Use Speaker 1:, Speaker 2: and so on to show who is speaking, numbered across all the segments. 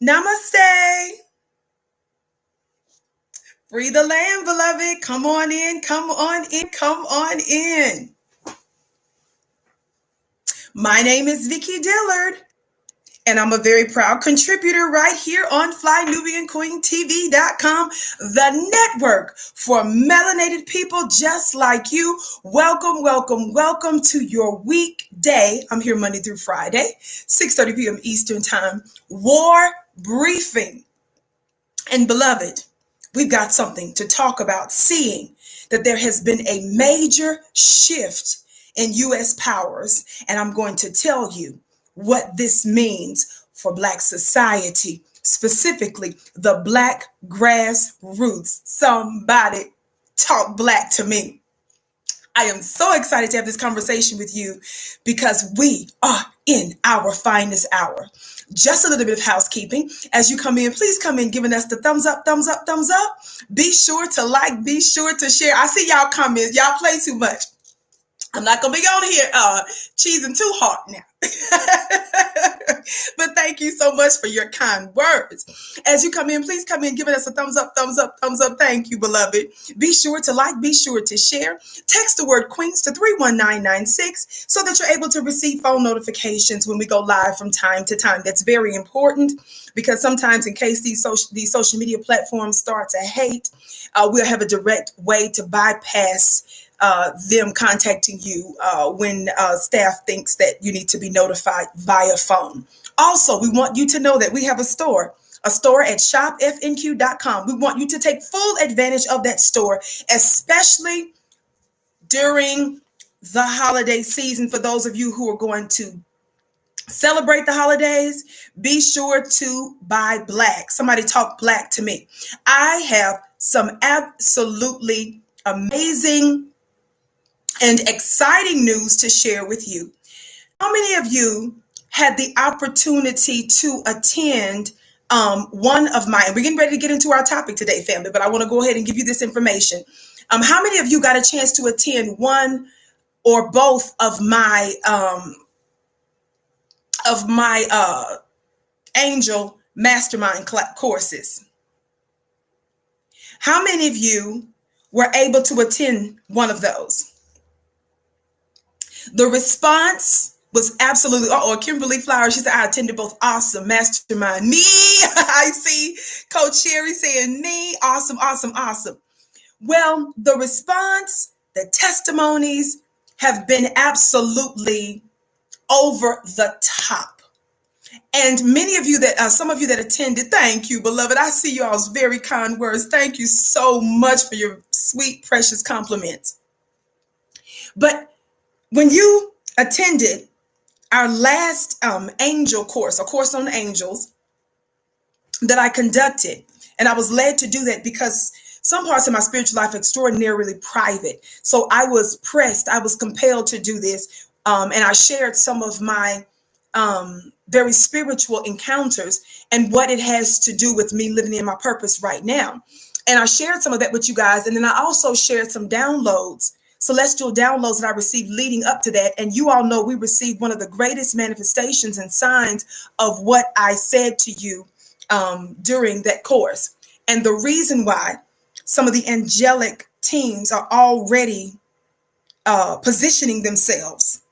Speaker 1: Namaste. Free the land, beloved. Come on in, come on in, come on in. My name is Vicki Dillard, and I'm a very proud contributor right here on FlyNubianQueenTV.com, the network for melanated people just like you. Welcome, welcome, welcome to your weekday. I'm here Monday through Friday, 6:30 p.m. Eastern Time, war briefing. And beloved, we've got something to talk about, seeing that there has been a major shift in U.S. powers, and I'm going to tell you what this means for Black society, specifically the Black grassroots. Somebody talk Black to me. I am so excited to have this conversation with you because we are in our finest hour. Just a little bit of housekeeping. As you come in, please come in giving us the thumbs up, thumbs up, thumbs up. Be sure to like, be sure to share. I see y'all comments. Y'all play too much. I'm not going to be on here cheesing too hard now. But thank you so much for your kind words. As you come in, please come in giving us a thumbs up, thumbs up, thumbs up. Thank you, beloved. Be sure to like, be sure to share. Text the word Queens to 31996 so that you're able to receive phone notifications when we go live from time to time. That's very important because sometimes in case these social media platforms start to hate, we'll have a direct way to bypass them contacting you when staff thinks that you need to be notified via phone. Also, we want you to know that we have a store at shopfnq.com. We want you to take full advantage of that store, especially during the holiday season. For those of you who are going to celebrate the holidays, be sure to buy Black. Somebody talk Black to me. I have some absolutely amazing and exciting news to share with you. How many of you had the opportunity to attend one of my, and we're getting ready to get into our topic today, family, but I want to go ahead and give you this information. How many of you got a chance to attend one or both of my Angel Mastermind courses? How many of you were able to attend one of those? The response was absolutely, Kimberly Flowers, she said, I attended both. Awesome. Mastermind. Me. I see Coach Sherry saying me. Awesome, awesome, awesome. Well, the response, the testimonies have been absolutely over the top. And many of you some of you that attended, thank you, beloved. I see y'all's very kind words. Thank you so much for your sweet, precious compliments. But when you attended our last angel course, a course on angels that I conducted, and I was led to do that because some parts of my spiritual life are extraordinarily private. So I was pressed, I was compelled to do this. And I shared some of my very spiritual encounters and what it has to do with me living in my purpose right now. And I shared some of that with you guys. And then I also shared some downloads, celestial downloads that I received leading up to that. And you all know we received one of the greatest manifestations and signs of what I said to you during that course. And the reason why some of the angelic teams are already positioning themselves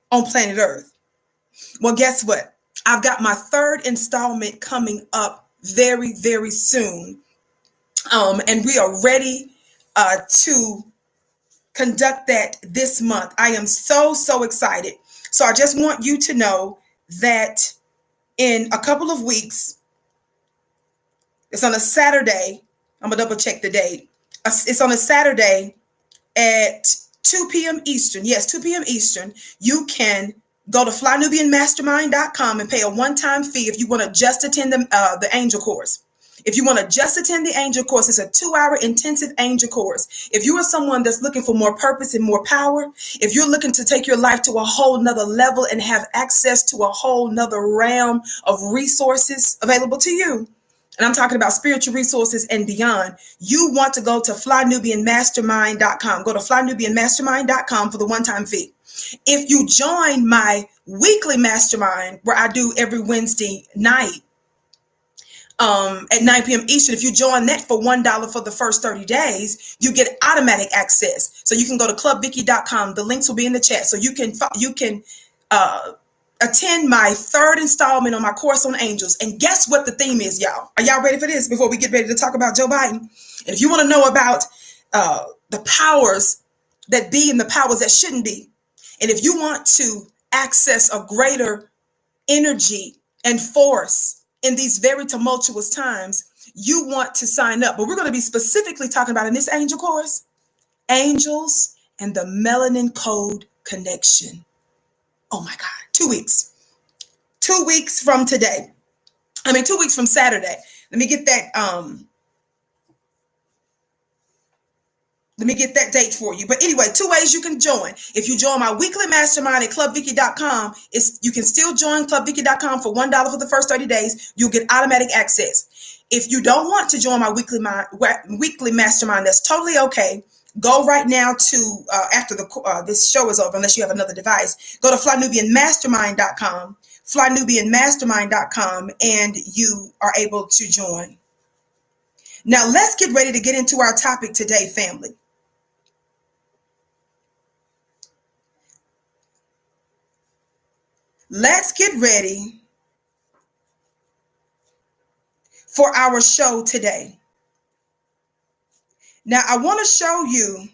Speaker 1: on planet Earth. Well, guess what? I've got my third installment coming up very, very soon. And we are ready to conduct that this month. I am so, so excited. So I just want you to know that in a couple of weeks, it's on a Saturday. I'm going to double check the date. It's on a Saturday at 2 p.m. Eastern. Yes, 2 p.m. Eastern. You can go to FlyNubianMastermind.com and pay a one-time fee if you want to just attend the angel course. If you want to just attend the angel course, it's a 2-hour intensive angel course. If you are someone that's looking for more purpose and more power, if you're looking to take your life to a whole nother level and have access to a whole nother realm of resources available to you, and I'm talking about spiritual resources and beyond, you want to go to FlyNubianMastermind.com. Go to FlyNubianMastermind.com for the one-time fee. If you join my weekly mastermind, where I do every Wednesday night, at 9 p.m. Eastern. If you join that for $1 for the first 30 days, you get automatic access. So you can go to clubvicki.com. The links will be in the chat. So you can attend my third installment on my course on angels. And guess what the theme is, y'all? Are y'all ready for this before we get ready to talk about Joe Biden? And if you want to know about the powers that be and the powers that shouldn't be, and if you want to access a greater energy and force in these very tumultuous times, you want to sign up. But we're going to be specifically talking about in this angel course, angels and the melanin code connection. Oh my God, 2 weeks. 2 weeks from today. 2 weeks from Saturday. Let me get that date for you. But anyway, 2 ways you can join. If you join my weekly mastermind at clubvicki.com, you can still join clubvicki.com for $1 for the first 30 days. You'll get automatic access. If you don't want to join my weekly mastermind, that's totally okay. Go right now to, after this show is over, unless you have another device, go to flynubianmastermind.com, flynubianmastermind.com, and you are able to join. Now, let's get ready to get into our topic today, family. Let's get ready for our show today. Now, I want to show you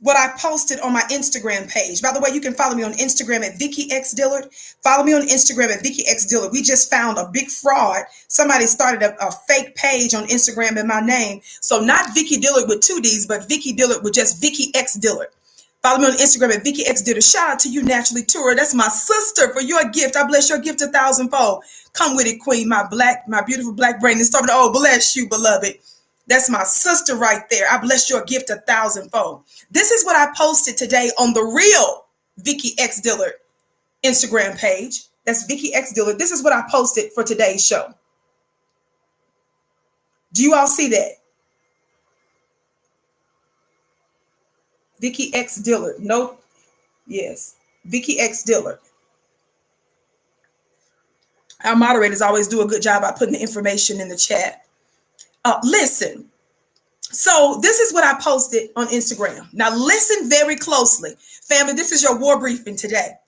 Speaker 1: what I posted on my Instagram page. By the way, you can follow me on Instagram at Vicki X Dillard. Follow me on Instagram at Vicki X Dillard. We just found a big fraud. Somebody started a fake page on Instagram in my name. So not Vicki Dillard with 2 D's, but Vicki Dillard with just Vicki X Dillard. Follow me on Instagram at Vicki X Dillard. Shout out to you, Naturally Tour. That's my sister, for your gift. I bless your gift 1,000-fold. Come with it, Queen, my beautiful black brain. And started, oh, bless you, beloved. That's my sister right there. I bless your gift 1,000-fold. This is what I posted today on the real Vicki X Dillard Instagram page. That's Vicki X Dillard. This is what I posted for today's show. Do you all see that? Vicki X Dillard. Nope. Yes. Vicki X Dillard. Our moderators always do a good job at putting the information in the chat. Listen. So this is what I posted on Instagram. Now listen very closely. Family, this is your war briefing today.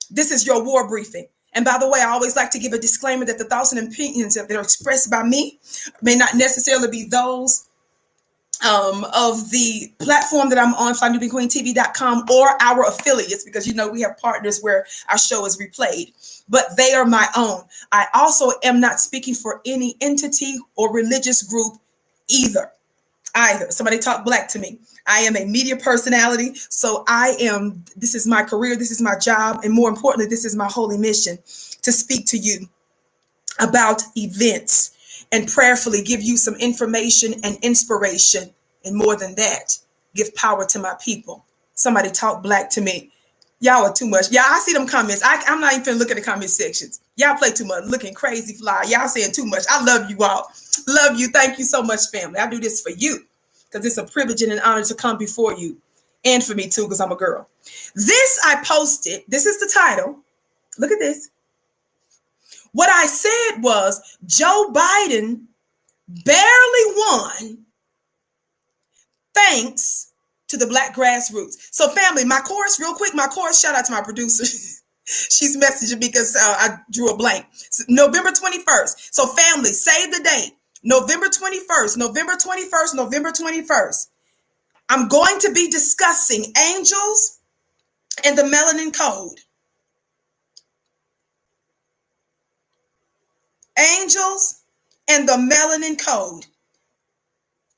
Speaker 1: This is your war briefing. And by the way, I always like to give a disclaimer that the thoughts and opinions that are expressed by me may not necessarily be those of the platform that I'm on, flynubianqueentv.com, or our affiliates, because you know we have partners where our show is replayed, but they are my own. I also am not speaking for any entity or religious group either. Somebody talk black to me. I am a media personality, so this is my career, this is my job, and more importantly, this is my holy mission, to speak to you about events and prayerfully give you some information and inspiration. And more than that, give power to my people. Somebody talk black to me. Y'all are too much. Yeah, I see them comments. I'm not even finna look at the comment sections. Y'all play too much, looking crazy fly. Y'all saying too much. I love you all. Love you. Thank you so much, family. I do this for you because it's a privilege and an honor to come before you. And for me too, because I'm a girl. This I posted. This is the title. Look at this. What I said was Joe Biden barely won thanks to the Black Grassroots. So family, my course, real quick, shout out to my producer. She's messaging me because I drew a blank. November 21st. So family, save the date. November 21st, November 21st, November 21st. I'm going to be discussing angels and the melanin code. Angels and the melanin code.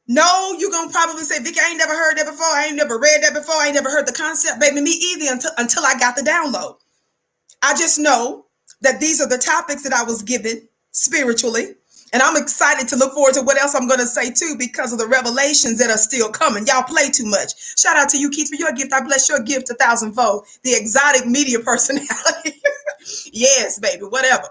Speaker 1: No, you're going to probably say, Vicki, I ain't never heard that before. I ain't never read that before. I ain't never heard the concept. Baby, me either until I got the download. I just know that these are the topics that I was given spiritually. And I'm excited to look forward to what else I'm going to say too, because of the revelations that are still coming. Y'all play too much. Shout out to you, Keith, for your gift. I bless your gift 1,000-fold. The exotic media personality. Yes, baby, whatever.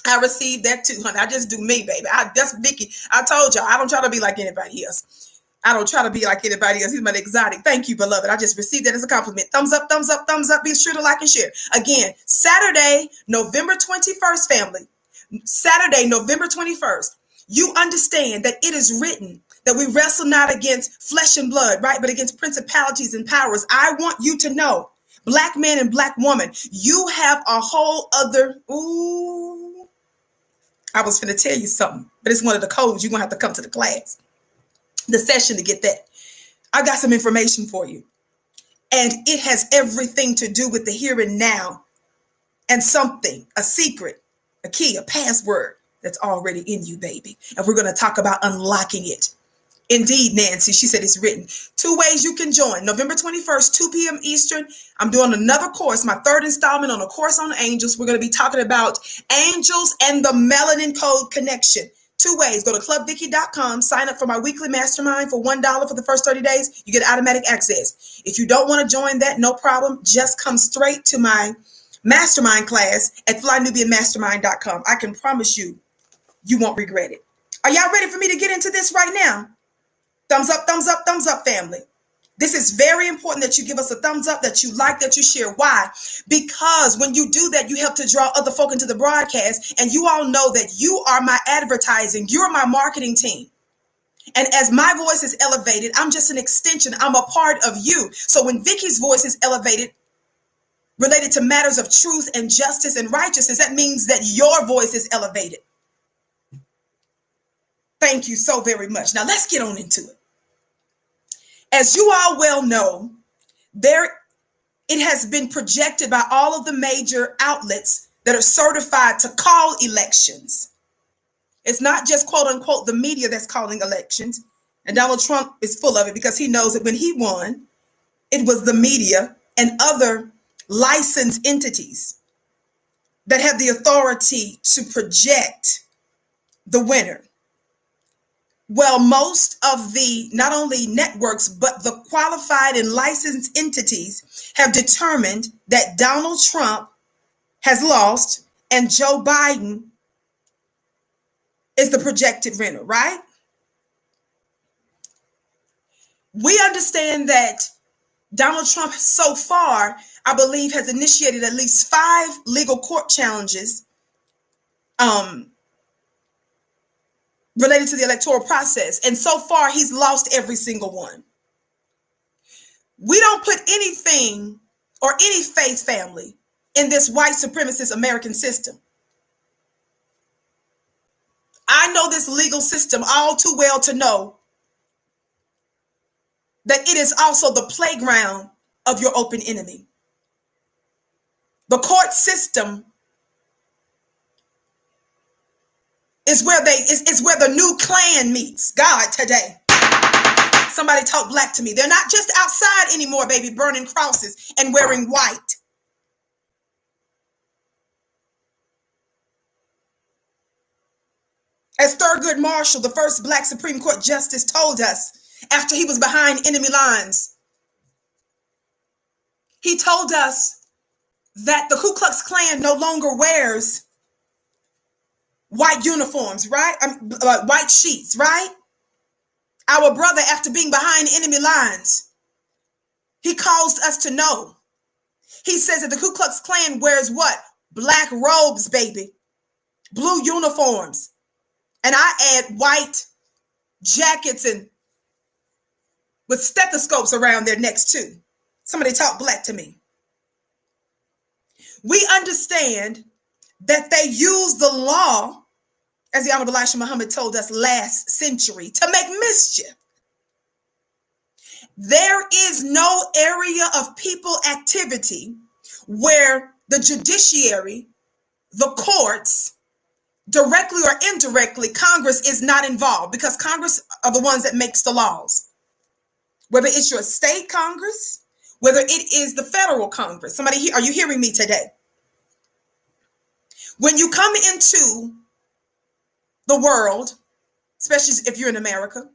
Speaker 1: I received that too, honey. I just do me, baby. That's Vicki. I told y'all, I don't try to be like anybody else. I don't try to be like anybody else. He's my exotic. Thank you, beloved. I just received that as a compliment. Thumbs up, thumbs up, thumbs up. Be sure to like and share. Again, Saturday, November 21st, family. Saturday, November 21st. You understand that it is written that we wrestle not against flesh and blood, right? But against principalities and powers. I want you to know, black man and black woman, you have a whole other, I was going to tell you something, but it's one of the codes. You're going to have to come to the class, the session to get that. I got some information for you. And it has everything to do with the here and now and something, a secret, a key, a password that's already in you, baby. And we're going to talk about unlocking it. Indeed, Nancy, she said it's written. 2 ways you can join. November 21st, 2 p.m. Eastern. I'm doing another course, my third installment on a course on angels. We're going to be talking about angels and the melanin code connection. 2 ways. Go to clubvicki.com, sign up for my weekly mastermind for $1 for the first 30 days. You get automatic access. If you don't want to join that, no problem. Just come straight to my mastermind class at flynubianmastermind.com. I can promise you, you won't regret it. Are y'all ready for me to get into this right now? Thumbs up, thumbs up, thumbs up, family. This is very important that you give us a thumbs up, that you like, that you share. Why? Because when you do that, you help to draw other folk into the broadcast. And you all know that you are my advertising. You're my marketing team. And as my voice is elevated, I'm just an extension. I'm a part of you. So when Vicki's voice is elevated, related to matters of truth and justice and righteousness, that means that your voice is elevated. Thank you so very much. Now let's get on into it. As you all well know, it has been projected by all of the major outlets that are certified to call elections. It's not just quote unquote the media that's calling elections. And Donald Trump is full of it because he knows that when he won, it was the media and other licensed entities that have the authority to project the winner. Well, most of the, not only networks, but the qualified and licensed entities have determined that Donald Trump has lost and Joe Biden is the projected winner, right? We understand that Donald Trump so far, I believe, has initiated at least 5 legal court challenges related to the electoral process. And so far, he's lost every single one. We don't put anything or any faith, family, in this white supremacist American system. I know this legal system all too well to know that it is also the playground of your open enemy. The court system is where the new Klan meets. God, today. Somebody talk black to me. They're not just outside anymore, baby, burning crosses and wearing white. As Thurgood Marshall, the first black Supreme Court justice, told us after he was behind enemy lines, he told us that the Ku Klux Klan no longer wears white uniforms, right? White sheets, right? Our brother, after being behind enemy lines, he caused us to know. He says that the Ku Klux Klan wears what? Black robes, baby. Blue uniforms. And I add white jackets and with stethoscopes around their necks too. Somebody talk black to me. We understand that they use the law, as the Honorable Elijah Muhammad told us last century, to make mischief. There is no area of people activity where the judiciary, the courts, directly or indirectly, Congress is not involved, because Congress are the ones that makes the laws. Whether it's your state Congress, whether it is the federal Congress. Somebody, are you hearing me today? When you come into the world, especially if you're in America,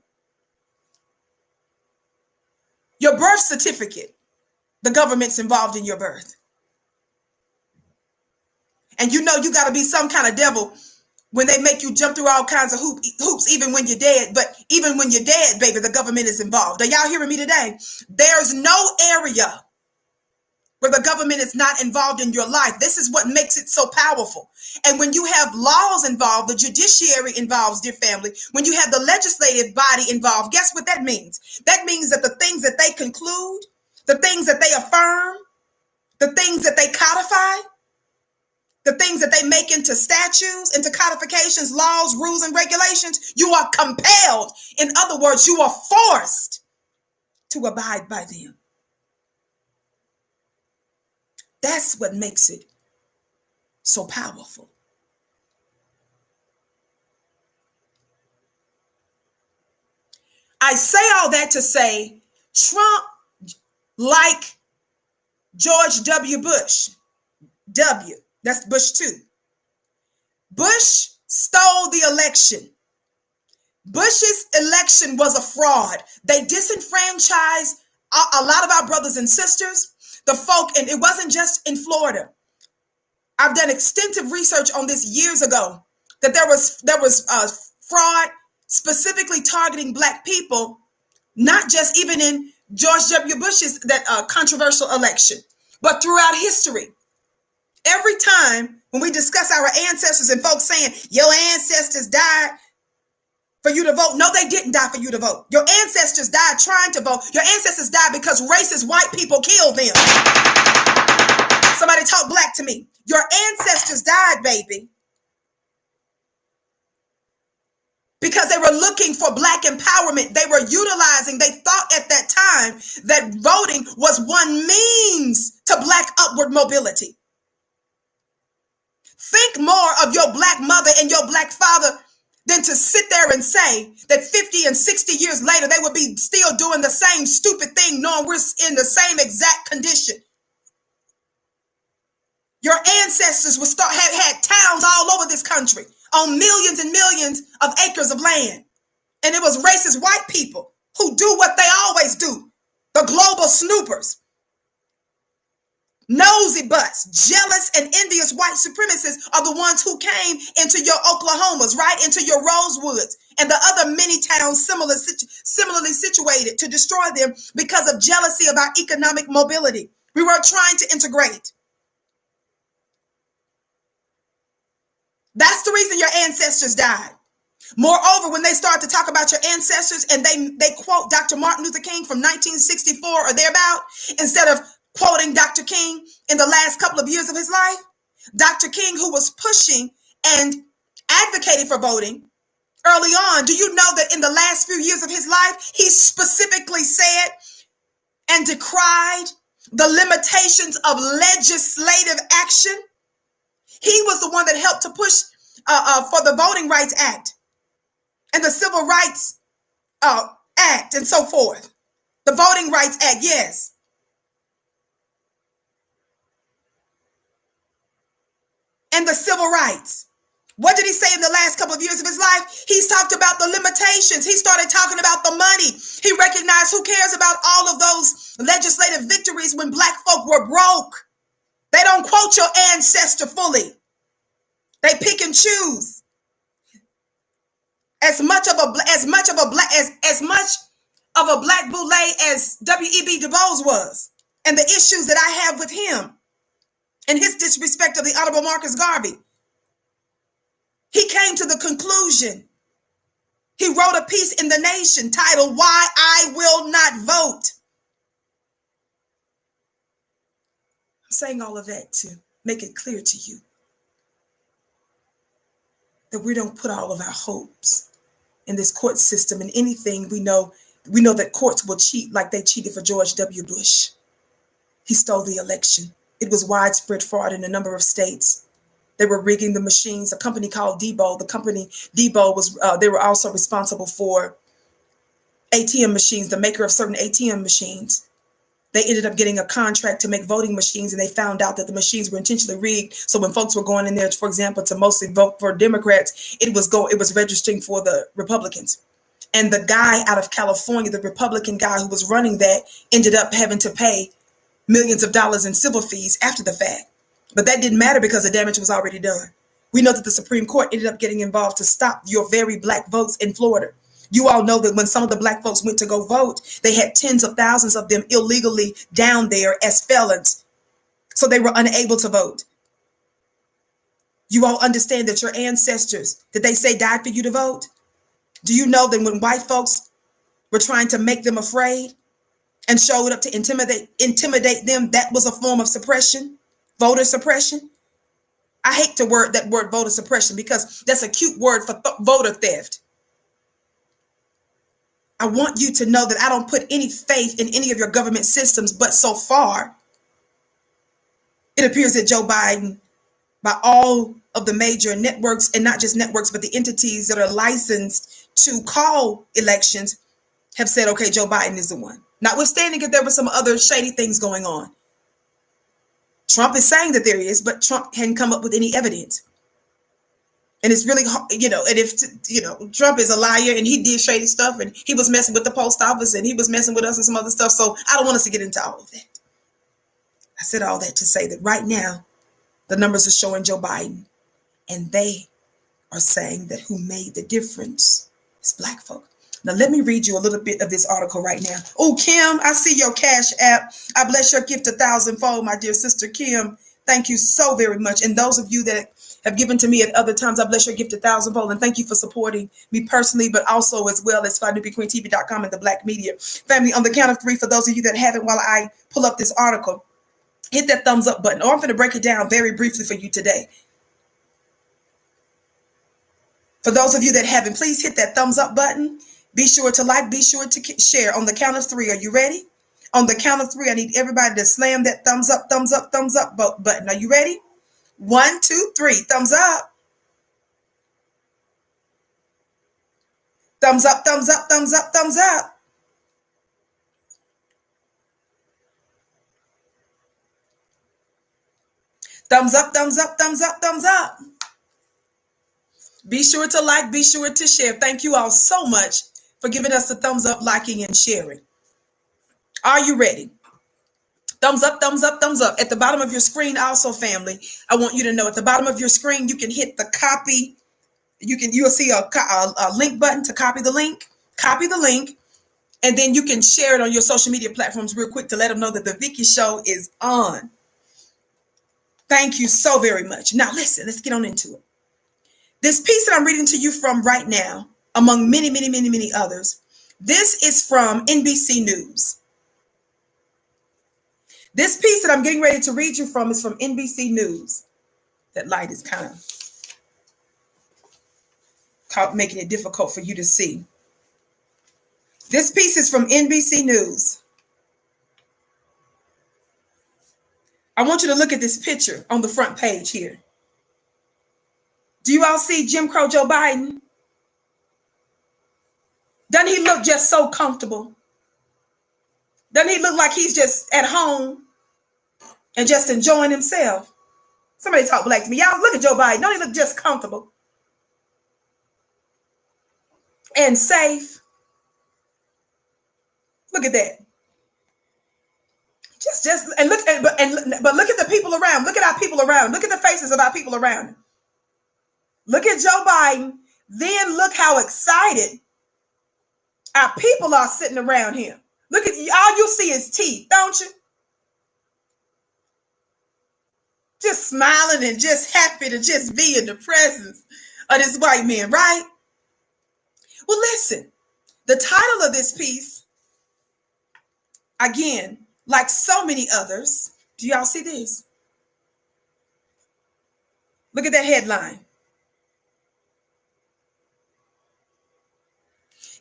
Speaker 1: your birth certificate, the government's involved in your birth. And you know you got to be some kind of devil when they make you jump through all kinds of hoops, even when you're dead. But even when you're dead, baby, the government is involved. Are y'all hearing me today? There's no area where the government is not involved in your life. This is what makes it so powerful. And when you have laws involved, the judiciary involves, dear family, when you have the legislative body involved, guess what that means? That means that the things that they conclude, the things that they affirm, the things that they codify, the things that they make into statutes, into codifications, laws, rules, and regulations, you are compelled. In other words, you are forced to abide by them. That's what makes it so powerful. I say all that to say Trump, like George W. Bush, that's Bush 2. Bush stole the election. Bush's election was a fraud. They disenfranchised a lot of our brothers and sisters, the folk, and it wasn't just in Florida. I've done extensive research on this years ago, that there was fraud specifically targeting Black people, not just even in George W. Bush's controversial election, but throughout history. Every time when we discuss our ancestors and folks saying your ancestors died for you to vote. No, they didn't die for you to vote. Your ancestors died trying to vote. Your ancestors died because racist white people killed them. Somebody talk Black to me. Your ancestors died, baby, because they were looking for Black empowerment. They were utilizing, they thought at that time that voting was one means to Black upward mobility. Think more of your Black mother and your Black father than to sit there and say that 50 and 60 years later, they would be still doing the same stupid thing, knowing we're in the same exact condition. Your ancestors would had towns all over this country on millions and millions of acres of land. And it was racist white people who do what they always do. The global snoopers. Nosy butts, jealous and envious white supremacists are the ones who came into your Oklahomas, right? Into your Rosewoods and the other many towns similarly situated to destroy them because of jealousy of our economic mobility. We were trying to integrate. That's the reason your ancestors died. Moreover, when they start to talk about your ancestors and they quote Dr. Martin Luther King from 1964 or thereabout, instead of quoting Dr. King in the last couple of years of his life, Dr. King, who was pushing and advocating for voting early on, do you know that in the last few years of his life, he specifically said and decried the limitations of legislative action? He was the one that helped to push for the Voting Rights Act and the Civil Rights Act and so forth. The Voting Rights Act, yes. And the civil rights. What did he say in the last couple of years of his life? He's talked about the limitations. He started talking about the money. He recognized, who cares about all of those legislative victories when Black folk were broke? They don't quote your ancestor fully. They pick and choose. As much of a black boule as W.E.B. Du Bois was, and the issues that I have with him and his disrespect of the Honorable Marcus Garvey. He came to the conclusion. He wrote a piece in The Nation titled, "Why I Will Not Vote." I'm saying all of that to make it clear to you that we don't put all of our hopes in this court system and anything. We know that courts will cheat like they cheated for George W. Bush. He stole the election. It was widespread fraud in a number of states. They were rigging the machines. A company called Debo. The company Debo was. They were also responsible for ATM machines, the maker of certain ATM machines. They ended up getting a contract to make voting machines, and they found out that the machines were intentionally rigged. So when folks were going in there, for example, to mostly vote for Democrats, it was registering for the Republicans. And the guy out of California, the Republican guy who was running that, ended up having to pay millions of dollars in civil fees after the fact. But that didn't matter because the damage was already done. We know that the Supreme Court ended up getting involved to stop your very black votes in Florida. You all know that when some of the black folks went to go vote, they had tens of thousands of them illegally down there as felons. So they were unable to vote. You all understand that your ancestors, did they say died for you to vote? Do you know that when white folks were trying to make them afraid and showed up to intimidate them, that was a form of suppression, voter suppression? I hate that word voter suppression because that's a cute word for voter theft. I want you to know that I don't put any faith in any of your government systems, but so far, it appears that Joe Biden, by all of the major networks, and not just networks, but the entities that are licensed to call elections, have said, okay, Joe Biden is the one. Notwithstanding if there were some other shady things going on. Trump is saying that there is, but Trump hadn't come up with any evidence. And it's really, and if, Trump is a liar and he did shady stuff and he was messing with the post office and he was messing with us and some other stuff. So I don't want us to get into all of that. I said all that to say that right now, the numbers are showing Joe Biden, and they are saying that who made the difference is black folk. Now, let me read you a little bit of this article right now. Oh, Kim, I see your Cash App. I bless your gift 1,000-fold, my dear sister Kim. Thank you so very much. And those of you that have given to me at other times, I bless your gift 1,000-fold. And thank you for supporting me personally, but also as well as FindNewBigQueenTV.com and the Black Media family. On the count of 3, for those of you that haven't, while I pull up this article, hit that thumbs up button. Or I'm going to break it down very briefly for you today. For those of you that haven't, please hit that thumbs up button. Be sure to like, be sure to share. On the count of 3, are you ready? On the count of 3, I need everybody to slam that thumbs up button. Are you ready? 1, 2, 3, thumbs up. Thumbs up, thumbs up, thumbs up, thumbs up. Thumbs up, thumbs up, thumbs up, thumbs up. Be sure to like, be sure to share. Thank you all so much for giving us the thumbs up, liking, and sharing. Are you ready? Thumbs up, thumbs up, thumbs up. At the bottom of your screen also, family, I want you to know at the bottom of your screen, you can hit the copy. You'll see a link button to copy the link. Copy the link. And then you can share it on your social media platforms real quick to let them know that the Vicki show is on. Thank you so very much. Now, listen, let's get on into it. This piece that I'm reading to you from right now, among many, many, many, many others, this is from NBC News. This piece that I'm getting ready to read you from is from NBC News. That light is kind of making it difficult for you to see. This piece is from NBC News. I want you to look at this picture on the front page here. Do you all see Jim Crow Joe Biden? Doesn't he look just so comfortable? Doesn't he look like he's just at home and just enjoying himself? Somebody talk black to me. Y'all look at Joe Biden. Don't he look just comfortable and safe? Look at that. And look but look at the people around. Look at our people around. Look at the faces of our people around. Look at Joe Biden. Then look how excited our people are sitting around him. Look at all you see is teeth, don't you? Just smiling and just happy to just be in the presence of this white man, right? Well, listen, the title of this piece, again, like so many others, do y'all see this? Look at that headline.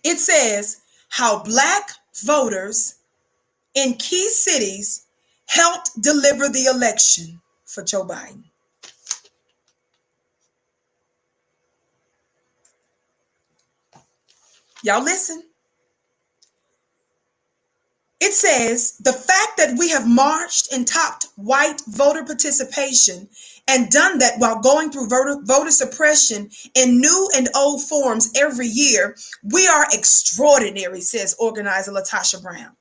Speaker 1: It says, how Black voters in key cities helped deliver the election for Joe Biden. Y'all listen. It says, the fact that we have marched and topped white voter participation and done that while going through voter suppression in new and old forms every year, we are extraordinary, says organizer Latasha Brown.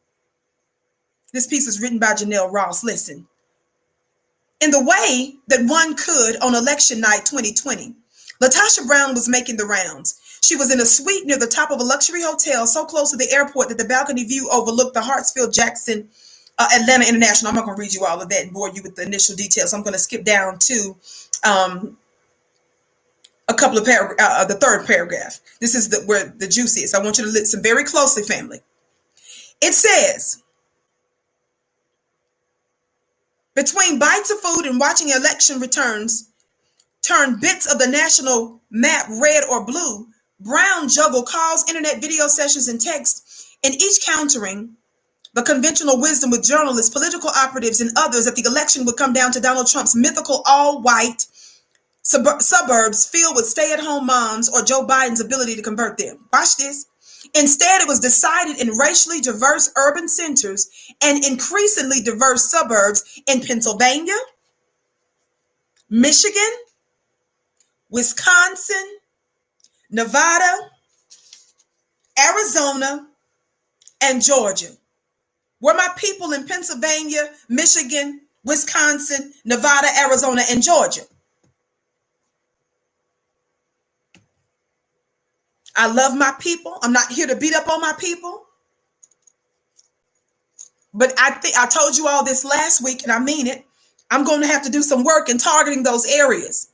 Speaker 1: This piece was written by Janelle Ross. Listen, in the way that one could on election night 2020. Latasha Brown was making the rounds. She was in a suite near the top of a luxury hotel so close to the airport that the balcony view overlooked the Hartsfield-Jackson Atlanta International. I'm not going to read you all of that and bore you with the initial details. I'm going to skip down to a couple of the third paragraph. This is where the juice is. I want you to listen very closely, family. It says, between bites of food and watching election returns turn bits of the national map red or blue, Brown juggled calls, internet video sessions, and texts, and each countering the conventional wisdom with journalists, political operatives, and others that the election would come down to Donald Trump's mythical all-white suburbs filled with stay-at-home moms or Joe Biden's ability to convert them. Watch this. Instead, it was decided in racially diverse urban centers and increasingly diverse suburbs in Pennsylvania, Michigan, Wisconsin, Nevada, Arizona, and Georgia. Were my people in Pennsylvania, Michigan, Wisconsin, Nevada, Arizona, and Georgia? I love my people. I'm not here to beat up on my people. But I told you all this last week, and I mean it. I'm going to have to do some work in targeting those areas.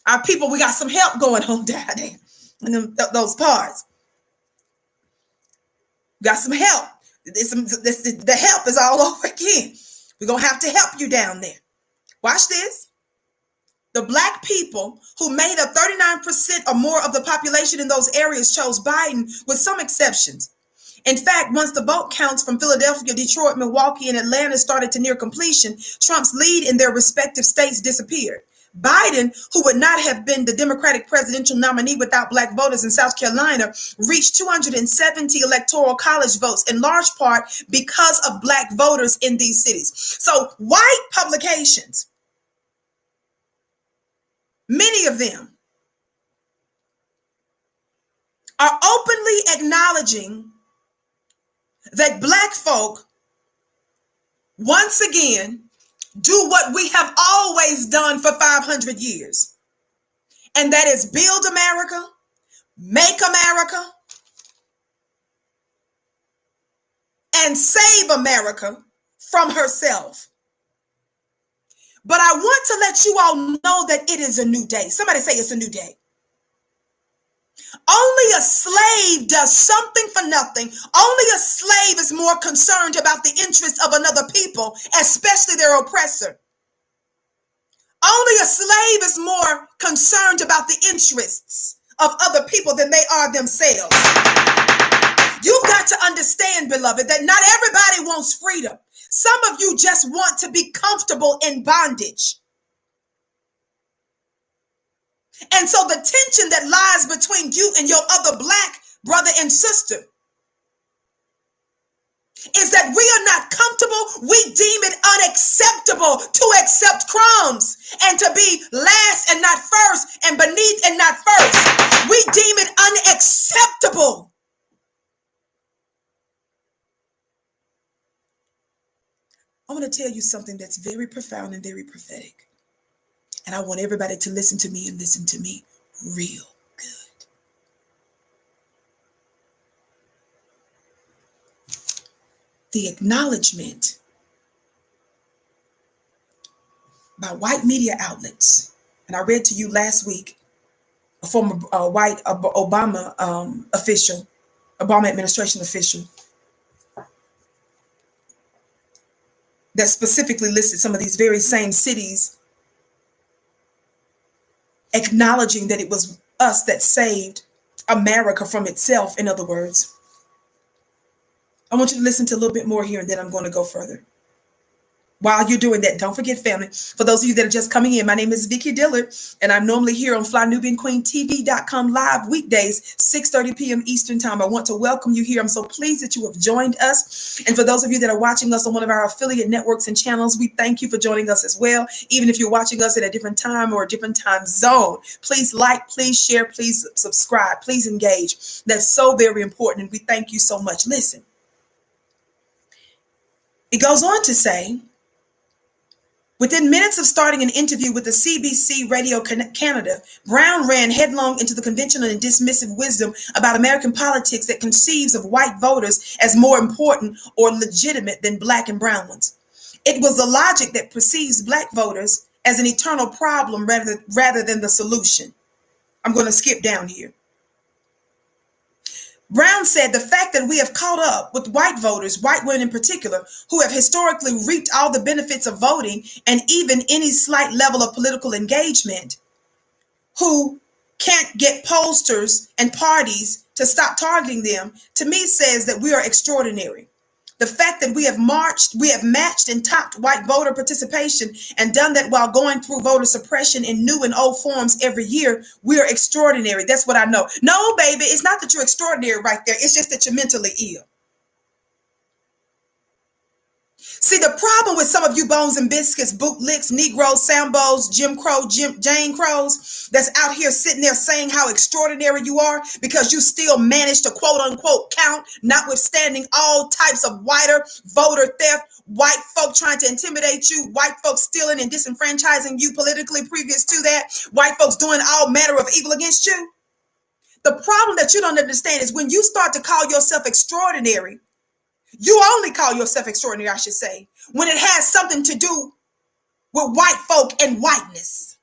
Speaker 1: Our people, we got some help going on down there in those parts. Got some help. The help is all over again. We're going to have to help you down there. Watch this. The Black people who made up 39% or more of the population in those areas chose Biden with some exceptions. In fact, once the vote counts from Philadelphia, Detroit, Milwaukee, and Atlanta started to near completion, Trump's lead in their respective states disappeared. Biden, who would not have been the Democratic presidential nominee without Black voters in South Carolina, reached 270 electoral college votes, in large part because of Black voters in these cities. So white publications, many of them, are openly acknowledging that Black folk, once again, do what we have always done for 500 years. And that is build America, make America, and save America from herself. But I want to let you all know that it is a new day. Somebody say it's a new day. Only a slave does something for nothing. Only a slave is more concerned about the interests of another people, especially their oppressor. Only a slave is more concerned about the interests of other people than they are themselves. You've got to understand, beloved, that not everybody wants freedom. Some of you just want to be comfortable in bondage. And so the tension that lies between you and your other Black brother and sister is that we are not comfortable. We deem it unacceptable to accept crumbs and to be last and not first and beneath and not first. We deem it unacceptable. I want to tell you something that's very profound and very prophetic. And I want everybody to listen to me and listen to me real good. The acknowledgement by white media outlets, and I read to you last week, a former white Obama official, Obama administration official, that specifically listed some of these very same cities, acknowledging that it was us that saved America from itself, in other words. I want you to listen to a little bit more here, and then I'm going to go further. While you're doing that, don't forget, family, for those of you that are just coming in, my name is Vicki Dillard, and I'm normally here on FlyNubianQueenTV.com live weekdays, 6:30 p.m. Eastern time. I want to welcome you here. I'm so pleased that you have joined us. And for those of you that are watching us on one of our affiliate networks and channels, we thank you for joining us as well. Even if you're watching us at a different time or a different time zone, please like, please share, please subscribe, please engage. That's so very important, and we thank you so much. Listen, it goes on to say, Within minutes of starting an interview with the CBC Radio Canada, Brown ran headlong into the conventional and dismissive wisdom about American politics that conceives of white voters as more important or legitimate than black and brown ones. It was the logic that perceives black voters as an eternal problem rather than the solution. I'm going to skip down here. Brown said the fact that we have caught up with white voters, white women in particular, who have historically reaped all the benefits of voting and even any slight level of political engagement, who can't get pollsters and parties to stop targeting them, to me says that we are extraordinary. The fact that we have matched and topped white voter participation and done that while going through voter suppression in new and old forms every year, we are extraordinary. That's what I know. No, baby, it's not that you're extraordinary right there. It's just that you're mentally ill. See, the problem with some of you bones and biscuits, bootlicks, Negroes, Sambos, Jim Crow, Jane Crows that's out here sitting there saying how extraordinary you are because you still manage to quote unquote count, notwithstanding all types of whiter voter theft, white folk trying to intimidate you, white folks stealing and disenfranchising you politically previous to that, white folks doing all manner of evil against you. The problem that you don't understand is when you start to call yourself extraordinary, you only call yourself extraordinary, I should say, when it has something to do with white folk and whiteness.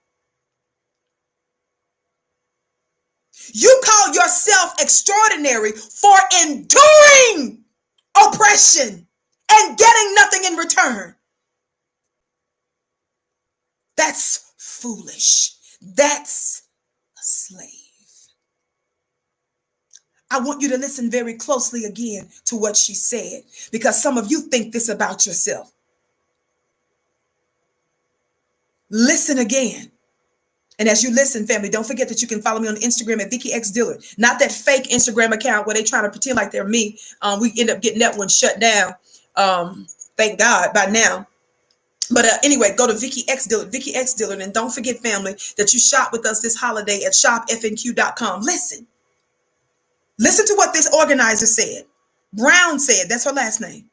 Speaker 1: You call yourself extraordinary for enduring oppression and getting nothing in return. That's foolish. That's a slave. I want you to listen very closely again to what she said, because some of you think this about yourself. Listen again. And as you listen, family, don't forget that you can follow me on Instagram at Vicki X Dillard. Not that fake Instagram account where they try to pretend like they're me. We end up getting that one shut down. Thank God by now. But anyway, go to Vicki X Dillard, Vicki X Dillard. And don't forget, family, that you shop with us this holiday at shopfnq.com. Listen to what this organizer said. Brown said, that's her last name.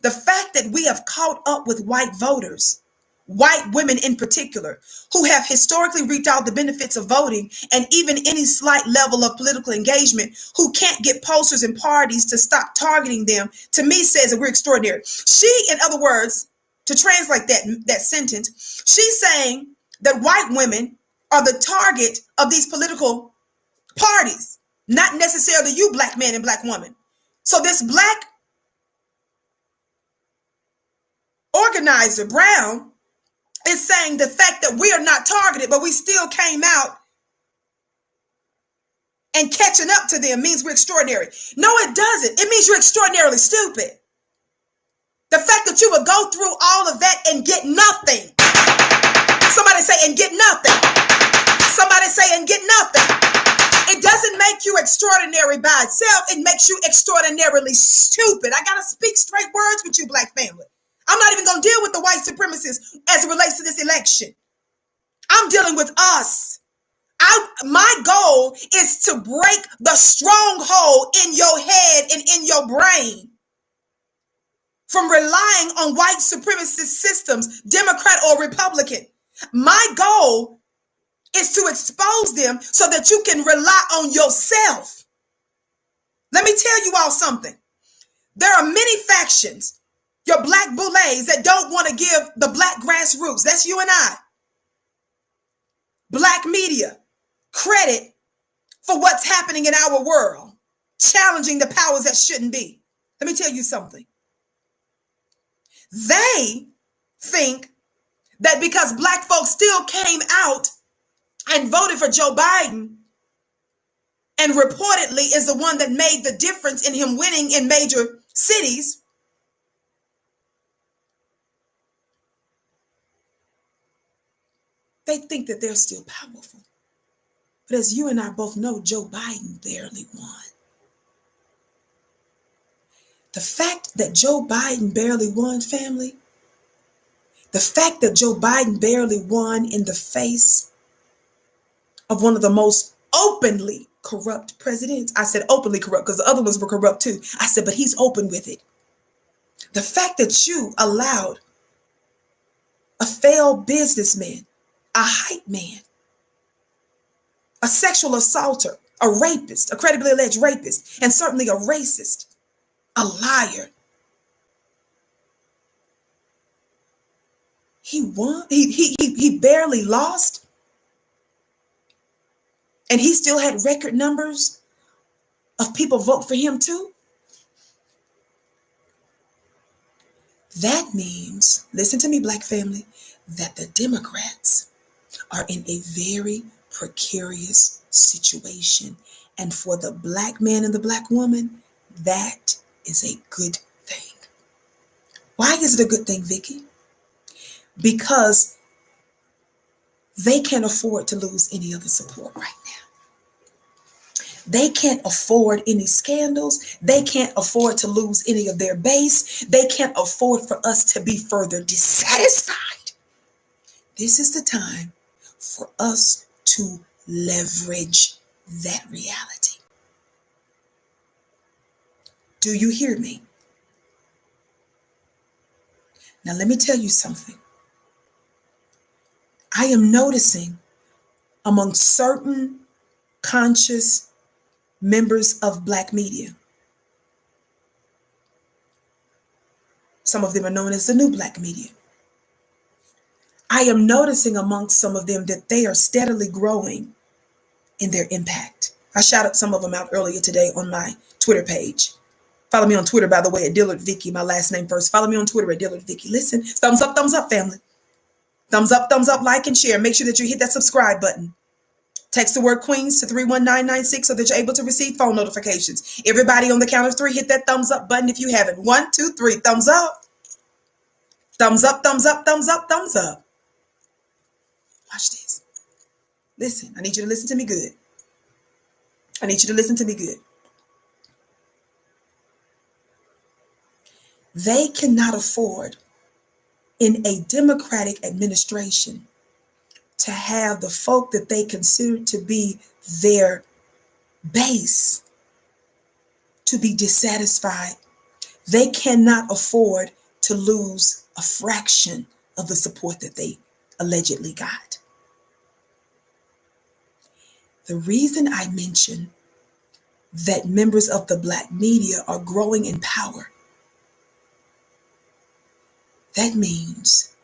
Speaker 1: The fact that we have caught up with white voters, white women in particular, who have historically reaped all the benefits of voting and even any slight level of political engagement, who can't get posters and parties to stop targeting them, to me says that we're extraordinary. She, in other words, to translate that sentence, she's saying that white women are the target of these political parties. Not necessarily you, black man and black woman. So this black organizer, Brown, is saying the fact that we are not targeted, but we still came out and catching up to them means we're extraordinary. No, it doesn't. It means you're extraordinarily stupid. The fact that you would go through all of that and get nothing. Somebody say, and get nothing. Somebody say, and get nothing. It doesn't make you extraordinary by itself. It makes you extraordinarily stupid. I got to speak straight words with you, black family. I'm not even going to deal with the white supremacists as it relates to this election. I'm dealing with us. My goal is to break the stronghold in your head and in your brain from relying on white supremacist systems, Democrat or Republican. My goal is to expose them so that you can rely on yourself. Let me tell you all something. There are many factions, your black boulets, that don't want to give the black grassroots, that's you and I, black media, credit for what's happening in our world, challenging the powers that shouldn't be. Let me tell you something. They think that because black folks still came out and voted for Joe Biden and reportedly is the one that made the difference in him winning in major cities, they think that they're still powerful. But as you and I both know, Joe Biden barely won. The fact that Joe Biden barely won, family, the fact that Joe Biden barely won in the face of one of the most openly corrupt presidents. I said openly corrupt because the other ones were corrupt too. I said, but he's open with it. The fact that you allowed a failed businessman, a hype man, a sexual assaulter, a rapist, a credibly alleged rapist, and certainly a racist, a liar. He won. He barely lost, and he still had record numbers of people vote for him too. That means, listen to me, Black family, that the Democrats are in a very precarious situation. And for the Black man and the Black woman, that is a good thing. Why is it a good thing, Vicki? Because they can't afford to lose any of the support right now. They can't afford any scandals. They can't afford to lose any of their base. They can't afford for us to be further dissatisfied. This is the time for us to leverage that reality. Do you hear me? Now, let me tell you something. I am noticing among certain conscious members of Black media, some of them are known as the new Black media. I am noticing amongst some of them that they are steadily growing in their impact. I shouted some of them out earlier today on my Twitter page. Follow me on Twitter, by the way, at Dillard Vicki, my last name first. Follow me on Twitter at Dillard Vicki. Listen, thumbs up, family. Thumbs up, like, and share. Make sure that you hit that subscribe button. Text the word Queens to 31996 so that you're able to receive phone notifications. Everybody on the count of 3, hit that thumbs up button if you haven't. 1, 2, 3, thumbs up. Thumbs up, thumbs up, thumbs up, thumbs up. Watch this. Listen, I need you to listen to me good. I need you to listen to me good. They cannot afford in a Democratic administration to have the folk that they consider to be their base to be dissatisfied. They cannot afford to lose a fraction of the support that they allegedly got. The reason I mention that members of the Black media are growing in power, that means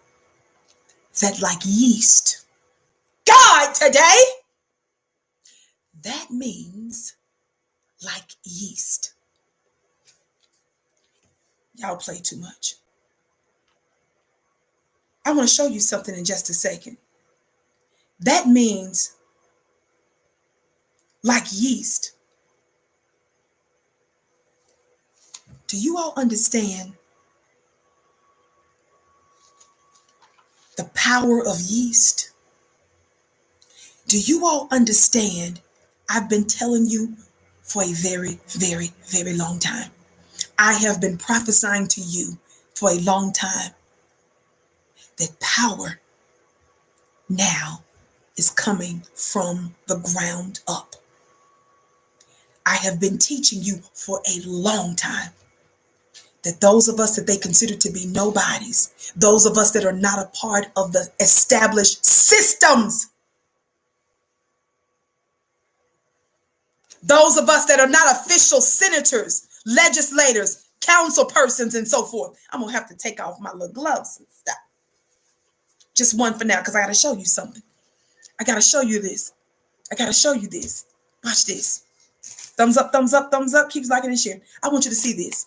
Speaker 1: that like yeast, God, today, that means like yeast. Y'all play too much. I want to show you something in just a second. That means like yeast. Do you all understand the power of yeast? Do you all understand? I've been telling you for a very, very, very long time. I have been prophesying to you for a long time that power now is coming from the ground up. I have been teaching you for a long time that those of us that they consider to be nobodies, those of us that are not a part of the established systems, those of us that are not official senators, legislators, council persons, and so forth. I'm going to have to take off my little gloves and stuff. Just one for now, because I got to show you something. I got to show you this. I got to show you this. Watch this. Thumbs up, thumbs up, thumbs up. Keep liking and sharing. I want you to see this.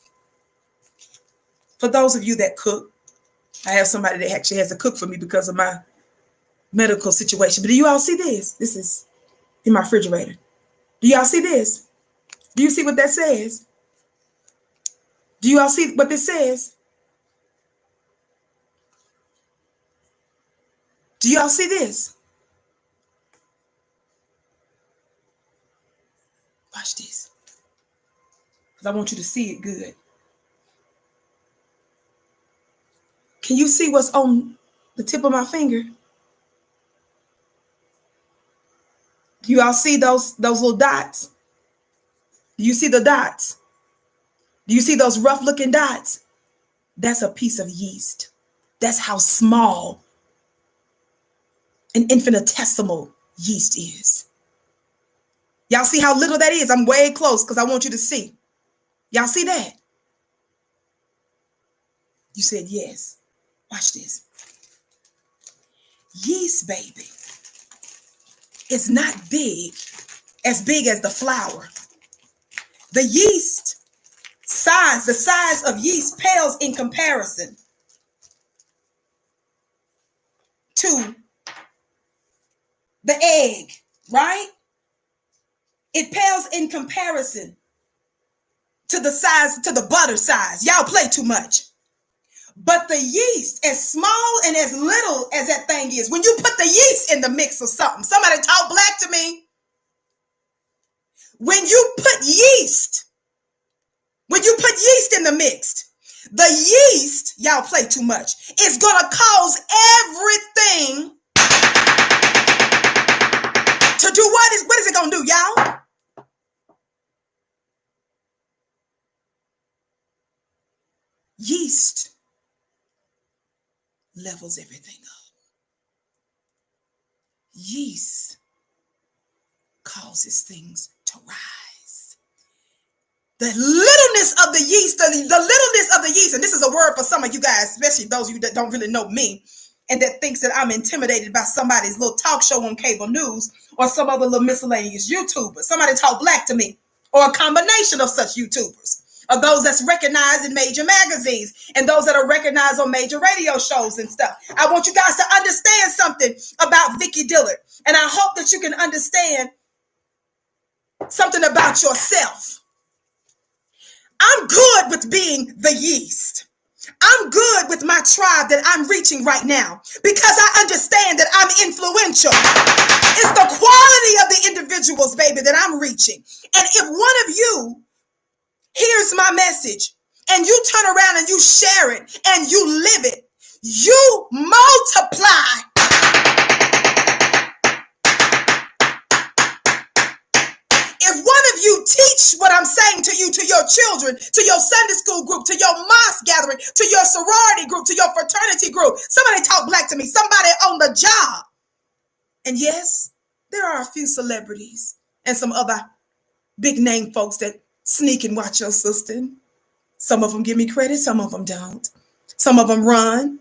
Speaker 1: For those of you that cook, I have somebody that actually has to cook for me because of my medical situation. But do you all see this? This is in my refrigerator. Do y'all see this? Do you see what that says? Do you all see what this says? Do y'all see this? Watch this. Because I want you to see it good. Can you see what's on the tip of my finger? Do you all see those little dots? Do you see the dots? Do you see those rough looking dots? That's a piece of yeast. That's how small an infinitesimal yeast is. Y'all see how little that is? I'm way close because I want you to see. Y'all see that? You said yes. Watch this. Yeast, baby, is not as big as the flour. The yeast size, the size of yeast pales in comparison to the egg, right? It pales in comparison to the size, to the butter size. Y'all play too much. But the yeast, as small and as little as that thing is, when you put the yeast in the mix of something, somebody talk black to me. When you put yeast in the mix, the yeast, y'all play too much, is going to cause everything to do what is it going to do, y'all? Yeast levels everything up. Yeast causes things to rise. The littleness of the yeast, the littleness of the yeast, and this is a word for some of you guys, especially those of you that don't really know me and that thinks that I'm intimidated by somebody's little talk show on cable news or some other little miscellaneous YouTuber. Somebody talk black to me, or a combination of such YouTubers, or those that's recognized in major magazines and those that are recognized on major radio shows and stuff. I want you guys to understand something about Vicki Dillard, and I hope that you can understand something about yourself. I'm good with being the yeast. I'm good with my tribe that I'm reaching right now because I understand that I'm influential. It's the quality of the individuals, baby, that I'm reaching. And if one of you hears my message and you turn around and you share it and you live it, you multiply. If one of you teach what I'm saying to you, to your children, to your Sunday school group, to your mosque gathering, to your sorority group, to your fraternity group, somebody talk black to me, somebody on the job. And yes, there are a few celebrities and some other big name folks that sneak and watch your sister. Some of them give me credit, some of them don't. Some of them run.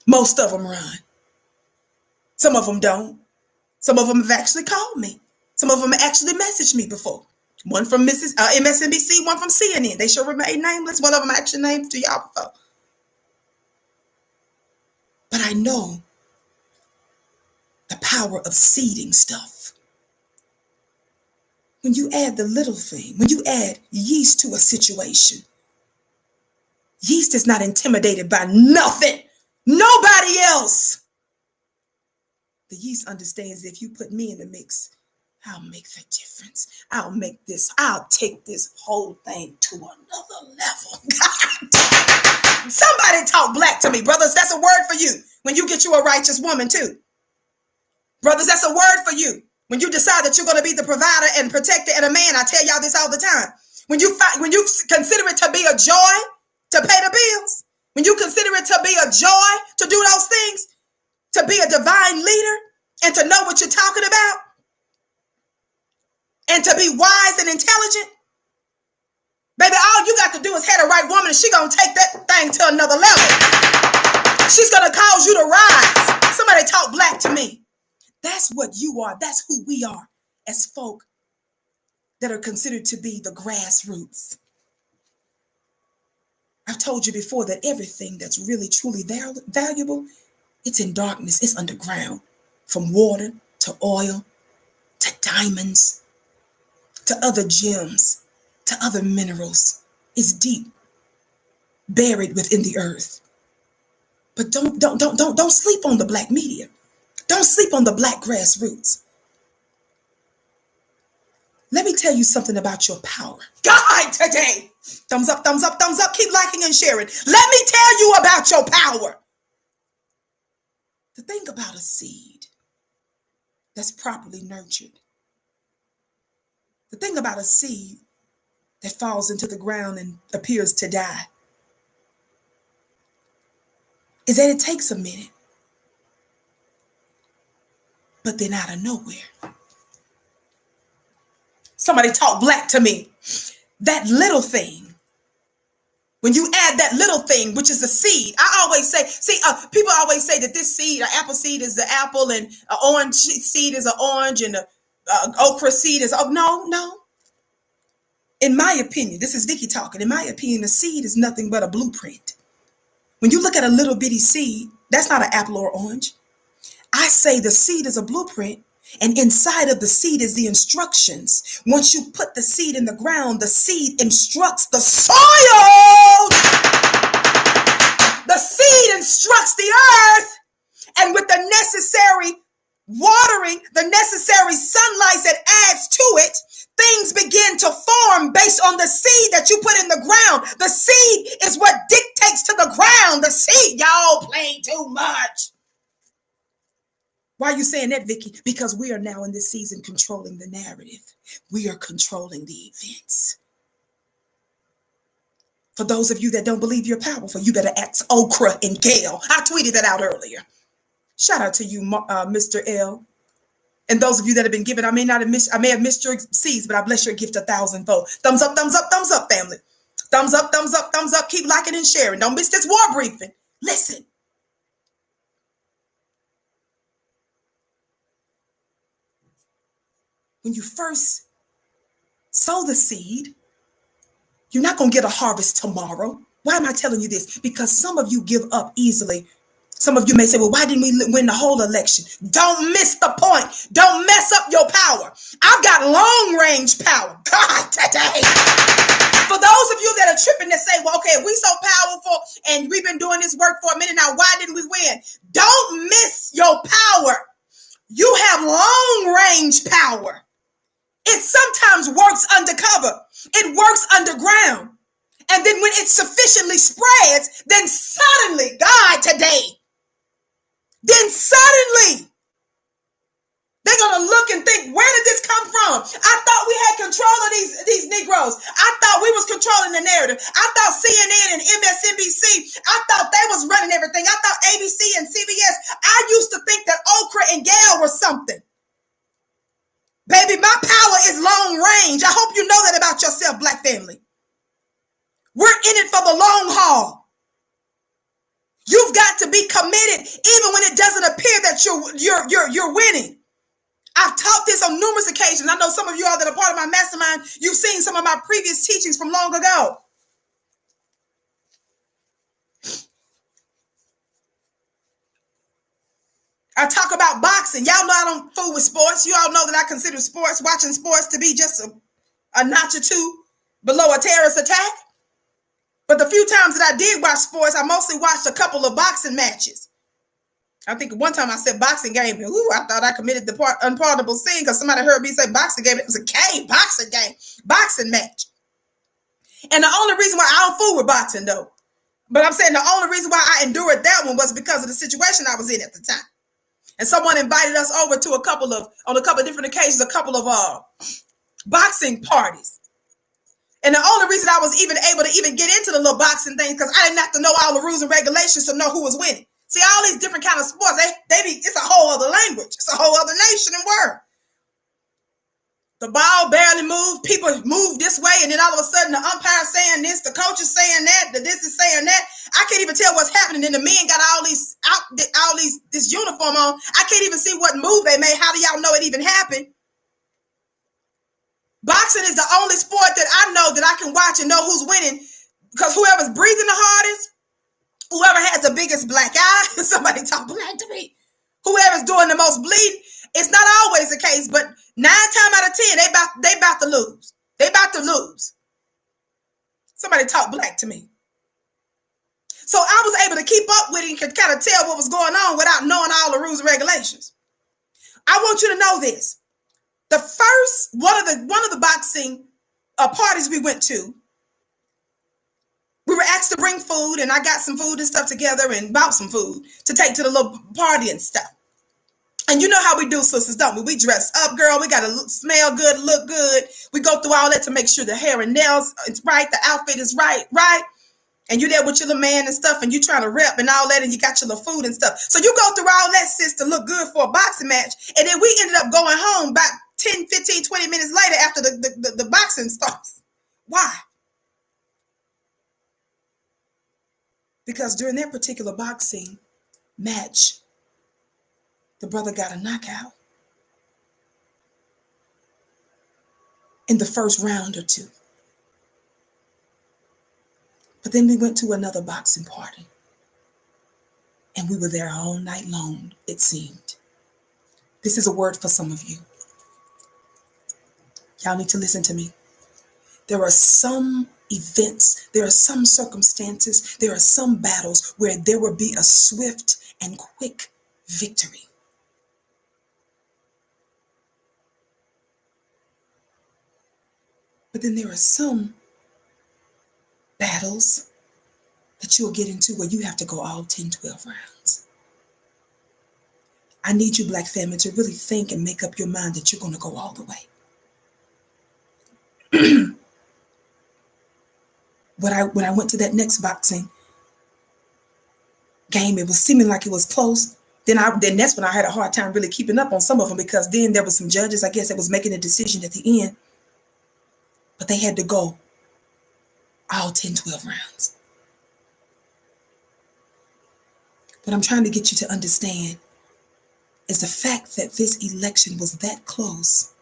Speaker 1: Most of them run. Some of them don't. Some of them have actually called me. Some of them actually messaged me before. One from MSNBC, one from CNN. They sure remain nameless. One of them actually named to y'all before. But I know the power of seeding stuff. When you add the little thing, when you add yeast to a situation, yeast is not intimidated by nothing, nobody else. The yeast understands if you put me in the mix, I'll make the difference. I'll take this whole thing to another level. God. Somebody talk black to me, brothers. That's a word for you. When you get you a righteous woman too. Brothers, that's a word for you. When you decide that you're going to be the provider and protector and a man, I tell y'all this all the time. When you consider it to be a joy to pay the bills, when you consider it to be a joy to do those things, to be a divine leader and to know what you're talking about, and to be wise and intelligent, baby, all you got to do is have a right woman and she gonna take that thing to another level. She's gonna cause you to rise. Somebody talk black to me. That's what you are. That's who we are as folk that are considered to be the grassroots. I've told you before that everything that's really truly valuable, it's in darkness. It's underground, from water to oil to diamonds to other gems, to other minerals. It's deep, buried within the earth. But don't sleep on the black media. Don't sleep on the black grassroots. Let me tell you something about your power. God, today, thumbs up, thumbs up, thumbs up. Keep liking and sharing. Let me tell you about your power. The thing about a seed that's properly nurtured, the thing about a seed that falls into the ground and appears to die is that it takes a minute. But then out of nowhere, somebody talk black to me. That little thing, when you add that little thing, which is the seed, I always say, people always say that this seed, an apple seed is the apple, and an orange seed is an orange, and an okra seed is, no. In my opinion, this is Vicki talking. In my opinion, the seed is nothing but a blueprint. When you look at a little bitty seed, that's not an apple or orange. I say the seed is a blueprint, and inside of the seed is the instructions. Once you put the seed in the ground, the seed instructs the soil. The seed instructs the earth, and with the necessary watering, the necessary sunlight that adds to it, things begin to form based on the seed that you put in the ground. The seed is what dictates to the ground. The seed, y'all playing too much. Why are you saying that, Vicki? Because we are now in this season controlling the narrative. We are controlling the events. For those of you that don't believe you're powerful, you better ask Okra and Gail. I tweeted that out earlier. Shout out to you, Mr. L. And those of you that have been given, I may have missed your seeds, but I bless your gift 1,000-fold. Thumbs up, family. Thumbs up, thumbs up, thumbs up. Keep liking and sharing. Don't miss this war briefing. Listen. When you first sow the seed, you're not going to get a harvest tomorrow. Why am I telling you this? Because some of you give up easily. Some of you may say, well, why didn't we win the whole election? Don't miss the point. Don't mess up your power. I've got long range power. God, today. For those of you that are tripping that say, well, okay, if we so powerful and we've been doing this work for a minute now, why didn't we win? Don't miss your power. You have long range power. It sometimes works undercover. It works underground. And then when it sufficiently spreads, then suddenly, God, today, then suddenly, they're going to look and think, where did this come from? I thought we had control of these Negroes. I thought we was controlling the narrative. I thought CNN and MSNBC, I thought they was running everything. I thought ABC and CBS. I used to think that Okra and Gail were something. Baby, my power is long range. I hope you know that about yourself, Black family. We're in it for the long haul. You've got to be committed, even when it doesn't appear that you're winning. I've taught this on numerous occasions. I know some of you all that are part of my mastermind, you've seen some of my previous teachings from long ago. I talk about boxing. Y'all know I don't fool with sports. You all know that I consider sports, watching sports, to be just a notch or two below a terrorist attack. But the few times that I did watch sports, I mostly watched a couple of boxing matches. I think one time I said boxing game. Ooh, I thought I committed the unpardonable sin because somebody heard me say boxing game. It was a boxing game, boxing match. And the only reason why I don't fool with boxing, though, but I'm saying the only reason why I endured that one was because of the situation I was in at the time. And someone invited us over to on a couple of different occasions, a couple of boxing parties. And the only reason I was even able to even get into the little boxing thing, because I didn't have to know all the rules and regulations to know who was winning. See, all these different kind of sports, it's a whole other language. It's a whole other nation and world. The ball barely moved. People move this way, and then all of a sudden the umpire saying this, the coach is saying that, the this is saying that. I can't even tell what's happening. And the men got this uniform on. I can't even see what move they made. How do y'all know it even happened? Boxing is the only sport that I know that I can watch and know who's winning, because whoever's breathing the hardest, whoever has the biggest black eye, somebody talk black to me, whoever's doing the most bleeding, it's not always the case, but 9 times out of 10, they about to lose. They about to lose. Somebody talk black to me. So I was able to keep up with it and could kind of tell what was going on without knowing all the rules and regulations. I want you to know this. The first one of the boxing parties we went to, we were asked to bring food, and I got some food and stuff together and bought some food to take to the little party and stuff. And you know how we do, sisters, don't we? We dress up, girl. We got to smell good, look good. We go through all that to make sure the hair and nails is right, the outfit is right? And you there with your little man and stuff, and you trying to rep and all that, and you got your little food and stuff. So you go through all that, sis, to look good for a boxing match. And then we ended up going home about 10, 15, 20 minutes later after the boxing starts. Why? Because during that particular boxing match, the brother got a knockout in the first round or two. But then we went to another boxing party, and we were there all night long, it seemed. This is a word for some of you. Y'all need to listen to me. There are some events, there are some circumstances, there are some battles where there will be a swift and quick victory. But then there are some battles that you'll get into where you have to go all 10, 12 rounds. I need you, Black family, to really think and make up your mind that you're going to go all the way. When I went to that next boxing game, it was seeming like it was close. Then that's when I had a hard time really keeping up on some of them, because then there were some judges, I guess, that was making a decision at the end. But they had to go all 10, 12 rounds. What I'm trying to get you to understand is the fact that this election was that close,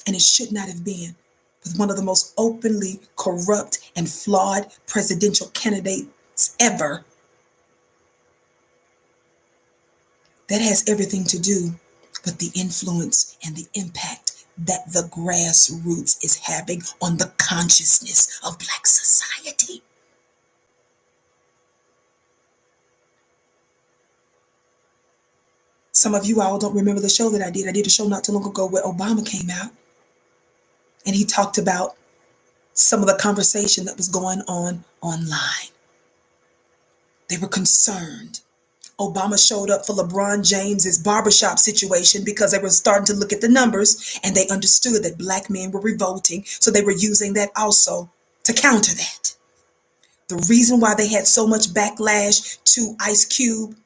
Speaker 1: and it should not have been, with one of the most openly corrupt and flawed presidential candidates ever. That has everything to do with the influence and the impact that the grassroots is having on the consciousness of Black society. Some of you all don't remember the show that I did. I did a show not too long ago where Obama came out, and he talked about some of the conversation that was going on online. They were concerned. Obama showed up for LeBron James's barbershop situation because they were starting to look at the numbers, and they understood that Black men were revolting. So they were using that also to counter that. The reason why they had so much backlash to Ice Cube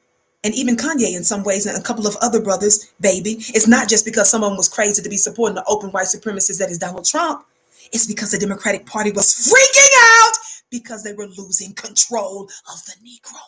Speaker 1: and even Kanye in some ways, and a couple of other brothers, baby, it's not just because someone was crazy to be supporting the open white supremacist that is Donald Trump. It's because the Democratic Party was freaking out because they were losing control of the Negro.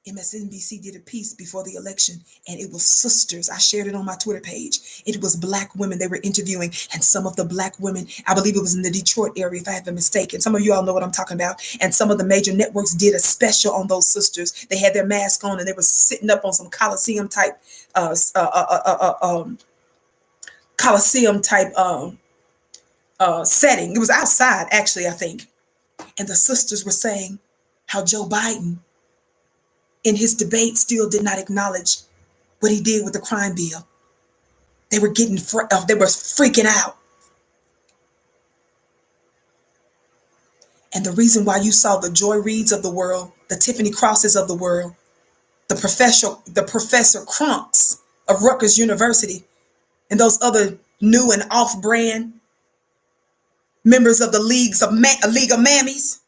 Speaker 1: MSNBC did a piece before the election, and it was sisters. I shared it on my Twitter page. It was Black women they were interviewing, and some of the Black women, I believe it was in the Detroit area, if I haven't mistaken. Some of you all know what I'm talking about. And some of the major networks did a special on those sisters. They had their mask on, and they were sitting up on some Coliseum type setting. It was outside, actually, I think. And the sisters were saying how Joe Biden, in his debate, still did not acknowledge what he did with the crime bill. They were freaking out. And the reason why you saw the Joy Reids of the world, the Tiffany Crosses of the world, the Professor Crunks of Rutgers University, and those other new and off-brand members of the League of Mammies,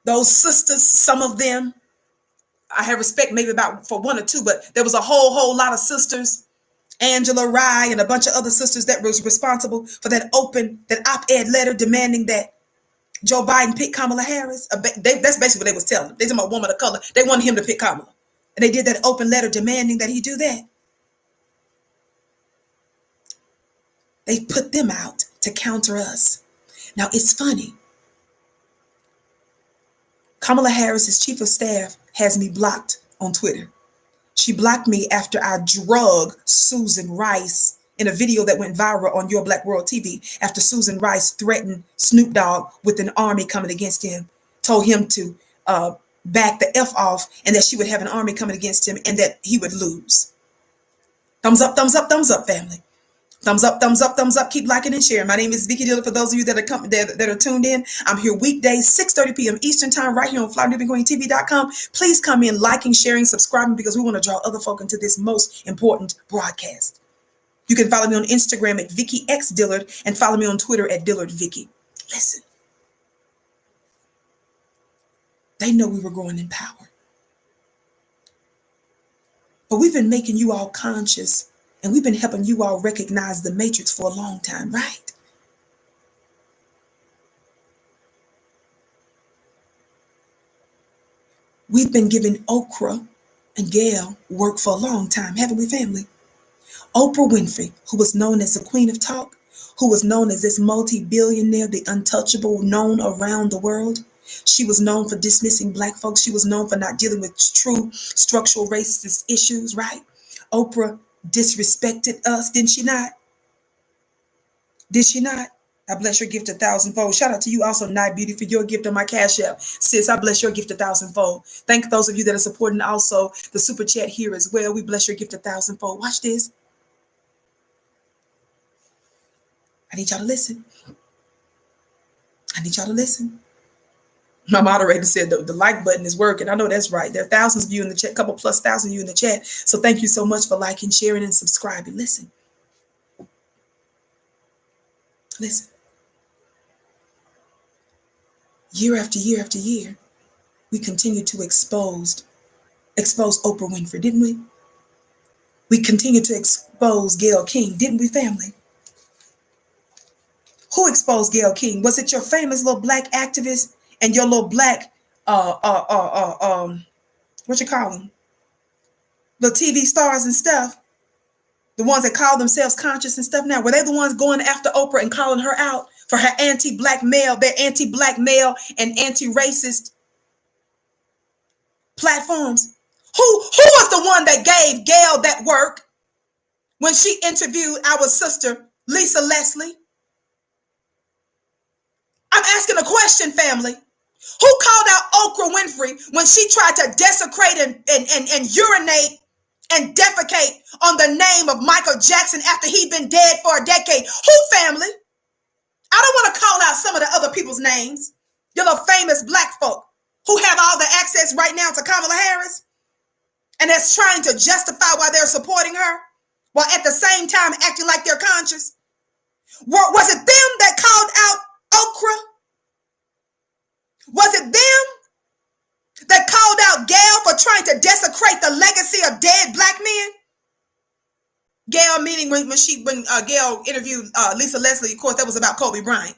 Speaker 1: those sisters, some of them, I have respect maybe about for one or two, but there was a whole lot of sisters, Angela Rye and a bunch of other sisters that was responsible for that op-ed letter demanding that Joe Biden pick Kamala Harris. That's basically what they was telling them. They talking about woman of color. They wanted him to pick Kamala. And they did that open letter demanding that he do that. They put them out to counter us. Now, it's funny. Kamala Harris's chief of staff has me blocked on Twitter. She blocked me after I drug Susan Rice in a video that went viral on Your Black World TV, after Susan Rice threatened Snoop Dogg with an army coming against him, told him to back the F off, and that she would have an army coming against him and that he would lose. Thumbs up, thumbs up, thumbs up, family. Thumbs up, thumbs up, thumbs up. Keep liking and sharing. My name is Vicki Dillard. For those of you that are tuned in, I'm here weekdays, 6:30 p.m. Eastern time, right here on FlyLivingQueenTV.com. Please come in, liking, sharing, subscribing, because we want to draw other folk into this most important broadcast. You can follow me on Instagram at Vicki X Dillard and follow me on Twitter at Dillard Vicki. Listen, they know we were growing in power. But we've been making you all conscious, and we've been helping you all recognize the matrix for a long time, right? We've been giving Oprah and Gail work for a long time, haven't we, family? Oprah Winfrey, who was known as the Queen of Talk, who was known as this multi-billionaire, the untouchable, known around the world. She was known for dismissing Black folks. She was known for not dealing with true structural racist issues, right? Oprah disrespected us, didn't she not? Did she not? I bless your gift 1,000-fold. Shout out to you also, Night Beauty, for your gift on my Cash App. Sis, I bless your gift 1,000-fold. Thank those of you that are supporting also the super chat here as well. We bless your gift 1,000-fold. Watch this. I need y'all to listen. I need y'all to listen. My moderator said the like button is working. I know that's right. There are thousands of you in the chat, couple plus thousand of you in the chat. So thank you so much for liking, sharing, and subscribing. Listen. Listen. Year after year after year, we continued to expose Oprah Winfrey, didn't we? We continued to expose Gayle King, didn't we, family? Who exposed Gayle King? Was it your famous little Black activist and your little Black, what you call them? The TV stars and stuff? The ones that call themselves conscious and stuff now. Were they the ones going after Oprah and calling her out for her anti-Black male, their anti-Black male and anti-racist platforms? Who was the one that gave Gayle that work when she interviewed our sister, Lisa Leslie? I'm asking a question, family. Who called out Oprah Winfrey when she tried to desecrate and urinate and defecate on the name of Michael Jackson after he'd been dead for a decade? Who, family? I don't want to call out some of the other people's names. You know, famous Black folk who have all the access right now to Kamala Harris and that's trying to justify why they're supporting her while at the same time acting like they're conscious. Was it them that called out Oprah? Was it them that called out Gayle for trying to desecrate the legacy of dead Black men? Gayle, meaning when Gayle interviewed Lisa Leslie, of course, that was about Kobe Bryant.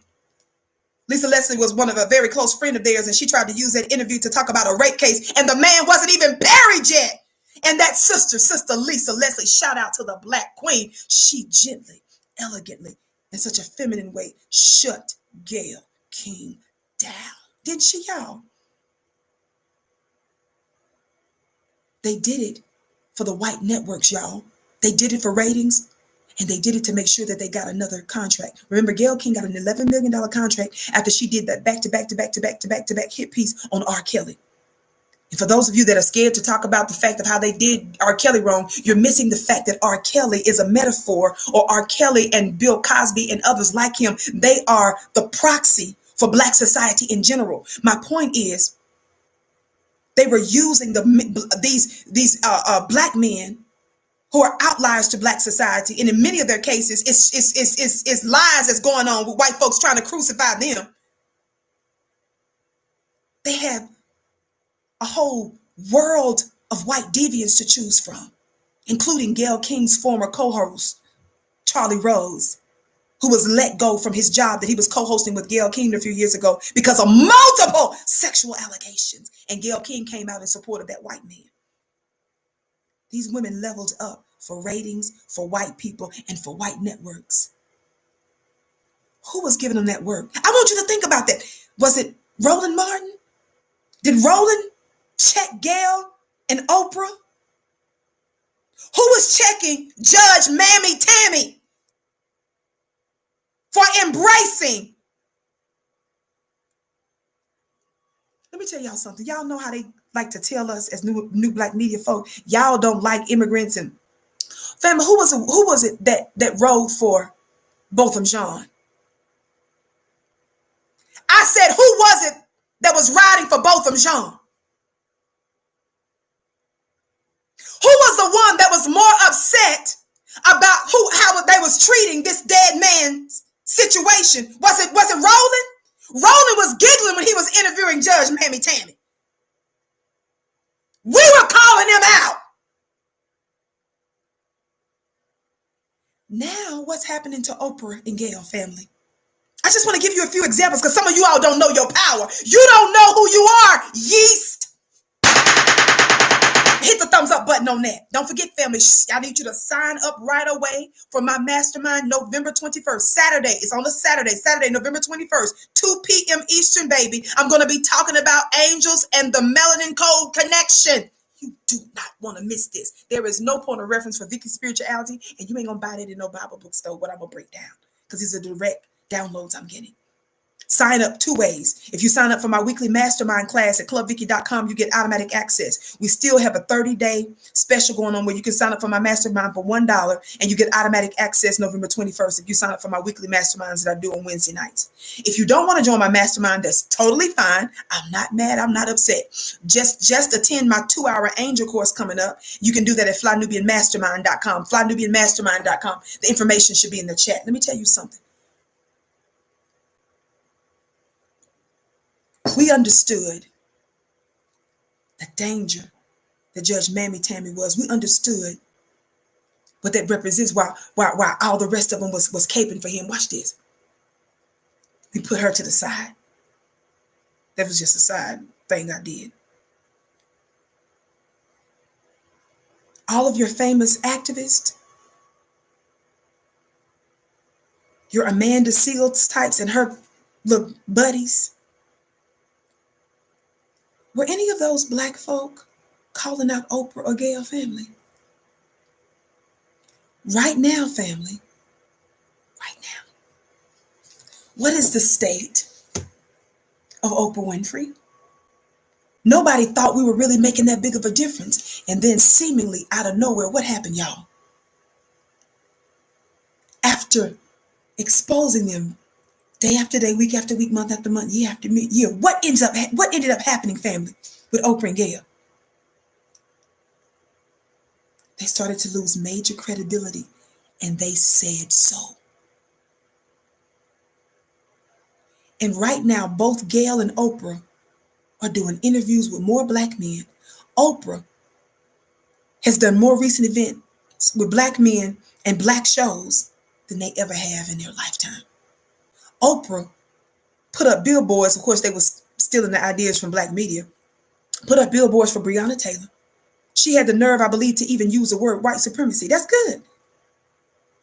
Speaker 1: Lisa Leslie was one of a very close friend of theirs, and she tried to use that interview to talk about a rape case, and the man wasn't even buried yet. And that sister Lisa Leslie, shout out to the Black Queen, she gently, elegantly, in such a feminine way, shut Gayle King down. Didn't she, y'all? They did it for the white networks, y'all. They did it for ratings, and they did it to make sure that they got another contract. Remember, Gayle King got an $11 million contract after she did that back-to-back hit piece on R. Kelly. And for those of you that are scared to talk about the fact of how they did R. Kelly wrong, you're missing the fact that R. Kelly is a metaphor, or R. Kelly and Bill Cosby and others like him, they are the proxy for Black society in general. My point is, they were using these Black men who are outliers to Black society, and in many of their cases, it's lies that's going on with white folks trying to crucify them. They have a whole world of white deviants to choose from, including Gayle King's former co-host, Charlie Rose, who was let go from his job that he was co-hosting with Gayle King a few years ago because of multiple sexual allegations. And Gayle King came out in support of that white man. These women leveled up for ratings, for white people, and for white networks. Who was giving them that work? I want you to think about that. Was it Roland Martin? Did Roland check Gayle and Oprah? Who was checking Judge Mammy Tammy for embracing? Let me tell y'all something. Y'all know how they like to tell us as new Black media folk, y'all don't like immigrants. And family, who was it that rode for Botham Jean? I said, who was it that was riding for Botham Jean? Who was the one that was more upset about how they was treating this dead man's situation. Was it Roland? Roland was giggling when he was interviewing Judge Mammy Tammy. We were calling him out. Now, what's happening to Oprah and Gayle family? I just want to give you a few examples because some of you all don't know your power. You don't know who you are, yeast. Hit the thumbs up button on that. Don't forget, family, I need you to sign up right away for my mastermind November 21st. Saturday. It's on a Saturday, November 21st, 2 p.m. Eastern, baby. I'm going to be talking about angels and the melanin code connection. You do not want to miss this. There is no point of reference for Vicki spirituality, and you ain't going to buy that in no Bible bookstore, what I'm going to break down, because these are direct downloads I'm getting. Sign up 2 ways. If you sign up for my weekly mastermind class at clubvicki.com, you get automatic access. We still have a 30-day special going on where you can sign up for my mastermind for $1 and you get automatic access November 21st if you sign up for my weekly masterminds that I do on Wednesday nights. If you don't want to join my mastermind, that's totally fine. I'm not mad. I'm not upset. Just attend my 2-hour angel course coming up. You can do that at flynubianmastermind.com. Flynubianmastermind.com. The information should be in the chat. Let me tell you something. We understood the danger that Judge Mammy Tammy was. We understood what that represents while all the rest of them was caping for him. Watch this. We put her to the side. That was just a side thing I did. All of your famous activists, your Amanda Seals types and her little buddies, were any of those black folk calling out Oprah or Gayle family? Right now, family, right now. What is the state of Oprah Winfrey? Nobody thought we were really making that big of a difference. And then seemingly out of nowhere, what happened, y'all? After exposing them day after day, week after week, month after month, year after year, what ended up happening, family, with Oprah and Gayle? They started to lose major credibility, and they said so. And right now, both Gayle and Oprah are doing interviews with more black men. Oprah has done more recent events with black men and black shows than they ever have in their lifetime. Oprah put up billboards. Of course, they were stealing the ideas from black media. Put up billboards for Breonna Taylor. She had the nerve, I believe, to even use the word white supremacy. That's good.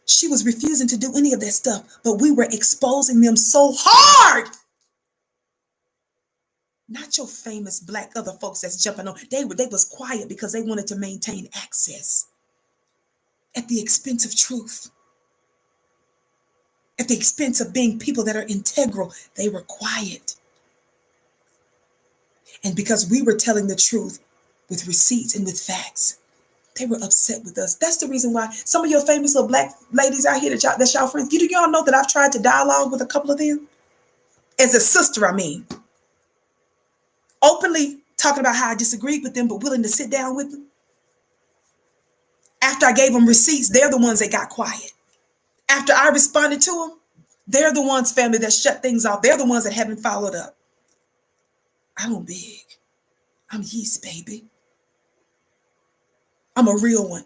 Speaker 1: She was refusing to do any of that stuff, but we were exposing them so hard. Not your famous black other folks that's jumping on. They was quiet because they wanted to maintain access at the expense of truth. At the expense of being people that are integral, they were quiet. And because we were telling the truth with receipts and with facts, they were upset with us. That's the reason why some of your famous little black ladies out here that's y'all friends, y'all know that I've tried to dialogue with a couple of them? As a sister, I mean. Openly talking about how I disagreed with them, but willing to sit down with them. After I gave them receipts, they're the ones that got quiet. After I responded to them, they're the ones, family, that shut things off. They're the ones that haven't followed up. I don't beg. I'm yeast, baby. I'm a real one.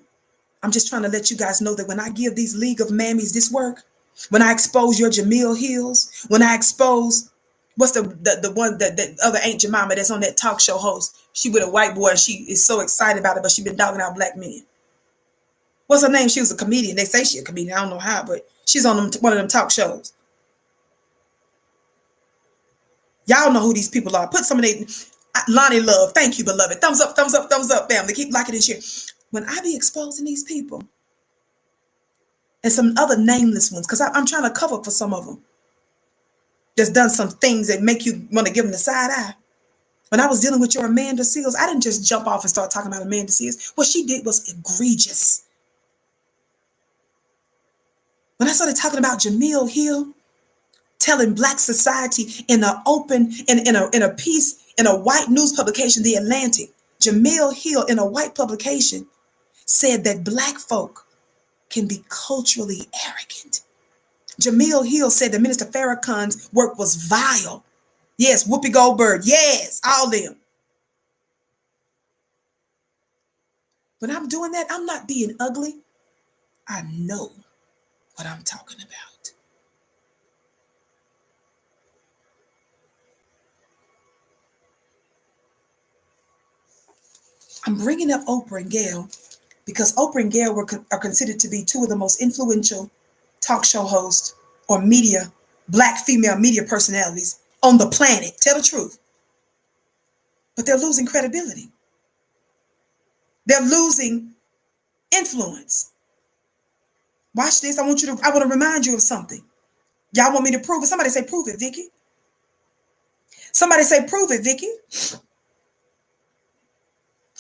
Speaker 1: I'm just trying to let you guys know that when I give these League of Mammies this work, when I expose your Jamil Hills, when I expose, what's the one that other Aunt Jemima that's on that talk show host? She with a white boy and she is so excited about it, but she been dogging out black men. What's her name? She was a comedian. They say she's a comedian. I don't know how, but she's on one of them talk shows. Y'all know who these people are. Put some of they, Lonnie Love. Thank you, beloved. Thumbs up, thumbs up, thumbs up, family. Keep liking and share. When I be exposing these people and some other nameless ones, because I'm trying to cover for some of them that's done some things that make you want to give them the side eye. When I was dealing with your Amanda Seals, I didn't just jump off and start talking about Amanda Seals. What she did was egregious. When I started talking about Jamil Hill, telling Black society in an open, in a piece, in a white news publication, The Atlantic, Jamil Hill in a white publication said that black folk can be culturally arrogant. Jamil Hill said that Minister Farrakhan's work was vile. Yes, Whoopi Goldberg. Yes, all them. When I'm doing that, I'm not being ugly. I know what I'm talking about. I'm bringing up Oprah and Gayle because Oprah and Gayle are considered to be two of the most influential talk show hosts or black female media personalities on the planet. Tell the truth. But they're losing credibility. They're losing influence. Watch this. I want to remind you of something. Y'all want me to prove it? Somebody say, prove it, Vicki. Somebody say, prove it, Vicki.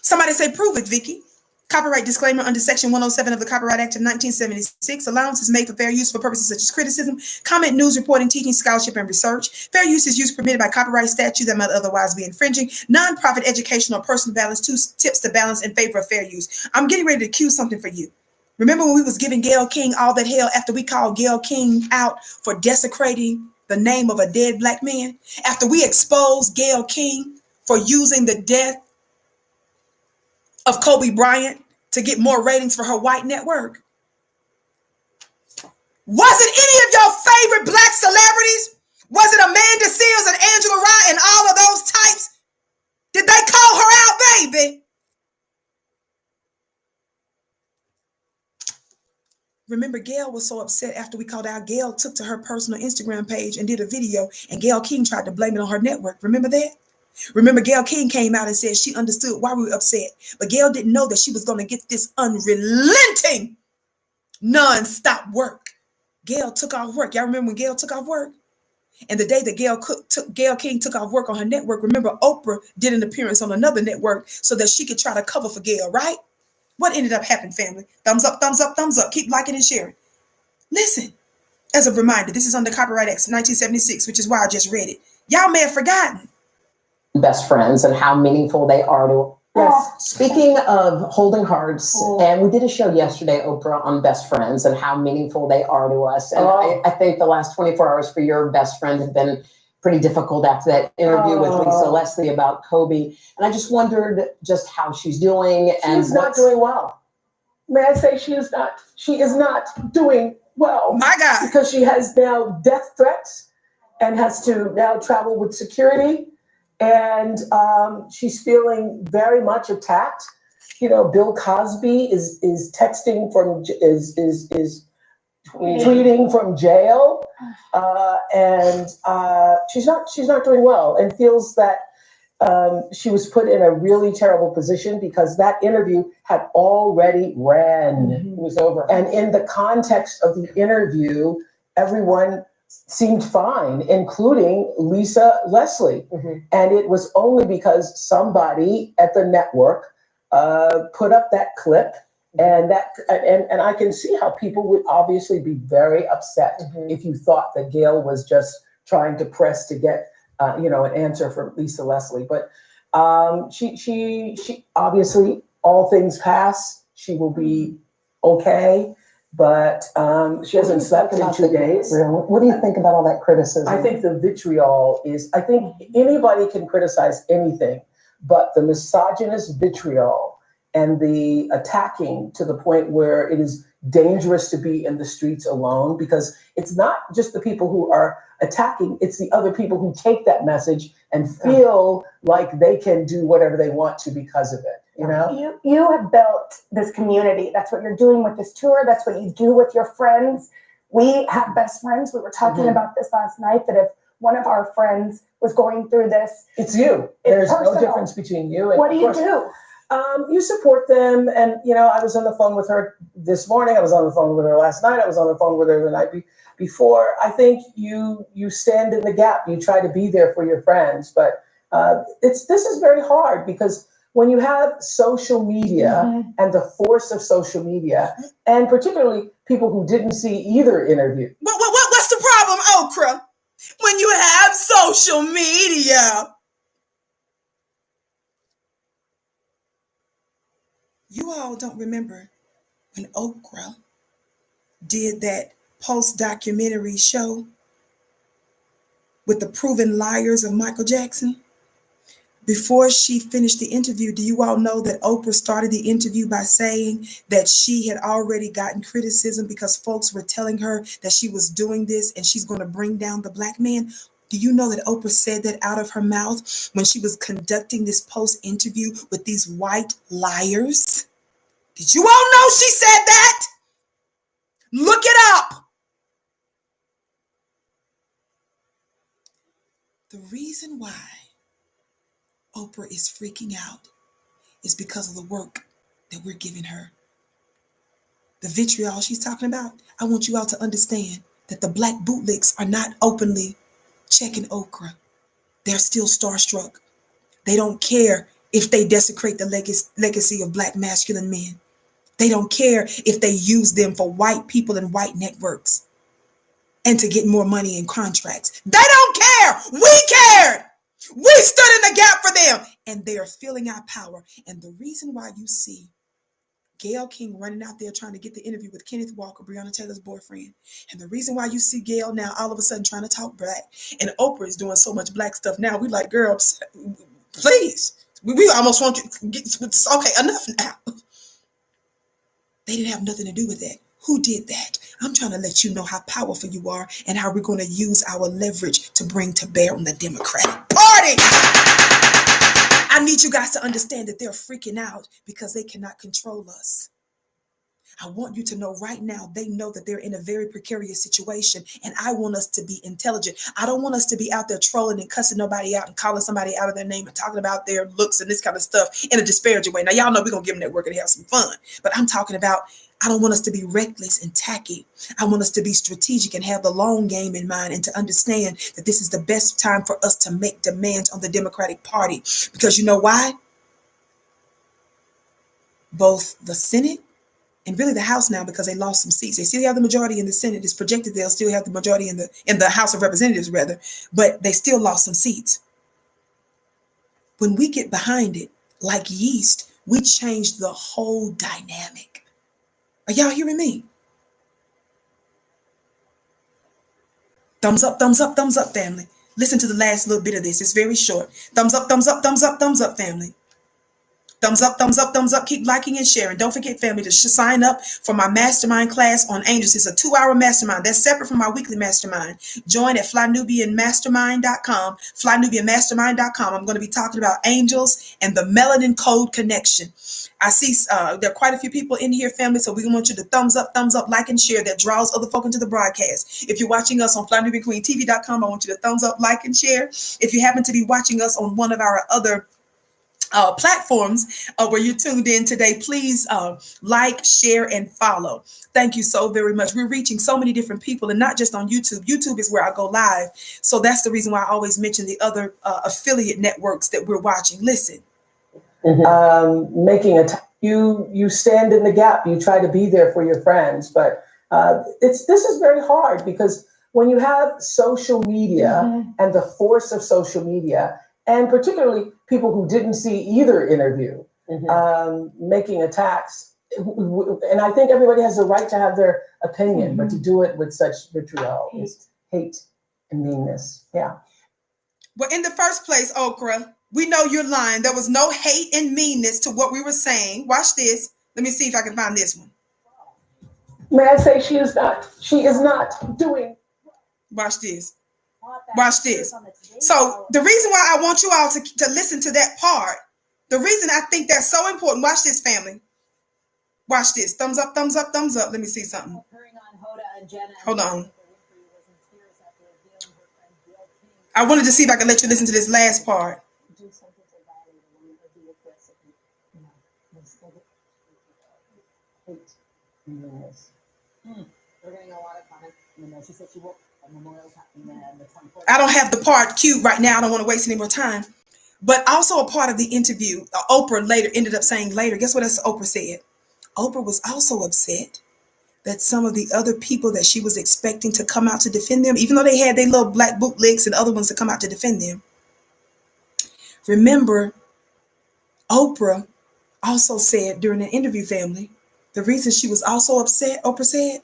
Speaker 1: Somebody say, prove it, Vicki. Copyright disclaimer under Section 107 of the Copyright Act of 1976. Allowance is made for fair use for purposes such as criticism, comment, news, reporting, teaching, scholarship, and research. Fair use is use permitted by copyright statute that might otherwise be infringing. Non-profit educational or personal balance, two tips to balance in favor of fair use. I'm getting ready to cue something for you. Remember when we was giving Gayle King all that hell after we called Gayle King out for desecrating the name of a dead black man? After we exposed Gayle King for using the death of Kobe Bryant to get more ratings for her white network? Wasn't any of your favorite black celebrities? Was it Amanda Seals and Angela Rye and all of those types? Did they call her out, baby? Remember, Gayle was so upset after we called out. Gayle took to her personal Instagram page and did a video, and Gayle King tried to blame it on her network. Remember that? Remember, Gayle King came out and said she understood why we were upset, but Gayle didn't know that she was going to get this unrelenting, non-stop work. Gayle took off work. Y'all remember when Gayle took off work? And the day that Gayle King took off work on her network, remember Oprah did an appearance on another network so that she could try to cover for Gayle, right? What ended up happening, family? Thumbs up, thumbs up, thumbs up. Keep liking and sharing. Listen, as a reminder, this is under Copyright Act 1976, which is why I just read it. Y'all may have forgotten.
Speaker 2: Best friends and how meaningful they are to. Yes. Speaking of holding hearts, and we did a show yesterday, Oprah, on best friends and how meaningful they are to us. And I think the last 24 hours for your best friend have been pretty difficult after that interview with Lisa Leslie about Kobe. And I just wondered just how she's doing.
Speaker 3: She's not doing well. May I say she is not? She is not doing well.
Speaker 1: My God.
Speaker 3: Because she has now death threats and has to now travel with security. And she's feeling very much attacked. You know, Bill Cosby is texting from is tweeting from jail, and she's not doing well, and feels that she was put in a really terrible position because that interview had already ran.
Speaker 2: It was over.
Speaker 3: And in the context of the interview, everyone seemed fine, including Lisa Leslie. And it was only because somebody at the network put up that clip, and I can see how people would obviously be very upset if you thought that Gayle was just trying to press to get an answer from Lisa Leslie. But she obviously, all things pass. She will be okay. But she hasn't slept in 2 days.
Speaker 2: What do you think about all that criticism?
Speaker 3: I think the vitriol I think anybody can criticize anything, but the misogynist vitriol and the attacking to the point where it is dangerous to be in the streets alone, because it's not just the people who are attacking, it's the other people who take that message and feel like they can do whatever they want to because of it. You know,
Speaker 4: you have built this community. That's what you're doing with this tour. That's what you do with your friends. We have best friends. We were talking about this last night, that if one of our friends was going through this,
Speaker 3: it's you. There's no difference between you and
Speaker 4: what do you do?
Speaker 3: You support them. And, I was on the phone with her this morning. I was on the phone with her last night. I was on the phone with her the night before. I think you stand in the gap. You try to be there for your friends. But this is very hard, because when you have social media and the force of social media, and particularly people who didn't see either interview.
Speaker 1: What's the problem, Okra? When you have social media, you all don't remember when Okra did that post-documentary show with the proven liars of Michael Jackson, before she finished the interview, do you all know that Oprah started the interview by saying that she had already gotten criticism because folks were telling her that she was doing this and she's going to bring down the black man? Do you know that Oprah said that out of her mouth when she was conducting this post-interview with these white liars? Did you all know she said that? Look it up. The reason why Oprah is freaking out is because of the work that we're giving her. The vitriol she's talking about, I want you all to understand that the black bootlicks are not openly checking Oprah. They're still starstruck. They don't care if they desecrate the legacy of black masculine men. They don't care if they use them for white people and white networks and to get more money in contracts. They don't care. We cared. We stood in the gap for them, and they are feeling our power. And the reason why you see Gayle King running out there trying to get the interview with Kenneth Walker, Breonna Taylor's boyfriend, and the reason why you see Gayle now all of a sudden trying to talk black, and Oprah is doing so much black stuff now, we like, girl, please. We almost want you to get, okay, enough now. They didn't have nothing to do with that. Who did that? I'm trying to let you know how powerful you are and how we're going to use our leverage to bring to bear on the Democratic Party. I need you guys to understand that they're freaking out because they cannot control us. I want you to know right now, they know that they're in a very precarious situation, and I want us to be intelligent. I don't want us to be out there trolling and cussing nobody out and calling somebody out of their name and talking about their looks and this kind of stuff in a disparaging way. Now, y'all know we're going to give them that work and have some fun, but I'm talking about, I don't want us to be reckless and tacky. I want us to be strategic and have the long game in mind and to understand that this is the best time for us to make demands on the Democratic Party. Because you know why? Both the Senate and really the House now, because they lost some seats. They still have the majority in the Senate. It's projected they'll still have the majority in the House of Representatives, rather, but they still lost some seats. When we get behind it, like yeast, we change the whole dynamic. Are y'all hearing me? Thumbs up, family. Listen to the last little bit of this. It's very short. Thumbs up, family. Thumbs up. Keep liking and sharing. Don't forget, family, to sign up for my mastermind class on angels. It's a 2-hour mastermind. That's separate from my weekly mastermind. Join at flynubianmastermind.com. Flynubianmastermind.com. I'm going to be talking about angels and the melanin code connection. I see there are quite a few people in here, family, so we want you to thumbs up, like, and share. That draws other folk into the broadcast. If you're watching us on flynubianqueentv.com, I want you to thumbs up, like, and share. If you happen to be watching us on one of our other platforms where you're tuned in today, please like, share, and follow. Thank you so very much. We're reaching so many different people, and not just on YouTube. YouTube is where I go live. So that's the reason why I always mention the other affiliate networks that we're watching. Listen.
Speaker 3: You stand in the gap. You try to be there for your friends, but this is very hard because when you have social media and the force of social media, and particularly people who didn't see either interview, making attacks. And I think everybody has the right to have their opinion, but to do it with such vitriol is hate and meanness. Yeah.
Speaker 1: Well, in the first place, Okra, we know you're lying. There was no hate and meanness to what we were saying. Watch this. Let me see if I can find this one.
Speaker 3: May I say she is not doing.
Speaker 1: Watch this. Watch this. So the reason why I want you all to listen to that part, the reason I think that's so important, watch this, family. Watch this. Thumbs up. Let me see something. Hold on. I wanted to see if I could let you listen to this last part. I don't have the part queued right now. I don't want to waste any more time. But also a part of the interview, Oprah later ended up saying later, guess what else Oprah said? Oprah was also upset that some of the other people that she was expecting to come out to defend them, even though they had their little black bootlegs and other ones to come out to defend them. Remember, Oprah also said during the interview, family, the reason she was also upset, Oprah said,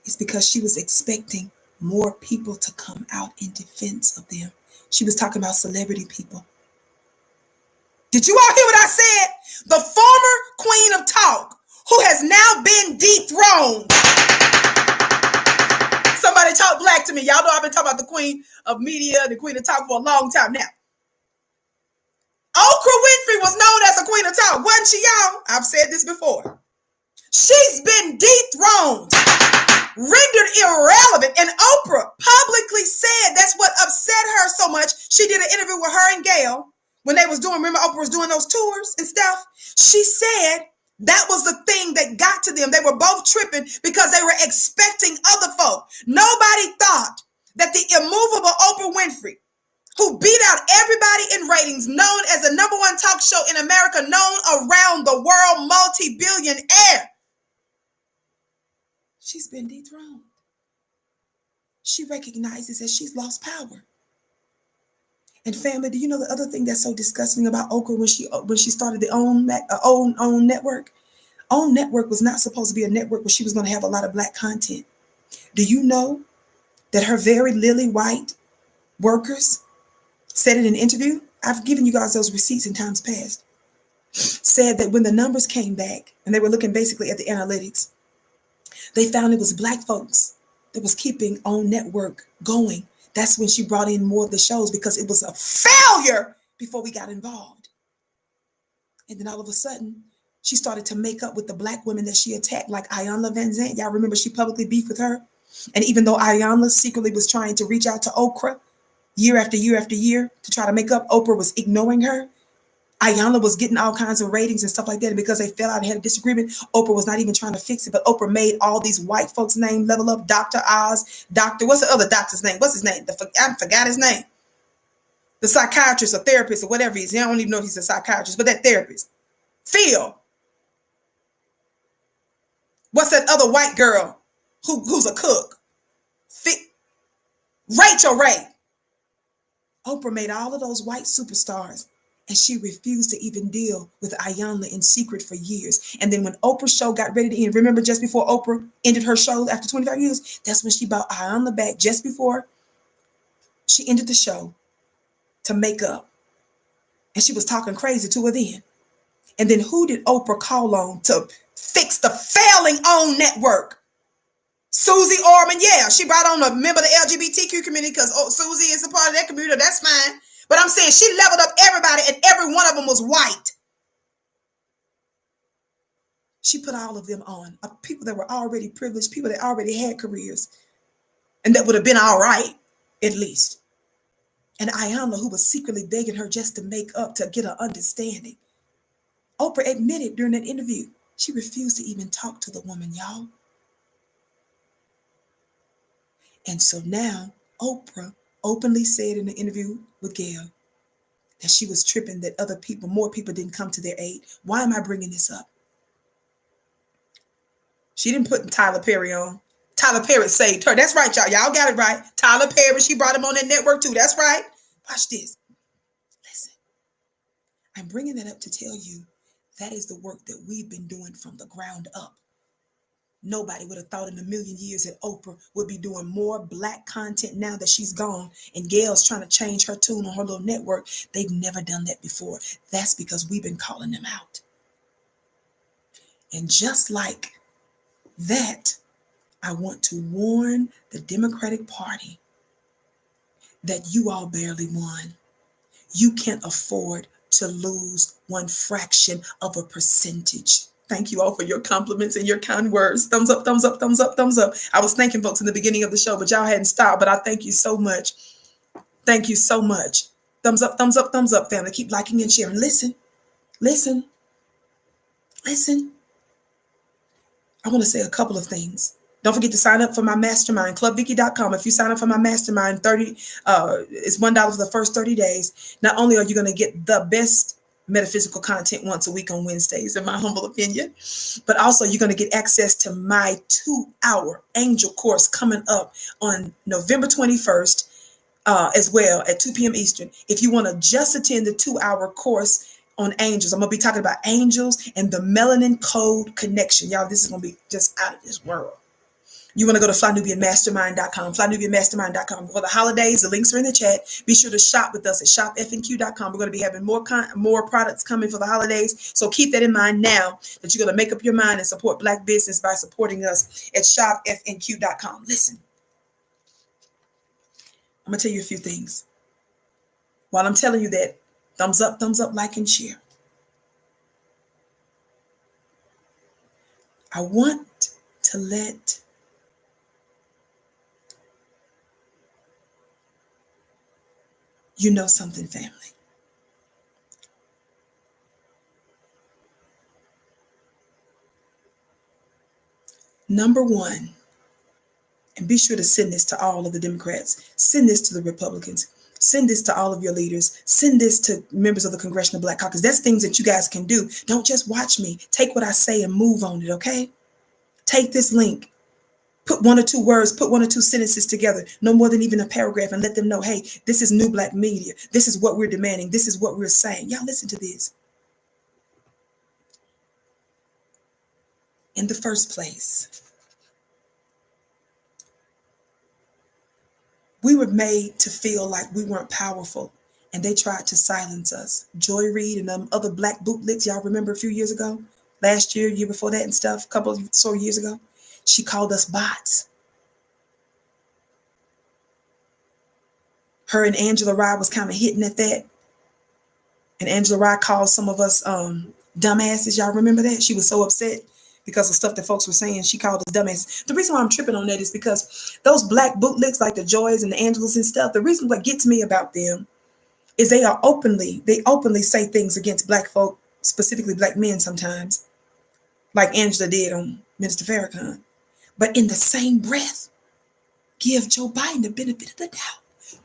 Speaker 1: It's because she was expecting more people to come out in defense of them. She was talking about celebrity people. Did you all hear what I said? The former queen of talk, who has now been dethroned. Somebody talk black to me. Y'all know I've been talking about the queen of media, the queen of talk for a long time now. Oprah Winfrey was known as a queen of talk, wasn't she, y'all? I've said this before. She's been dethroned, rendered irrelevant, and Oprah publicly said that's what upset her so much. She did an interview with her and Gayle when they was doing, remember Oprah was doing those tours and stuff? She said that was the thing that got to them. They were both tripping because they were expecting other folk. Nobody thought that the immovable Oprah Winfrey, who beat out everybody in ratings, known as the #1 talk show in America, known around the world, multi-billionaire, she's been dethroned. She recognizes that she's lost power. And family, do you know the other thing that's so disgusting about Oprah when she started the own network? Own network was not supposed to be a network where she was going to have a lot of black content. Do you know that her very lily white workers said in an interview, I've given you guys those receipts in times past, said that when the numbers came back and they were looking basically at the analytics, they found it was black folks that was keeping own network going. That's when she brought in more of the shows because it was a failure before we got involved. And then all of a sudden, she started to make up with the black women that she attacked, like Iyanla Vanzant. Y'all remember she publicly beefed with her? And even though Iyanla secretly was trying to reach out to Oprah year after year after year to try to make up, Oprah was ignoring her. Iyanla was getting all kinds of ratings and stuff like that. And because they fell out and had a disagreement, Oprah was not even trying to fix it. But Oprah made all these white folks' name level up. Dr. Oz, what's the other doctor's name? What's his name? I forgot his name. The psychiatrist or therapist or whatever he is. I don't even know if he's a psychiatrist, but that therapist. Phil. What's that other white girl who's a cook? Rachel Ray. Oprah made all of those white superstars, and she refused to even deal with Iyanla in secret for years. And then when Oprah's show got ready to end, remember just before Oprah ended her show after 25 years, that's when she brought Iyanla back just before she ended the show to make up. And she was talking crazy to her then. And then who did Oprah call on to fix the failing OWN network? Susie Orman. Yeah, she brought on a member of the LGBTQ community because Susie is a part of that community. That's fine. But I'm saying she leveled up everybody and every one of them was white. She put all of them on. People that were already privileged, people that already had careers and that would have been all right, at least. And Iyanla, who was secretly begging her just to make up, to get an understanding. Oprah admitted during that interview, she refused to even talk to the woman, y'all. And so now Oprah openly said in the interview with Gayle that she was tripping that more people didn't come to their aid. Why am I bringing this up? She didn't put Tyler Perry on. Tyler Perry saved her. That's right, y'all. Y'all got it right. Tyler Perry, she brought him on that network too. That's right. Watch this. Listen, I'm bringing that up to tell you that is the work that we've been doing from the ground up. Nobody would have thought in a million years that Oprah would be doing more black content now that she's gone and Gayle's trying to change her tune on her little network. They've never done that before. That's because we've been calling them out. And just like that, I want to warn the Democratic Party that you all barely won. You can't afford to lose one fraction of a percentage. Thank you all for your compliments and your kind words. Thumbs up, thumbs up, thumbs up, thumbs up. I was thanking folks in the beginning of the show, but y'all hadn't stopped. But I thank you so much. Thank you so much. Thumbs up, thumbs up, thumbs up, family. Keep liking and sharing. Listen, listen, listen. I want to say a couple of things. Don't forget to sign up for my mastermind, clubvicki.com. If you sign up for my mastermind, it's $1 for the first 30 days. Not only are you going to get the best metaphysical content once a week on Wednesdays, in my humble opinion, but also you're going to get access to my 2-hour angel course coming up on November 21st as well at 2 p.m. Eastern. If you want to just attend the 2-hour course on angels, I'm going to be talking about angels and the melanin code connection. Y'all, this is going to be just out of this world. You want to go to flynubianmastermind.com, flynubianmastermind.com. For the holidays, the links are in the chat. Be sure to shop with us at shopfnq.com. We're going to be having more products coming for the holidays. So keep that in mind now that you're going to make up your mind and support Black business by supporting us at shopfnq.com. Listen, I'm going to tell you a few things. While I'm telling you that, thumbs up, like, and share. I want to let you know something, family. Number one, and be sure to send this to all of the Democrats, send this to the Republicans, send this to all of your leaders, send this to members of the Congressional Black Caucus. That's things that you guys can do. Don't just watch me. Take what I say and move on it, okay? Take this link. Put one or two words, put one or two sentences together, no more than even a paragraph, and let them know, hey, this is New Black Media. This is what we're demanding. This is what we're saying. Y'all listen to this. In the first place, we were made to feel like we weren't powerful, and they tried to silence us. Joy Reid and them other Black bootlicks, y'all remember a few years ago? Last year, year before that and stuff, a couple of years ago? She called us bots. Her and Angela Rye was kind of hitting at that. And Angela Rye called some of us dumbasses. Y'all remember that? She was so upset because of stuff that folks were saying. She called us dumbasses. The reason why I'm tripping on that is because those Black bootlicks like the Joys and the Angelas and stuff, the reason what gets me about them is they openly say things against Black folk, specifically Black men sometimes, like Angela did on Minister Farrakhan. But in the same breath, give Joe Biden the benefit of the doubt.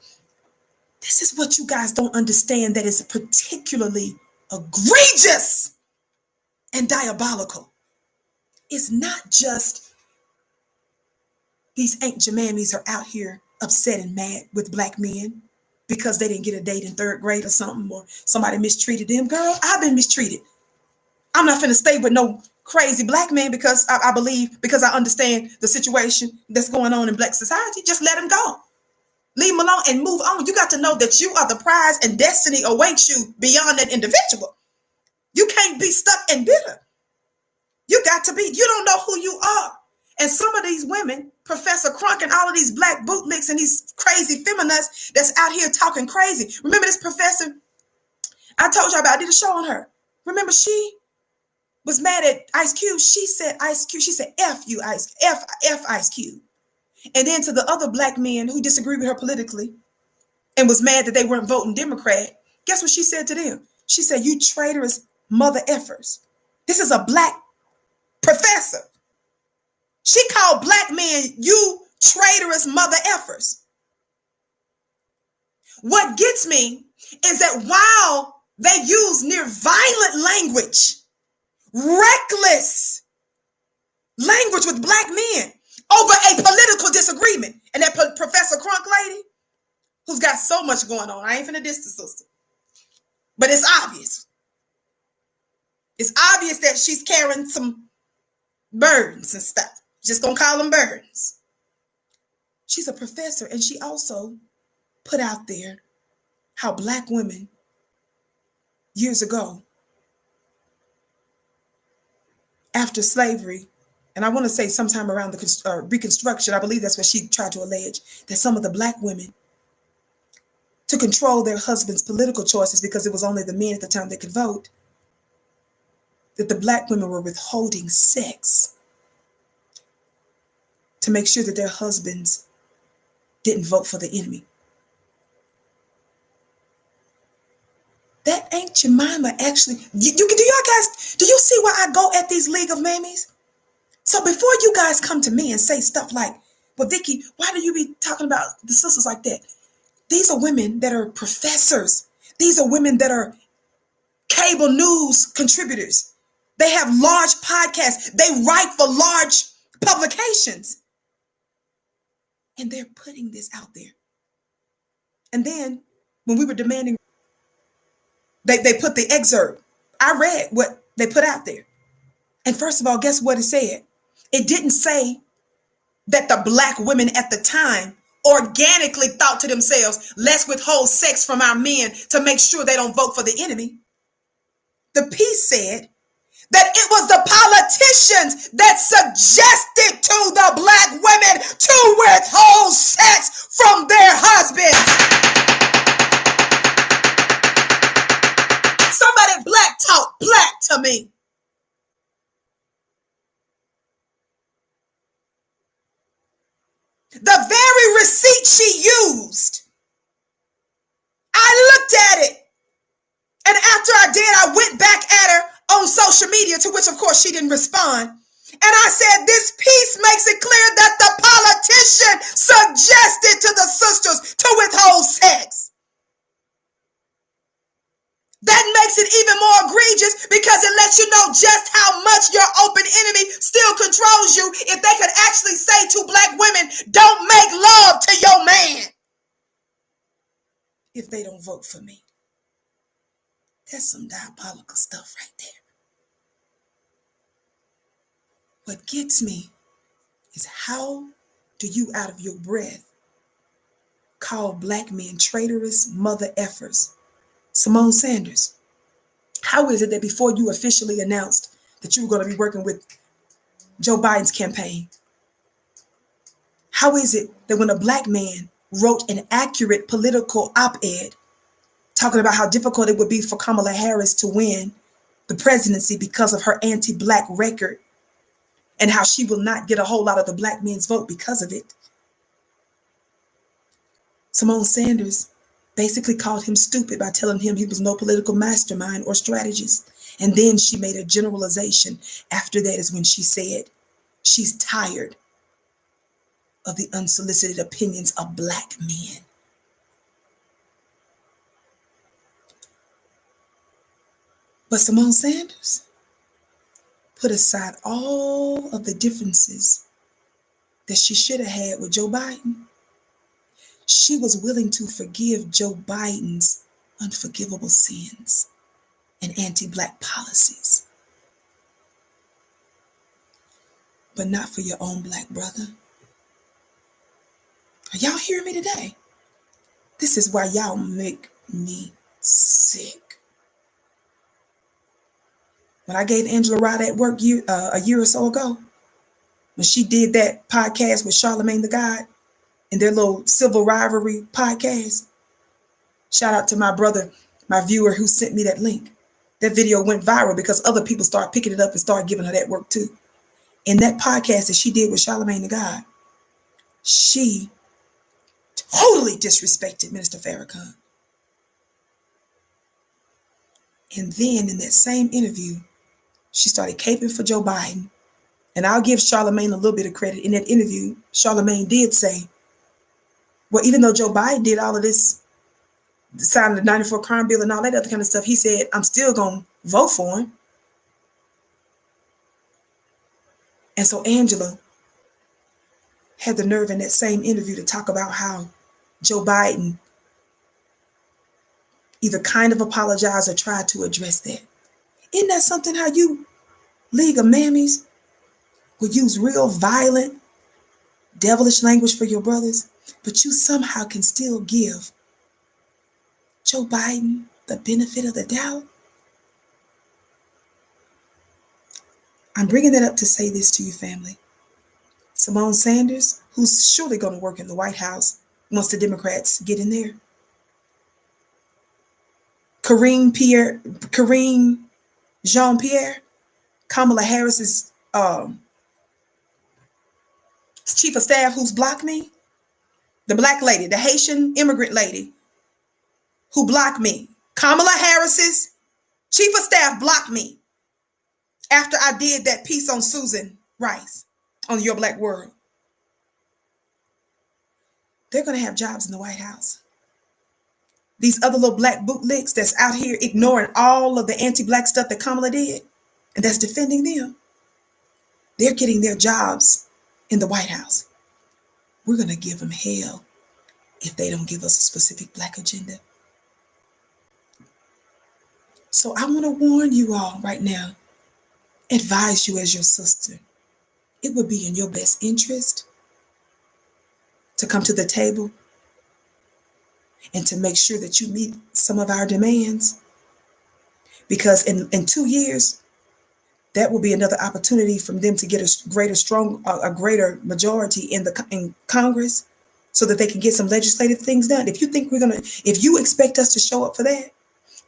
Speaker 1: This is what you guys don't understand that is particularly egregious and diabolical. It's not just these Aunt Jemamies are out here upset and mad with Black men because they didn't get a date in third grade or something, or somebody mistreated them. Girl, I've been mistreated. I'm not finna stay with no crazy Black man because I believe, because I understand the situation that's going on in Black society. Just let him go. Leave him alone and move on. You got to know that you are the prize and destiny awaits you beyond that individual. You can't be stuck and bitter. You got to be, you don't know who you are. And some of these women, Professor Crunk and all of these Black bootlicks and these crazy feminists that's out here talking crazy. Remember this professor? I told you about, I did a show on her. Remember she was mad at Ice Cube. She said, F you, F Ice Cube. And then to the other Black men who disagreed with her politically and was mad that they weren't voting Democrat, guess what she said to them? She said, you traitorous mother effers. This is a Black professor. She called Black men, you traitorous mother effers. What gets me is that while they use near violent language, reckless language with Black men over a political disagreement, and that Professor Crunk lady who's got so much going on, I ain't finna diss the sister, but it's obvious. It's obvious that she's carrying some burdens and stuff. Just gonna call them burdens. She's a professor, and she also put out there how Black women years ago, after slavery, and I want to say sometime around the Reconstruction, I believe that's what she tried to allege, that some of the Black women, to control their husbands' political choices, because it was only the men at the time that could vote, that the Black women were withholding sex to make sure that their husbands didn't vote for the enemy. That Aunt Jemima actually, do you see why I go at these League of Mammies? So before you guys come to me and say stuff like, well, Vicki, why do you be talking about the sisters like that? These are women that are professors. These are women that are cable news contributors. They have large podcasts. They write for large publications. And they're putting this out there. And then when we were demanding, they put the excerpt. I read what they put out there. And first of all, guess what it said? It didn't say that the black women at the time organically thought to themselves, let's withhold sex from our men to make sure they don't vote for the enemy. The piece said that it was the politicians that suggested to the black women to withhold sex from their husbands. Somebody black talk black to me. The very receipt she used, I looked at it. And after I did, I went back at her on social media, to which, of course, she didn't respond. And I said, this piece makes it clear that the politician suggested to the sisters to withhold sex. That makes it even more egregious because it lets you know just how much your open enemy still controls you if they could actually say to black women, don't make love to your man if they don't vote for me. That's some diabolical stuff right there. What gets me is how do you out of your breath call black men traitorous mother effers? Simone Sanders, how is it that before you officially announced that you were going to be working with Joe Biden's campaign, how is it that when a black man wrote an accurate political op-ed talking about how difficult it would be for Kamala Harris to win the presidency because of her anti-black record and how she will not get a whole lot of the black men's vote because of it, Simone Sanders basically called him stupid by telling him he was no political mastermind or strategist. And then she made a generalization. After that is when she said she's tired of the unsolicited opinions of black men. But Simone Sanders put aside all of the differences that she should have had with Joe Biden. She was willing to forgive Joe Biden's unforgivable sins and anti-black policies. But not for your own black brother. Are y'all hearing me today? This is why y'all make me sick. When I gave Angela Rod at work a year or so ago, when she did that podcast with Charlamagne the God and their little civil rivalry podcast, shout out to my brother, my viewer who sent me that link. That video went viral because other people started picking it up and started giving her that work too. In that podcast that she did with Charlamagne the God, she totally disrespected Minister Farrakhan. And then in that same interview, she started caping for Joe Biden. And I'll give Charlamagne a little bit of credit. In that interview, Charlamagne did say, well, even though Joe Biden did all of this, signed the 94 crime bill and all that other kind of stuff, he said, I'm still going to vote for him. And so Angela had the nerve in that same interview to talk about how Joe Biden either kind of apologized or tried to address that. Isn't that something how you, League of Mammies, will use real violent, devilish language for your brothers, but you somehow can still give Joe Biden the benefit of the doubt? I'm bringing that up to say this to you, family. Simone Sanders, who's surely going to work in the White House once the Democrats get in there. Karine Jean-Pierre, Kamala Harris's chief of staff, who's blocked me. The black lady, the Haitian immigrant lady who blocked me. Kamala Harris's chief of staff blocked me after I did that piece on Susan Rice on Your Black World. They're going to have jobs in the White House. These other little black bootlicks that's out here ignoring all of the anti-black stuff that Kamala did and that's defending them, they're getting their jobs in the White House. We're going to give them hell if they don't give us a specific black agenda. So I want to warn you all right now, advise you as your sister. It would be in your best interest to come to the table and to make sure that you meet some of our demands. Because in 2 years, that will be another opportunity for them to get a greater majority in Congress, so that they can get some legislative things done. If you expect us to show up for that,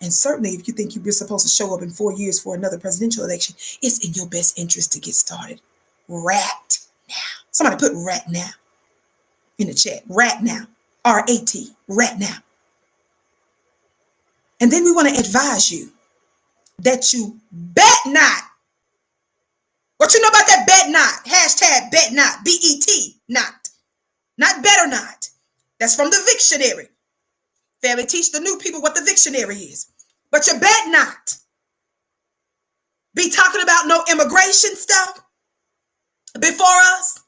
Speaker 1: and certainly if you think you're supposed to show up in 4 years for another presidential election, it's in your best interest to get started right now. Somebody put right now in the chat. Right now. R-A-T. Right now. And then we want to advise you that you bet not. What you know about that bet not? Hashtag bet not. B-E-T, not. Not better not. That's from the Victionary. Family, teach the new people what the Victionary is. But you bet not be talking about no immigration stuff before us.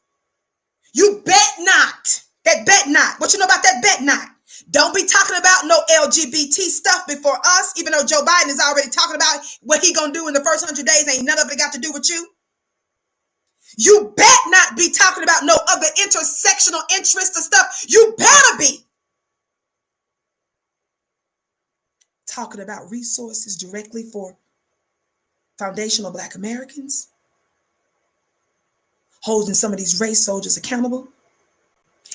Speaker 1: You bet not. That bet not. What you know about that bet not? Don't be talking about no LGBT stuff before us, even though Joe Biden is already talking about what he gonna do in the first 100 days. Ain't none of it got to do with you. You bet not be talking about no other intersectional interests and stuff. You better be talking about resources directly for foundational Black Americans, holding some of these race soldiers accountable.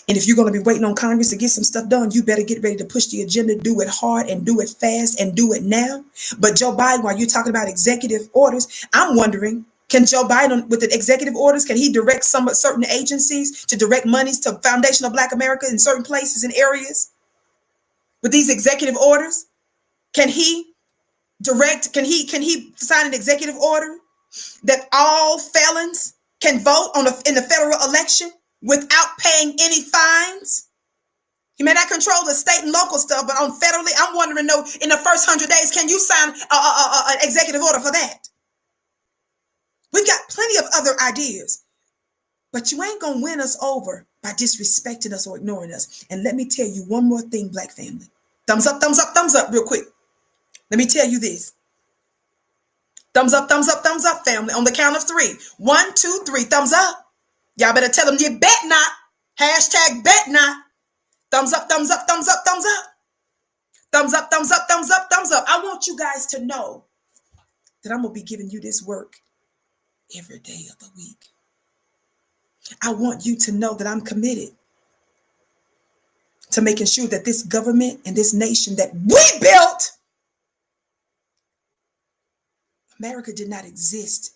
Speaker 1: And if you're going to be waiting on Congress to get some stuff done, you better get ready to push the agenda, do it hard and do it fast and do it now. But Joe Biden, while you're talking about executive orders, I'm wondering, can Joe Biden, with the executive orders, can he direct certain agencies to direct monies to foundational Black America in certain places and areas? With these executive orders, can he sign an executive order that all felons can vote in the federal election without paying any fines? He may not control the state and local stuff, but on federally, I'm wondering, though, in the first 100 days, can you sign an executive order for that? We've got plenty of other ideas, but you ain't gonna win us over by disrespecting us or ignoring us. And let me tell you one more thing, Black family. Thumbs up, thumbs up, thumbs up, real quick. Let me tell you this. Thumbs up, family. On the count of 3. 1, 2, 3. Thumbs up. Y'all better tell them you bet not. Hashtag bet not. Thumbs up, thumbs up, thumbs up, thumbs up. Thumbs up, thumbs up, thumbs up, thumbs up. I want you guys to know that I'm going to be giving you this work every day of the week. I want you to know that I'm committed to making sure that this government and this nation that we built, America did not exist.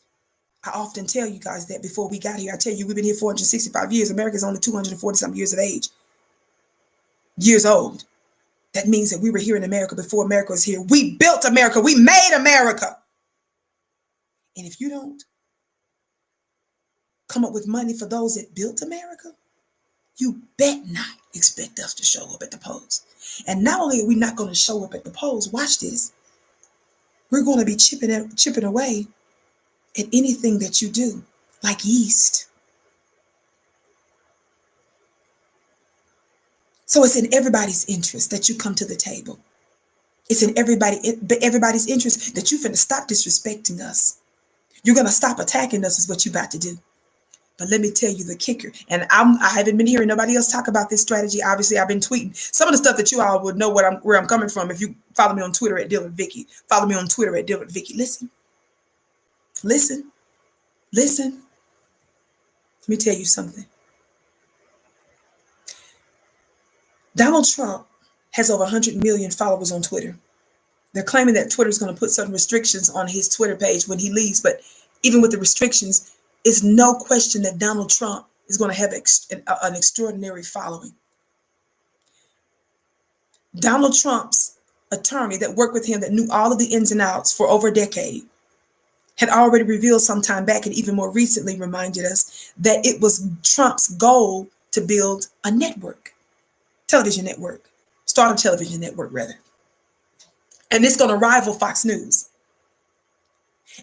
Speaker 1: I often tell you guys that before we got here. I tell you, we've been here 465 years. America's only 240-something years of age. Years old. That means that we were here in America before America was here. We built America. We made America. And if you don't come up with money for those that built America, you bet not expect us to show up at the polls. And not only are we not going to show up at the polls, watch this. We're going to be chipping away at anything that you do, like yeast. So it's in everybody's interest that you come to the table. It's in everybody's interest that you're going to stop disrespecting us. You're going to stop attacking us is what you're about to do. But let me tell you the kicker, and I haven't been hearing nobody else talk about this strategy. Obviously, I've been tweeting some of the stuff that you all would know where I'm coming from if you follow me on Twitter at Dillard Vicki. Follow me on Twitter at Dillard Vicki. Listen. Let me tell you something. Donald Trump has over 100 million followers on Twitter. They're claiming that Twitter is going to put certain restrictions on his Twitter page when he leaves, but even with the restrictions, it's no question that Donald Trump is going to have an extraordinary following. Donald Trump's attorney that worked with him, that knew all of the ins and outs for over a decade, had already revealed some time back and even more recently reminded us that it was Trump's goal to build a network, television network, start a television network rather. And it's going to rival Fox News.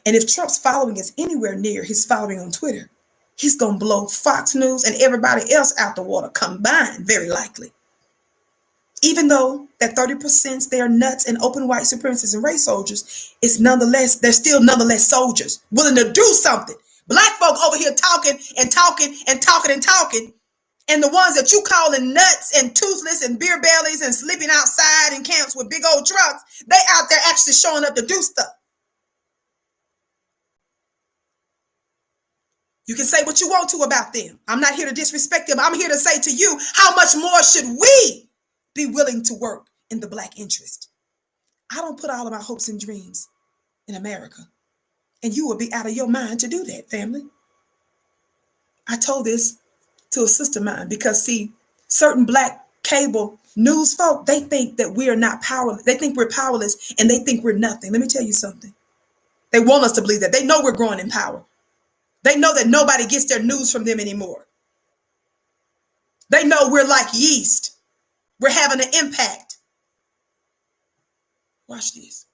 Speaker 1: And if Trump's following is anywhere near his following on Twitter, he's going to blow Fox News and everybody else out the water combined, very likely. Even though that 30% they are nuts and open white supremacists and race soldiers, they're still nonetheless soldiers willing to do something. Black folk over here talking and talking and talking and talking And the ones that you calling nuts and toothless and beer bellies and sleeping outside in camps with big old trucks, they out there actually showing up to do stuff. You can say what you want to about them. I'm not here to disrespect them. I'm here to say to you, how much more should we be willing to work in the Black interest? I don't put all of my hopes and dreams in America. And you will be out of your mind to do that, family. I told this to a sister of mine because, see, certain Black cable news folk, they think that we are not powerless. They think we're powerless and they think we're nothing. Let me tell you something. They want us to believe that. They know we're growing in power. They know that nobody gets their news from them anymore. They know we're like yeast. We're having an impact. Watch this.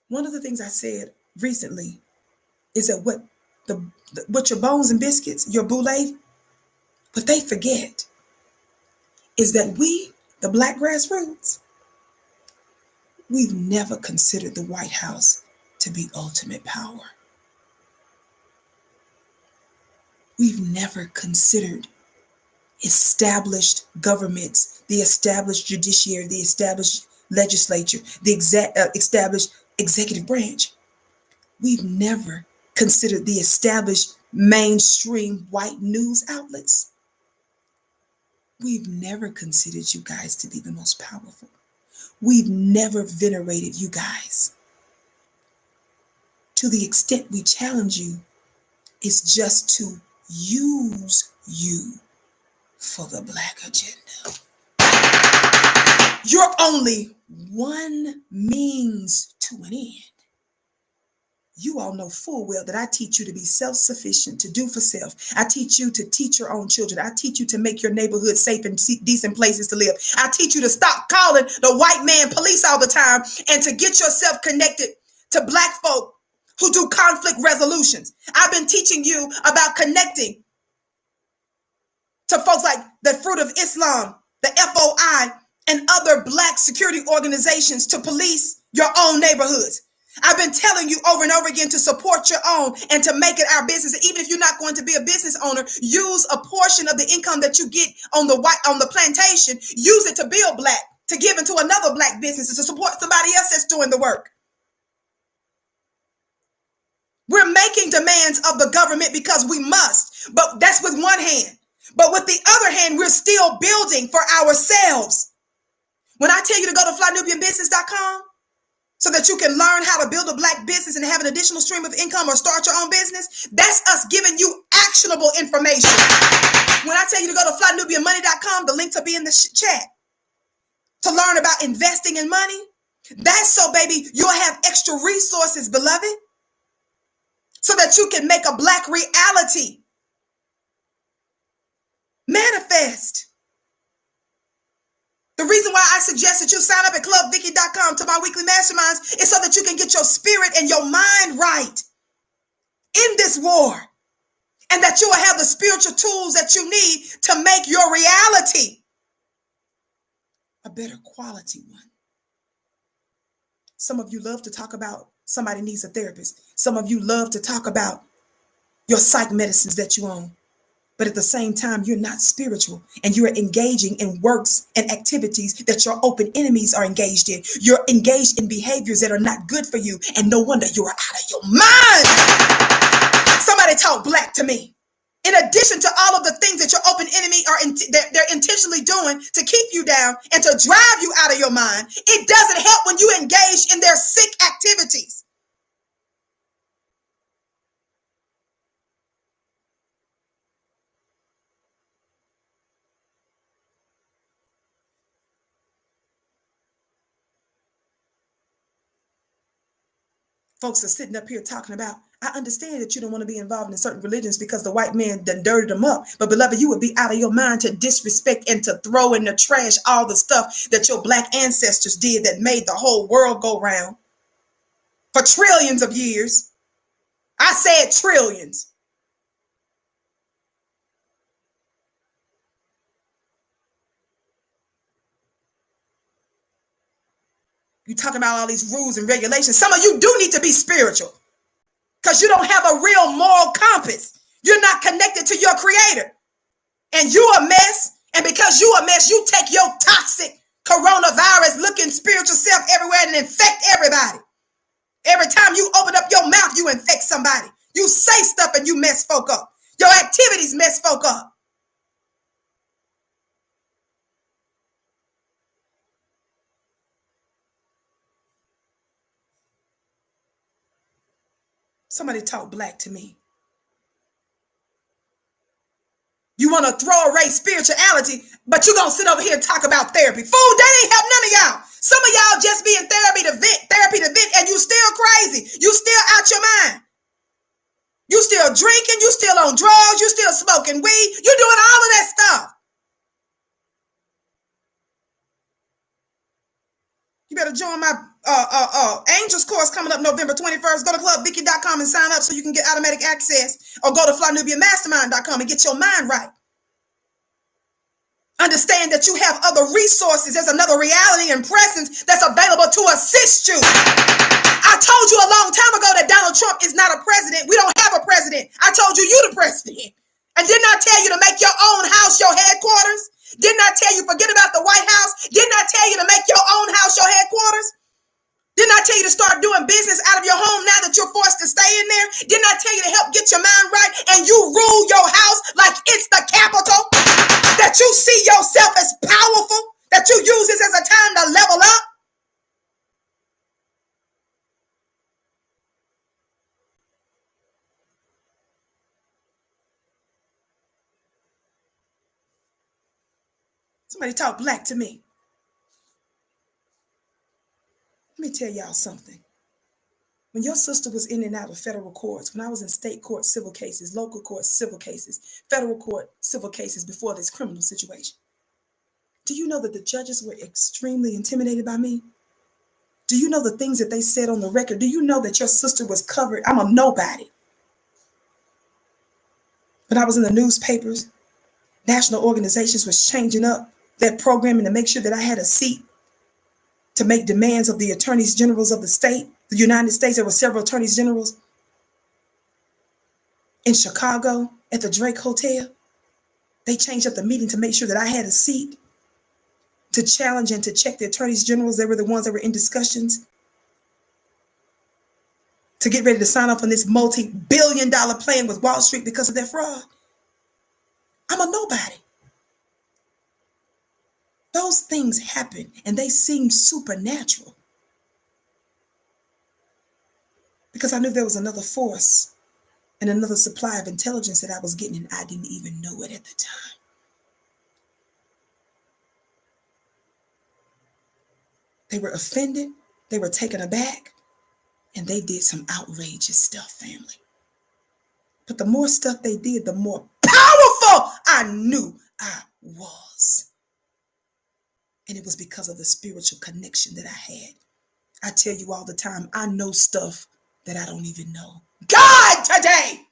Speaker 1: One of the things I said recently is that what your bones and biscuits, your boule, what they forget is that we, the Black grassroots, we've never considered the White House to be ultimate power. We've never considered established governments, the established judiciary, the established legislature, the established executive branch. We've never considered the established mainstream white news outlets. We've never considered you guys to be the most powerful. We've never venerated you guys. To the extent we challenge you, it's just to use you for the Black agenda. You're only one means to an end. You all know full well that I teach you to be self-sufficient, to do for self. I teach you to teach your own children. I teach you to make your neighborhood safe and decent places to live. I teach you to stop calling the white man police all the time and to get yourself connected to Black folk who do conflict resolutions. I've been teaching you about connecting to folks like the Fruit of Islam, the FOI, and other Black security organizations to police your own neighborhoods. I've been telling you over and over again to support your own and to make it our business. Even if you're not going to be a business owner, use a portion of the income that you get on the plantation, use it to build Black, to give into another Black business, to support somebody else that's doing the work. We're making demands of the government because we must, but that's with one hand. But with the other hand, we're still building for ourselves. When I tell you to go to flynubianbusiness.com so that you can learn how to build a Black business and have an additional stream of income or start your own business, that's us giving you actionable information. When I tell you to go to flynubianmoney.com, the links will be in the chat to learn about investing in money. That's so, baby, you'll have extra resources, beloved, so that you can make a Black reality manifest. The reason why I suggest that you sign up at clubvicki.com to my weekly masterminds is so that you can get your spirit and your mind right in this war, and that you will have the spiritual tools that you need to make your reality a better quality one. Some of you love to talk about somebody needs a therapist. Some of you love to talk about your psych medicines that you own. But at the same time, you're not spiritual and you're engaging in works and activities that your open enemies are engaged in. You're engaged in behaviors that are not good for you, and no wonder you are out of your mind. Somebody talk Black to me. In addition to all of the things that your open enemy they're intentionally doing to keep you down and to drive you out of your mind, it doesn't help when you engage in their sick activities. Folks are sitting up here talking about, I understand that you don't want to be involved in certain religions because the white man done dirtied them up. But beloved, you would be out of your mind to disrespect and to throw in the trash all the stuff that your Black ancestors did that made the whole world go round for trillions of years. I said trillions. You talking about all these rules and regulations. Some of you do need to be spiritual because you don't have a real moral compass. You're not connected to your creator. and you a mess. And because you a mess, you take your toxic coronavirus looking spiritual self everywhere and infect everybody. Every time you open up your mouth, you infect somebody. You say stuff and you mess folk up. Your activities mess folk up. Somebody talk black to me. You want to throw away spirituality, but you're going to sit over here and talk about therapy. Fool, that ain't help none of y'all. Some of y'all just be in therapy to vent, and you still crazy. You still out your mind. You still drinking. You still on drugs. You still smoking weed. You doing all of that stuff. You better join my Angels course coming up November 21st. Go to clubvicki.com and sign up so you can get automatic access, or go to flynubiamastermind.com and get your mind right. Understand that you have other resources. There's another reality and presence that's available to assist you. I told you a long time ago that Donald Trump is not a president. We don't have a president. I told you the president. And didn't I tell you to make your own house your headquarters? Didn't I tell you forget about the White House? Didn't I tell you to make your own house your headquarters? Didn't I tell you to start doing business out of your home now that you're forced to stay in there? Didn't I tell you to help get your mind right and you rule your house like it's the capital? That you see yourself as powerful? That you use this as a time to level up? Somebody talk black to me. Let me tell y'all something. When your sister was in and out of federal courts, when I was in state court civil cases, local court civil cases, federal court civil cases before this criminal situation, do you know that the judges were extremely intimidated by me? Do you know the things that they said on the record? Do you know that your sister was covered? I'm a nobody. When I was in the newspapers, national organizations was changing up their programming to make sure that I had a seat to make demands of the attorneys generals of the state, the United States. There were several attorneys generals in Chicago at the Drake Hotel. They changed up the meeting to make sure that I had a seat to challenge and to check the attorneys generals. They were the ones that were in discussions to get ready to sign off on this multi-billion-dollar plan with Wall Street because of their fraud. I'm a nobody. Those things happen and they seem supernatural because I knew there was another force and another supply of intelligence that I was getting, and I didn't even know it at the time. They were offended, they were taken aback, and they did some outrageous stuff, family. But the more stuff they did, the more powerful I knew I was. And it was because of the spiritual connection that I had. I tell you all the time, I know stuff that I don't even know. God, today!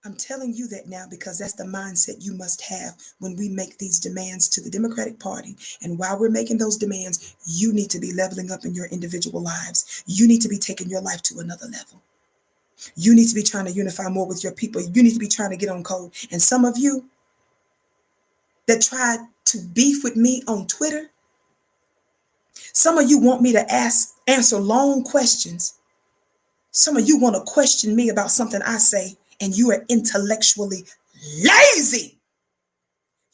Speaker 1: I'm telling you that now because that's the mindset you must have when we make these demands to the Democratic Party. And while we're making those demands, you need to be leveling up in your individual lives. You need to be taking your life to another level. You need to be trying to unify more with your people. You need to be trying to get on code. And some of you that tried to beef with me on Twitter, some of you want me to answer long questions. Some of you want to question me about something I say, and you are intellectually lazy.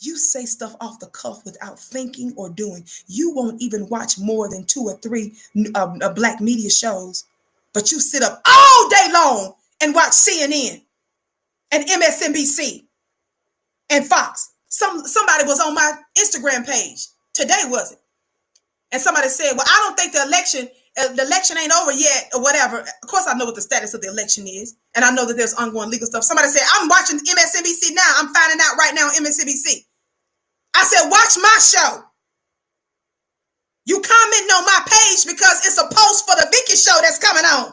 Speaker 1: You say stuff off the cuff without thinking or doing. You won't even watch more than 2 or 3 black media shows. But you sit up all day long and watch CNN and MSNBC and Fox. Somebody was on my Instagram page. Today, was it? And somebody said, well, I don't think the election ain't over yet or whatever. Of course, I know what the status of the election is. And I know that there's ongoing legal stuff. Somebody said, I'm watching MSNBC now. I'm finding out right now on MSNBC. I said, watch my show. You commenting on my page because it's a post for the Vicki show that's coming on.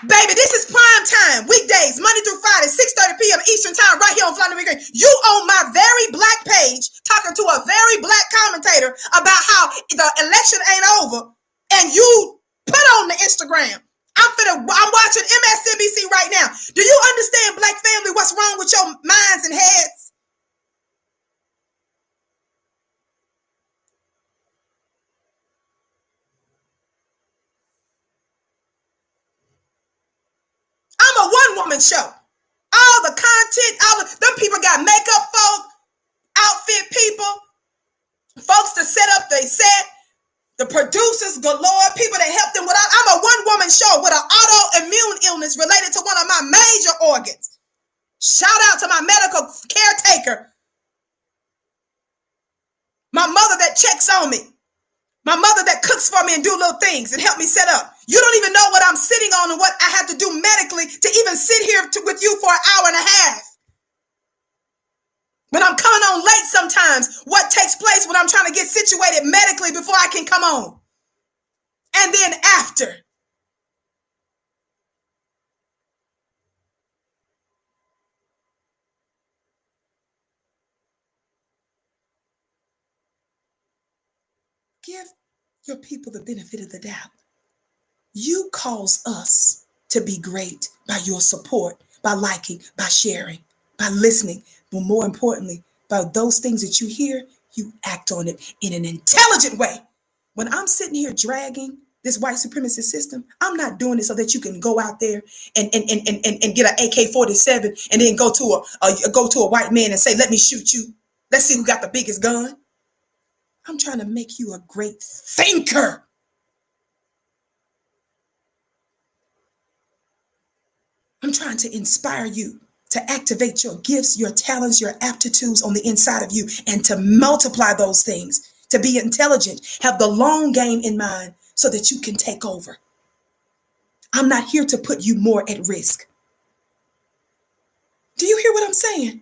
Speaker 1: Baby, this is prime time, weekdays, Monday through Friday, 6:30 p.m. Eastern time, right here on Fly New York. You on my very black page, talking to a very black commentator about how the election ain't over, and you put on the Instagram, I'm watching MSNBC right now. Do you understand, Black family, what's wrong with your minds and heads? I'm a one-woman show. All the content, them people got makeup folk, outfit people, folks to set up they set, the producers galore, people that help them with. I'm a one-woman show with an autoimmune illness related to one of my major organs. Shout out to my medical caretaker, my mother that checks on me, my mother that cooks for me and do little things and help me set up. You don't even know what I'm sitting on and what I have to do medically to even sit here with you for an hour and a half. When I'm coming on late sometimes, what takes place when I'm trying to get situated medically before I can come on. And then after. Give your people the benefit of the doubt. You cause us to be great by your support, by liking, by sharing, by listening, but more importantly, by those things that you hear, you act on it in an intelligent way. When I'm sitting here dragging this white supremacist system, I'm not doing it so that you can go out there and get an AK-47 and then go to a white man and say, let me shoot you. Let's see who got the biggest gun. I'm trying to make you a great thinker. I'm trying to inspire you to activate your gifts, your talents, your aptitudes on the inside of you and to multiply those things, to be intelligent, have the long game in mind so that you can take over. I'm not here to put you more at risk. Do you hear what I'm saying?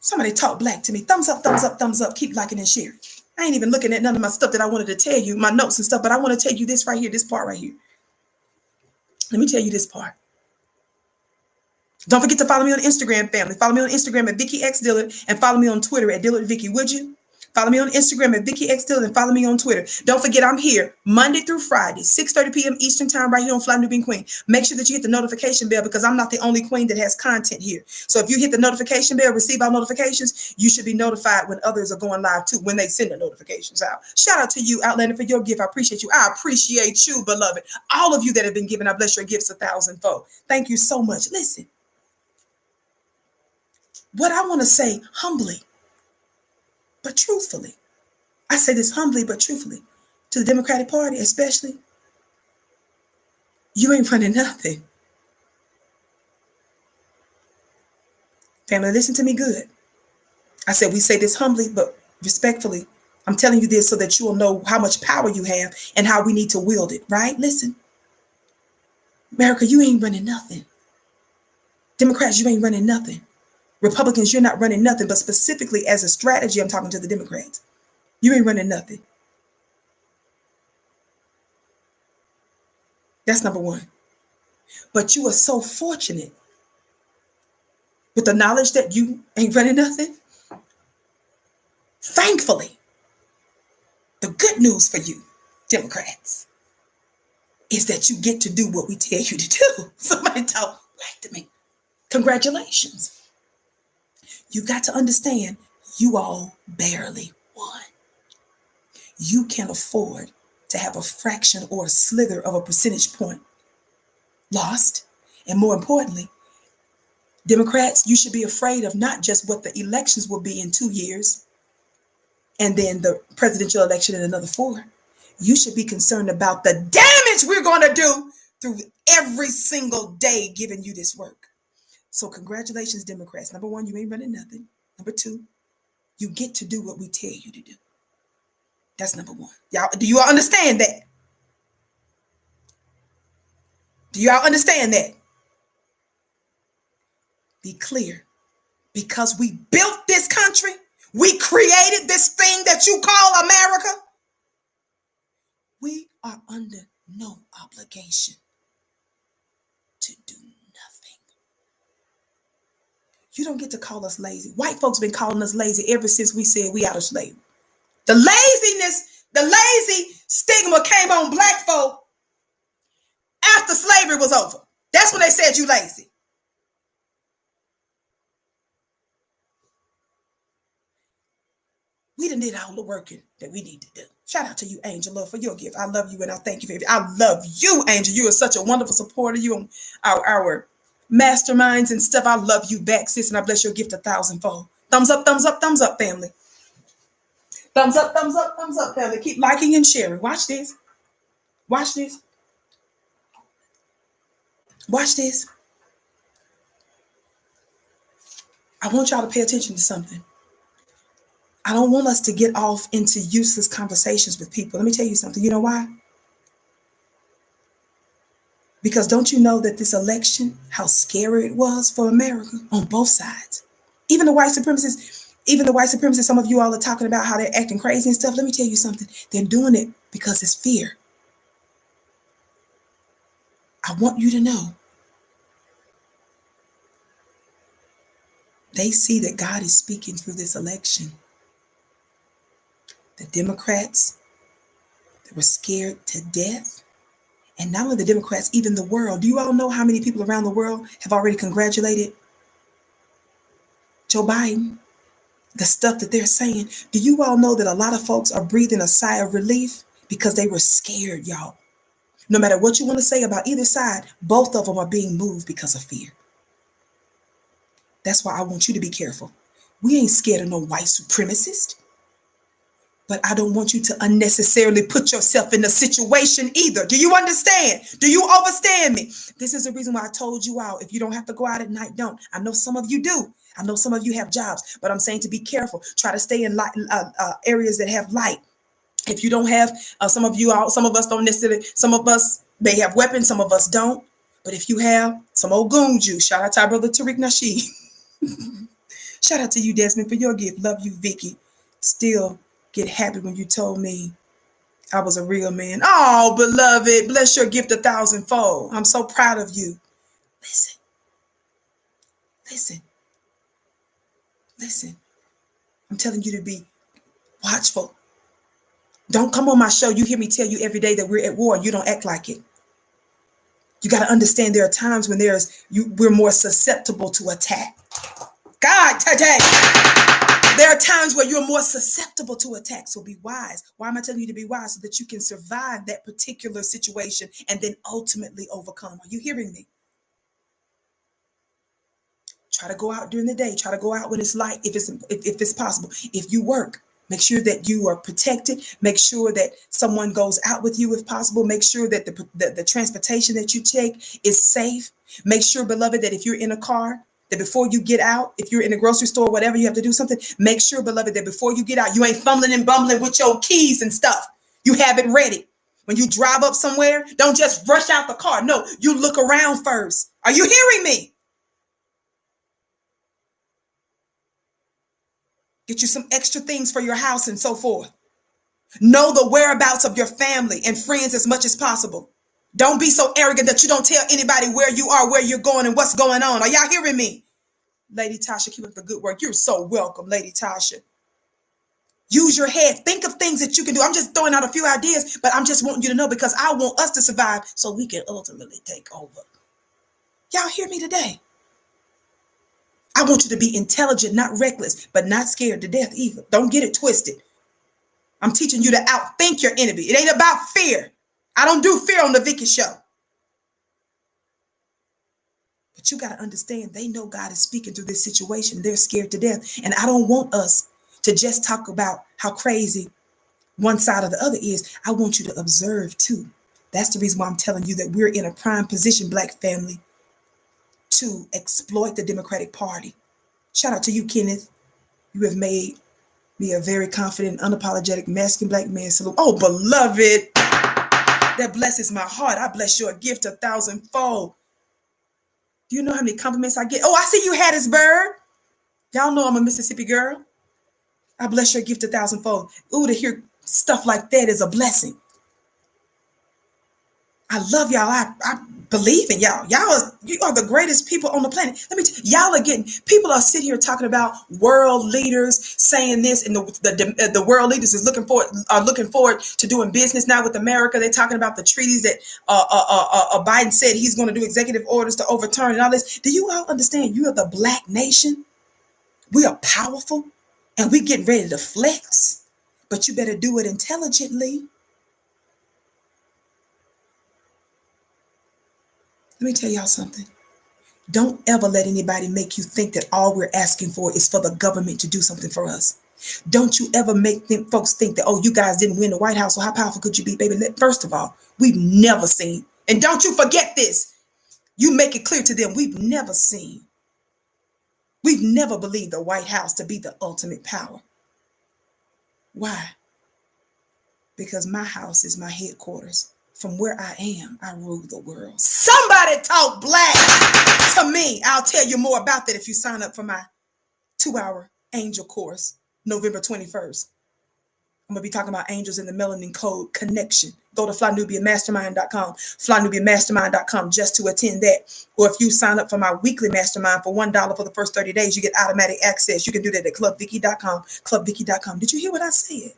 Speaker 1: Somebody talk black to me. Thumbs up, thumbs up, thumbs up. Keep liking and sharing. I ain't even looking at none of my stuff that I wanted to tell you, my notes and stuff, but I want to tell you this right here, this part right here. Let me tell you this part. Don't forget to follow me on Instagram, family. Follow me on Instagram at Vicki X Dillard and follow me on Twitter at Dillard Vicki, would you? Follow me on Instagram at Vicki X Dillard and follow me on Twitter. Don't forget I'm here Monday through Friday, 6:30 p.m. Eastern time right here on Fly New Being Queen. Make sure that you hit the notification bell because I'm not the only queen that has content here. So if you hit the notification bell, receive our notifications, you should be notified when others are going live too, when they send the notifications out. Shout out to you, Outlander, for your gift. I appreciate you. I appreciate you, beloved. All of you that have been given, I bless your gifts 1,000-fold. Thank you so much. Listen, what I want to say humbly, but truthfully, I say this humbly but truthfully to the Democratic Party, especially, you ain't running nothing. Family, listen to me good. I said we say this humbly but respectfully. I'm telling you this so that you will know how much power you have and how we need to wield it, right? Listen, America, you ain't running nothing. Democrats, you ain't running nothing. Republicans, you're not running nothing, but specifically as a strategy, I'm talking to the Democrats. You ain't running nothing. That's number one. But you are so fortunate with the knowledge that you ain't running nothing. Thankfully, the good news for you, Democrats, is that you get to do what we tell you to do. Somebody talk back to me. Congratulations. You got to understand, you all barely won. You can't afford to have a fraction or a slither of a percentage point lost. And more importantly, Democrats, you should be afraid of not just what the elections will be in 2 years and then the presidential election in another 4. You should be concerned about the damage we're going to do through every single day giving you this work. So congratulations, Democrats. Number one, you ain't running nothing. Number two, you get to do what we tell you to do. That's number one. Y'all, do you all understand that? Do y'all understand that? Be clear. Because we built this country, we created this thing that you call America, we are under no obligation to do nothing. You don't get to call us lazy. White folks been calling us lazy ever since we said we out of slavery. The laziness The lazy stigma came on black folk after slavery was over. That's when they said you lazy. We done did all the working that we need to do. Shout out to you, Angel, Love, for your gift. I love you and I thank you for it. I love you, Angel. You are such a wonderful supporter. You on our masterminds and stuff. I love you back, sis, and I bless your gift 1,000-fold. Thumbs up, family. Thumbs up, family. Keep liking and sharing. Watch this. Watch this. Watch this. I want y'all to pay attention to something. I don't want us to get off into useless conversations with people. Let me tell you something. You know why? Because don't you know that this election, how scary it was for America on both sides? Even the white supremacists, some of you all are talking about how they're acting crazy and stuff. Let me tell you something. They're doing it because it's fear. I want you to know. They see that God is speaking through this election. The Democrats, they were scared to death. And not only the Democrats, even the world. Do you all know how many people around the world have already congratulated Joe Biden? The stuff that they're saying. Do you all know that a lot of folks are breathing a sigh of relief because they were scared, y'all? No matter what you want to say about either side, both of them are being moved because of fear. That's why I want you to be careful. We ain't scared of no white supremacist. But I don't want you to unnecessarily put yourself in a situation either. Do you understand? Do you understand me? This is the reason why I told you all, if you don't have to go out at night, don't. I know some of you do. I know some of you have jobs, but I'm saying to be careful. Try to stay in light, areas that have light. If you don't have, some of us don't necessarily, some of us may have weapons, some of us don't. But if you have some old goon juice, shout out to our brother Tariq Nasheed. Shout out to you, Desmond, for your gift. Love you, Vicki. Still get happy when you told me I was a real man. Oh, beloved, bless your gift 1,000-fold. I'm so proud of you. Listen. I'm telling you to be watchful. Don't come on my show. You hear me tell you every day that we're at war. You don't act like it. You got to understand there are times when we're more susceptible to attack. God, today. There are times where you're more susceptible to attack, so be wise. Why am I telling you to be wise? So that you can survive that particular situation and then ultimately overcome. Are you hearing me? Try to go out during the day. Try to go out when it's light, if it's possible. If you work, make sure that you are protected. Make sure that someone goes out with you if possible. Make sure that the transportation that you take is safe. Make sure, beloved, that if you're in a car, that before you get out, if you're in a grocery store, whatever, you have to do something, make sure, beloved, that before you get out, you ain't fumbling and bumbling with your keys and stuff. You have it ready. When you drive up somewhere, don't just rush out the car. No, you look around first. Are you hearing me? Get you some extra things for your house and so forth. Know the whereabouts of your family and friends as much as possible. Don't be so arrogant that you don't tell anybody where you are, where you're going, and what's going on. Are y'all hearing me? Lady Tasha, keep up the good work. You're so welcome, Lady Tasha. Use your head. Think of things that you can do. I'm just throwing out a few ideas, but I'm just wanting you to know because I want us to survive so we can ultimately take over. Y'all hear me today? I want you to be intelligent, not reckless, but not scared to death either. Don't get it twisted. I'm teaching you to outthink your enemy. It ain't about fear. I don't do fear on the Vicki show. But you got to understand, they know God is speaking through this situation. They're scared to death. And I don't want us to just talk about how crazy one side or the other is. I want you to observe too. That's the reason why I'm telling you that we're in a prime position, Black family, to exploit the Democratic Party. Shout out to you, Kenneth. You have made me a very confident, unapologetic, masculine Black man. Salute. Oh, beloved. That blesses my heart. I bless your gift 1,000-fold. Do you know how many compliments I get? Oh, I see you, Hattiesburg. Y'all know I'm a Mississippi girl. I bless your gift 1,000-fold. Ooh, to hear stuff like that is a blessing. I love y'all. believe in y'all. You are the greatest people on the planet. Let me tell you, y'all are getting, people are sitting here talking about world leaders saying this, and the world leaders are looking forward to doing business now with America. They're talking about the treaties that Biden said he's going to do executive orders to overturn and all this. Do you all understand? You are the Black nation. We are powerful, and we getting ready to flex, but you better do it intelligently. Let me tell y'all something. Don't ever let anybody make you think that all we're asking for is for the government to do something for us. Don't you ever make folks think that, oh, you guys didn't win the White House, so how powerful could you be, baby? First of all, we've never seen, and don't you forget this, you make it clear to them, we've never believed the White House to be the ultimate power. Why? Because my house is my headquarters. From where I am, I rule the world. Somebody talk Black to me. I'll tell you more about that if you sign up for my 2-hour angel course, November 21st. I'm going to be talking about angels in the melanin code connection. Go to flynubiamastermind.com, flynubiamastermind.com just to attend that. Or if you sign up for my weekly mastermind for $1 for the first 30 days, you get automatic access. You can do that at clubvicki.com, clubvicki.com. Did you hear what I said?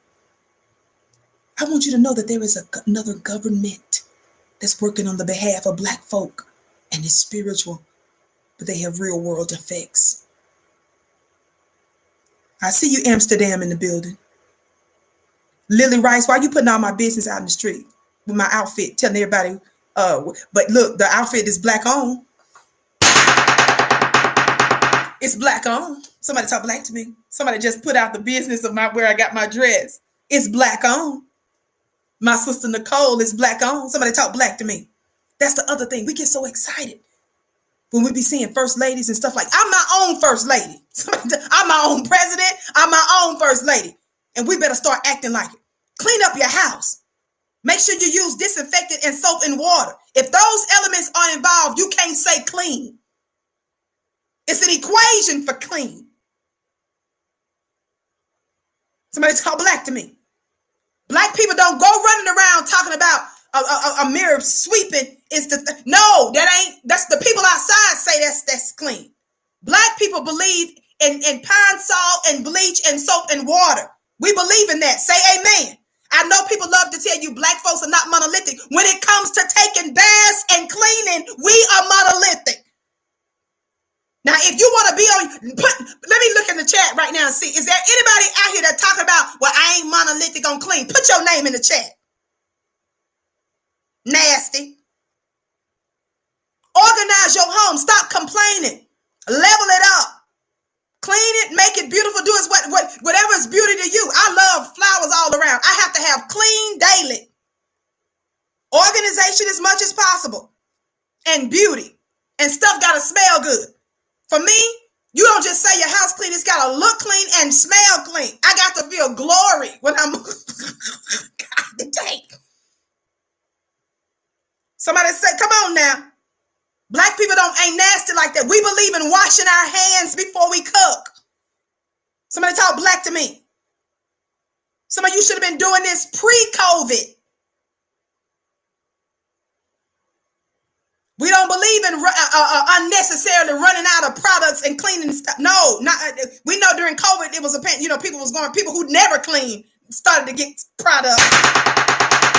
Speaker 1: I want you to know that there is another government that's working on the behalf of Black folk, and it's spiritual, but they have real world effects. I see you, Amsterdam, in the building. Lily Rice, why you putting all my business out in the street with my outfit, telling everybody, but look, the outfit is Black owned. It's Black owned. Somebody talk Black to me. Somebody just put out the business of where I got my dress. It's Black owned. My sister Nicole is Black owned. Somebody talk Black to me. That's the other thing. We get so excited when we be seeing first ladies and stuff like, I'm my own first lady. I'm my own president. I'm my own first lady. And we better start acting like it. Clean up your house. Make sure you use disinfectant and soap and water. If those elements are involved, you can't say clean. It's an equation for clean. Somebody talk Black to me. Black people don't go running around talking about a mirror sweeping. No, that's the people outside say that's clean. Black people believe in pine salt and bleach and soap and water. We believe in that. Say amen. I know people love to tell you Black folks are not monolithic. When it comes to taking baths and cleaning, we are monolithic. Now, if you want to be on, let me look in the chat right now and see, is there anybody out here that talking about, well, I ain't monolithic on clean? Put your name in the chat. Nasty. Organize your home. Stop complaining. Level it up. Clean it, make it beautiful. Do whatever is beauty to you. I love flowers all around. I have to have clean daily. Organization as much as possible. And beauty. And stuff got to smell good. For me, you don't just say your house clean. It's got to look clean and smell clean. I got to feel glory when I'm God dang. Somebody say, come on now. Black people ain't nasty like that. We believe in washing our hands before we cook. Somebody talk Black to me. Some of you should have been doing this pre-COVID. We don't believe in unnecessarily running out of products and cleaning stuff. No, we know during COVID it was people who never cleaned started to get products.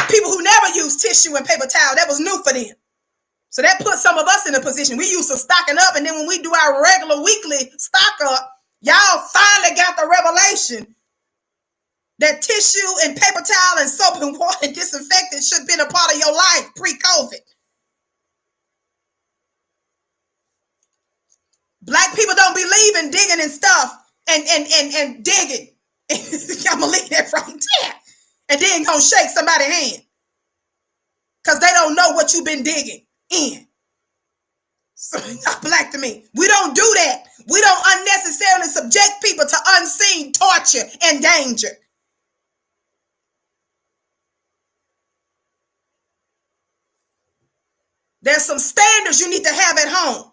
Speaker 1: People who never used tissue and paper towel, that was new for them. So that put some of us in a position. We used to stocking up, and then when we do our regular weekly stock up, y'all finally got the revelation that tissue and paper towel and soap and water and disinfectant should have been a part of your life pre-COVID. Black people don't believe in digging and stuff and digging. I'm gonna leave that right there. And then gonna shake somebody's hand. Because they don't know what you've been digging in. So not Black to me. We don't do that. We don't unnecessarily subject people to unseen torture and danger. There's some standards you need to have at home.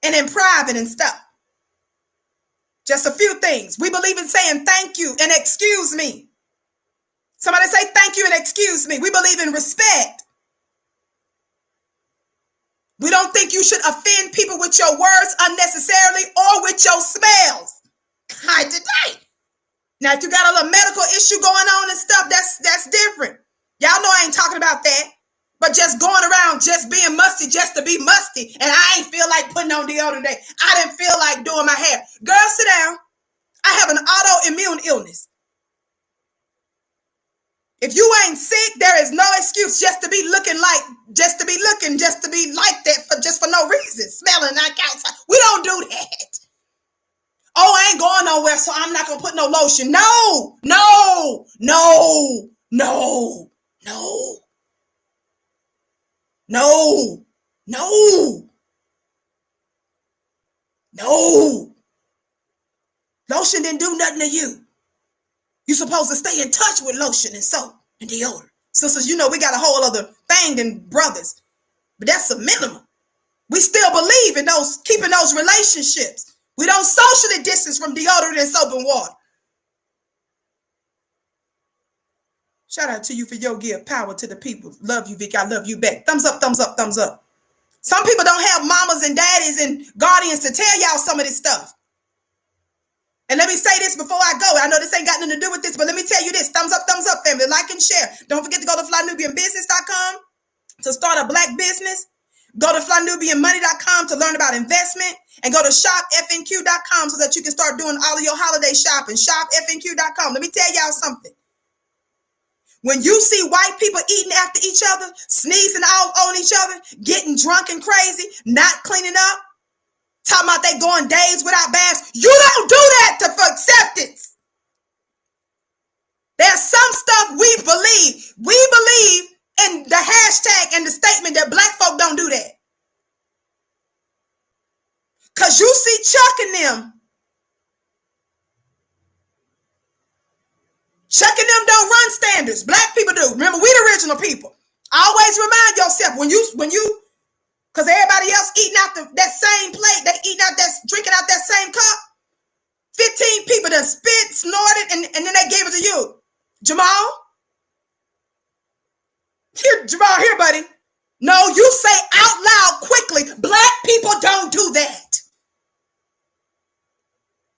Speaker 1: And in private and stuff. Just a few things. We believe in saying thank you and excuse me. Somebody say thank you and excuse me. We believe in respect. think you should offend people with your words unnecessarily or with your smells. Hi today. Now, if you got a little medical issue going on and stuff, that's different. Y'all know I ain't talking about that. But just going around just being musty just to be musty, and I ain't feel like putting on deodorant today. I didn't feel like doing my hair. Girl, sit down. I have an autoimmune illness. If you ain't sick, there is no excuse just to be looking like that just for no reason. Smelling like outside. We don't do that. Oh, I ain't going nowhere, so I'm not gonna put no lotion. No. Lotion didn't do nothing to you. You're supposed to stay in touch with lotion and soap and deodorant. Sisters, you know we got a whole other thing than brothers, but that's a minimum. We still believe in keeping those relationships. We don't socially distance from deodorant and soap and water. Shout out to you for your give. Power to the people. Love you, Vicki. I love you back. Thumbs up, thumbs up, thumbs up. Some people don't have mamas and daddies and guardians to tell y'all some of this stuff. And let me say this before I go. I know this ain't got nothing to do with this, but let me tell you this. Thumbs up, family. Like and share. Don't forget to go to flynubianbusiness.com to start a black business. Go to flynubianmoney.com to learn about investment. And go to shopfnq.com so that you can start doing all of your holiday shopping. Shopfnq.com. Let me tell y'all something. When you see white people eating after each other, sneezing all on each other, getting drunk and crazy, not cleaning up, talking about they going days without baths, you don't do that for acceptance. There's some stuff we believe. We believe in the hashtag and the statement that black folk don't do that. Because you see Chuck and them. Chuck and them don't run standards. Black people do. Remember, we the original people. Always remind yourself when you, because everybody else eating out that same plate, they drinking out that same cup. 15 people done spit, snorted, and then they gave it to you. Jamal? Here, buddy. No, you say out loud quickly, black people don't do that.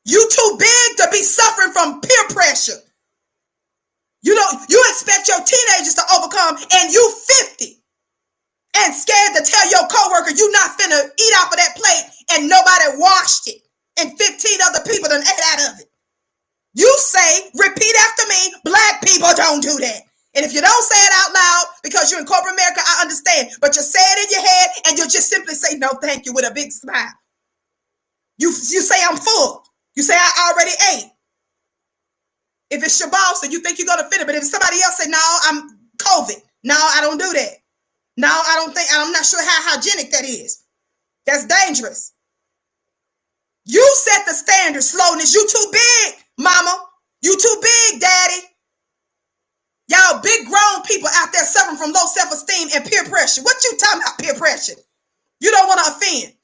Speaker 1: You too big to be suffering from peer pressure. You expect your teenagers to overcome, and you 50 and scared to tell your coworker you not finna eat off of that plate and nobody washed it and 15 other people done ate out of it. You say, repeat after me, black people don't do that. And if you don't say it out loud because you're in corporate America, I understand, but you say it in your head and you just simply say no thank you with a big smile. You say I'm full. You say I already ate. If it's your boss and you think you're going to fit it, but if somebody else say, no, I'm COVID. No, I don't do that. No, I'm not sure how hygienic that is. That's dangerous. You set the standard, slowness. You too big, mama. You too big, daddy. Y'all big grown people out there suffering from low self-esteem and peer pressure. What you talking about peer pressure? You don't want to offend.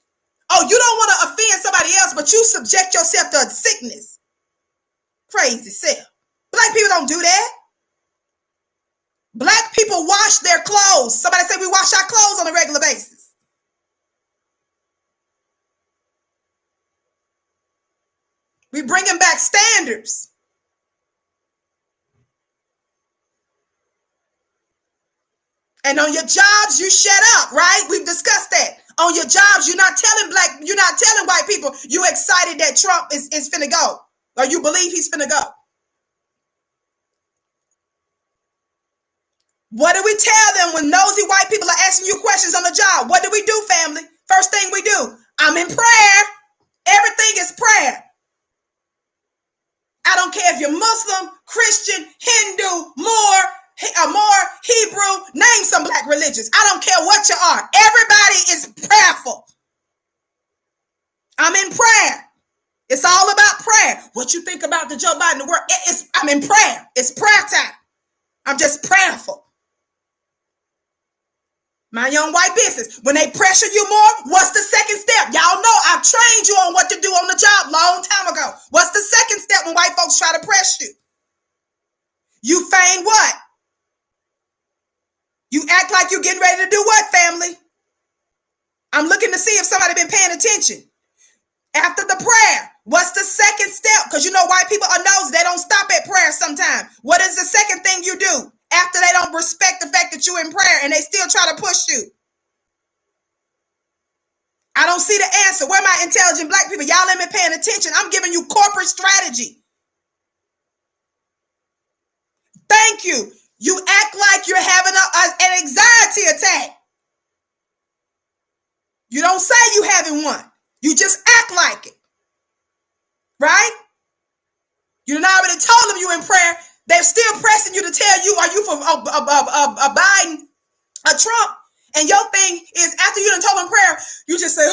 Speaker 1: Oh, you don't want to offend somebody else, but you subject yourself to a sickness. Crazy self. Black people don't do that. Black people wash their clothes. Somebody say we wash our clothes on a regular basis. We bringing back standards. And on your jobs, you shut up, right? We've discussed that. On your jobs, you're not telling white people you excited that Trump is finna go, or you believe he's finna go. What do we tell them when nosy white people are asking you questions on the job? What do we do, family? First thing we do, I'm in prayer. Everything is prayer. I don't care if you're Muslim, Christian, Hindu, Moor, Hebrew, name some black religions. I don't care what you are. Everybody is prayerful. I'm in prayer. It's all about prayer. What you think about the Joe Biden, the work? I'm in prayer. It's prayer time. I'm just prayerful. Mind your own white business. When they pressure you more, what's the second step? Y'all know I've trained you on what to do on the job long time ago. What's the second step when white folks try to press you? You feign what? You act like you're getting ready to do what, family? I'm looking to see if somebody been paying attention. After the prayer, what's the second step? Because you know white people are nosy. They don't stop at prayer sometimes. What is the second thing you do after they don't respect the fact that you're in prayer and they still try to push you? I don't see the answer. Where are my intelligent black people? Y'all ain't been paying attention. I'm giving you corporate strategy. Thank you. You act like you're having an anxiety attack. You don't say you having one. You just act like it. Right? You done already told them you in prayer. They're still pressing you to tell you, are you for a Biden, a Trump? And your thing is, after you done told them prayer, you just say,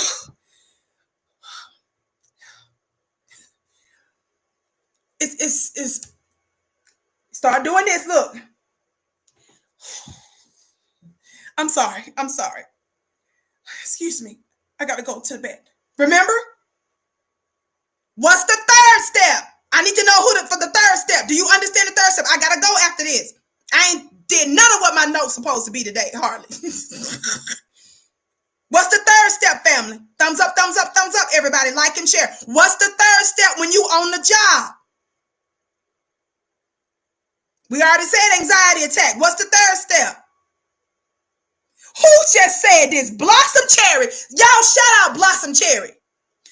Speaker 1: it's start doing this. Look. I'm sorry. Excuse me. I got to go to bed. Remember? What's the third step? I need to know for the third step. Do you understand the third step? I got to go after this. I ain't did none of what my note's supposed to be today, hardly. What's the third step, family? Thumbs up, thumbs up, thumbs up, everybody. Like and share. What's the third step when you on the job? We already said anxiety attack. What's the third step? Who just said this? Blossom Cherry. Y'all shout out Blossom Cherry.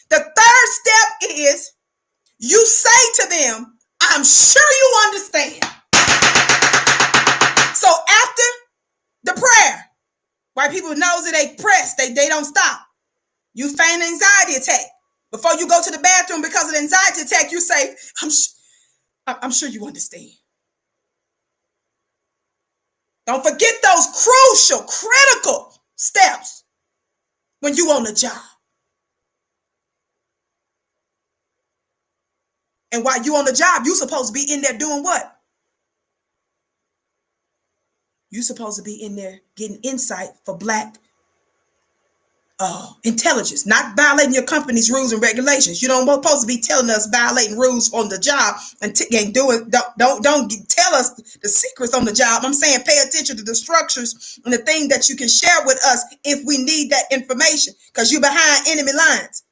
Speaker 1: The third step is you say to them, I'm sure you understand. So after the prayer, white people knows that they press, they don't stop. You feign an anxiety attack. Before you go to the bathroom because of the anxiety attack, you say, I'm sure you understand. Don't forget those crucial, critical steps when you on the job. And while you on the job, you supposed to be in there doing what? You supposed to be in there getting insight for black intelligence, not violating your company's rules and regulations. You don't supposed to be telling us violating rules on the job and don't tell us the secrets on the job. I'm saying pay attention to the structures and the thing that you can share with us if we need that information, because you're behind enemy lines.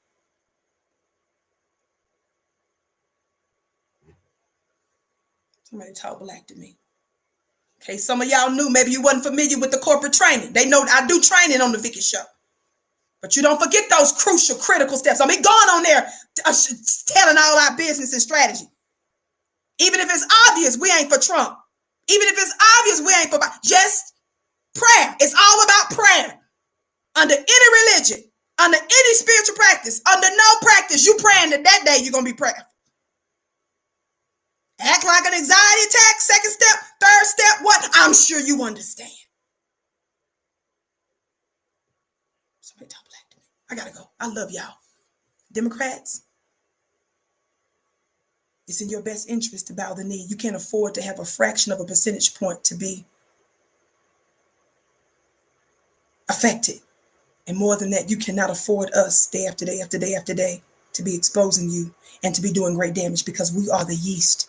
Speaker 1: Somebody talk black to me. Okay, some of y'all knew, maybe you wasn't familiar with the corporate training. They know I do training on the Vicki show. But you don't forget those crucial, critical steps. I mean, going on there telling all our business and strategy. Even if it's obvious we ain't for Trump. Even if it's obvious we ain't for just prayer. It's all about prayer. Under any religion, under any spiritual practice, under no practice, you praying that day you're going to be prayerful. Act like an anxiety attack, second step, third step, what? I'm sure you understand. Somebody talk black to me. I gotta go. I love y'all. Democrats, it's in your best interest to bow the knee. You can't afford to have a fraction of a percentage point to be affected. And more than that, you cannot afford us day after day after day after day to be exposing you and to be doing great damage, because we are the yeast.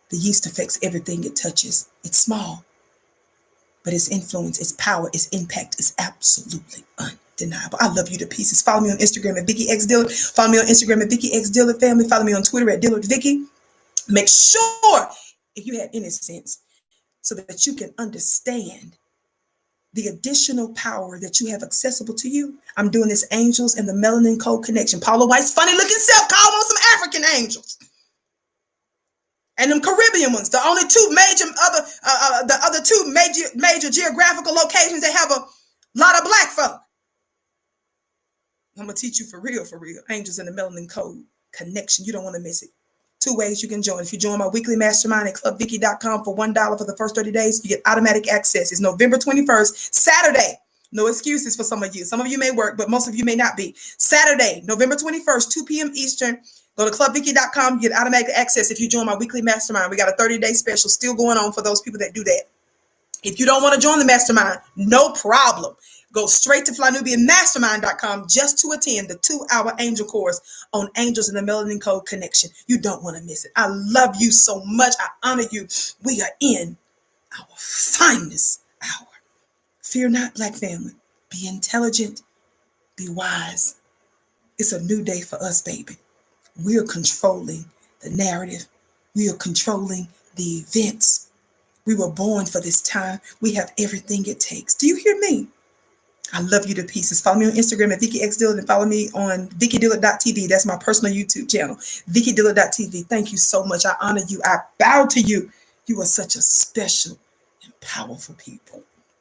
Speaker 1: The yeast affects everything it touches. It's small, but its influence, its power, its impact is absolutely undeniable. I love you to pieces. Follow me on Instagram at Vicki X Dillard. Follow me on Instagram at Vicki X Dillard family. Follow me on Twitter at Dillard Vicki. Make sure, if you have any sense, so that you can understand the additional power that you have accessible to you. I'm doing this Angels and the Melanin Code Connection. Paula White's funny looking self called on some African angels. And them Caribbean ones, the only two major geographical locations that have a lot of black folk. I'm gonna teach you for real, Angels and the Melanin Code Connection. You don't want to miss it. 2 ways you can join. If you join my weekly mastermind at clubvicki.com for $1 for the first 30 days, you get automatic access. It's November 21st, Saturday. No excuses for some of you. Some of you may work, but most of you may not be. Saturday, November 21st, 2 p.m. Eastern. Go to clubvicki.com, get automatic access if you join my weekly mastermind. We got a 30-day special still going on for those people that do that. If you don't want to join the mastermind, no problem. Go straight to flynubianmastermind.com just to attend the 2-hour angel course on Angels and the Melanin Code Connection. You don't want to miss it. I love you so much. I honor you. We are in our finest hour. Fear not, black family. Be intelligent. Be wise. It's a new day for us, baby. We are controlling the narrative. We are controlling the events. We were born for this time. We have everything it takes. Do you hear me? I love you to pieces. Follow me on Instagram at Vicki X Dillard and follow me on VickiDillard.tv. That's my personal YouTube channel, VickiDillard.tv. Thank you so much. I honor you. I bow to you. You are such a special and powerful people.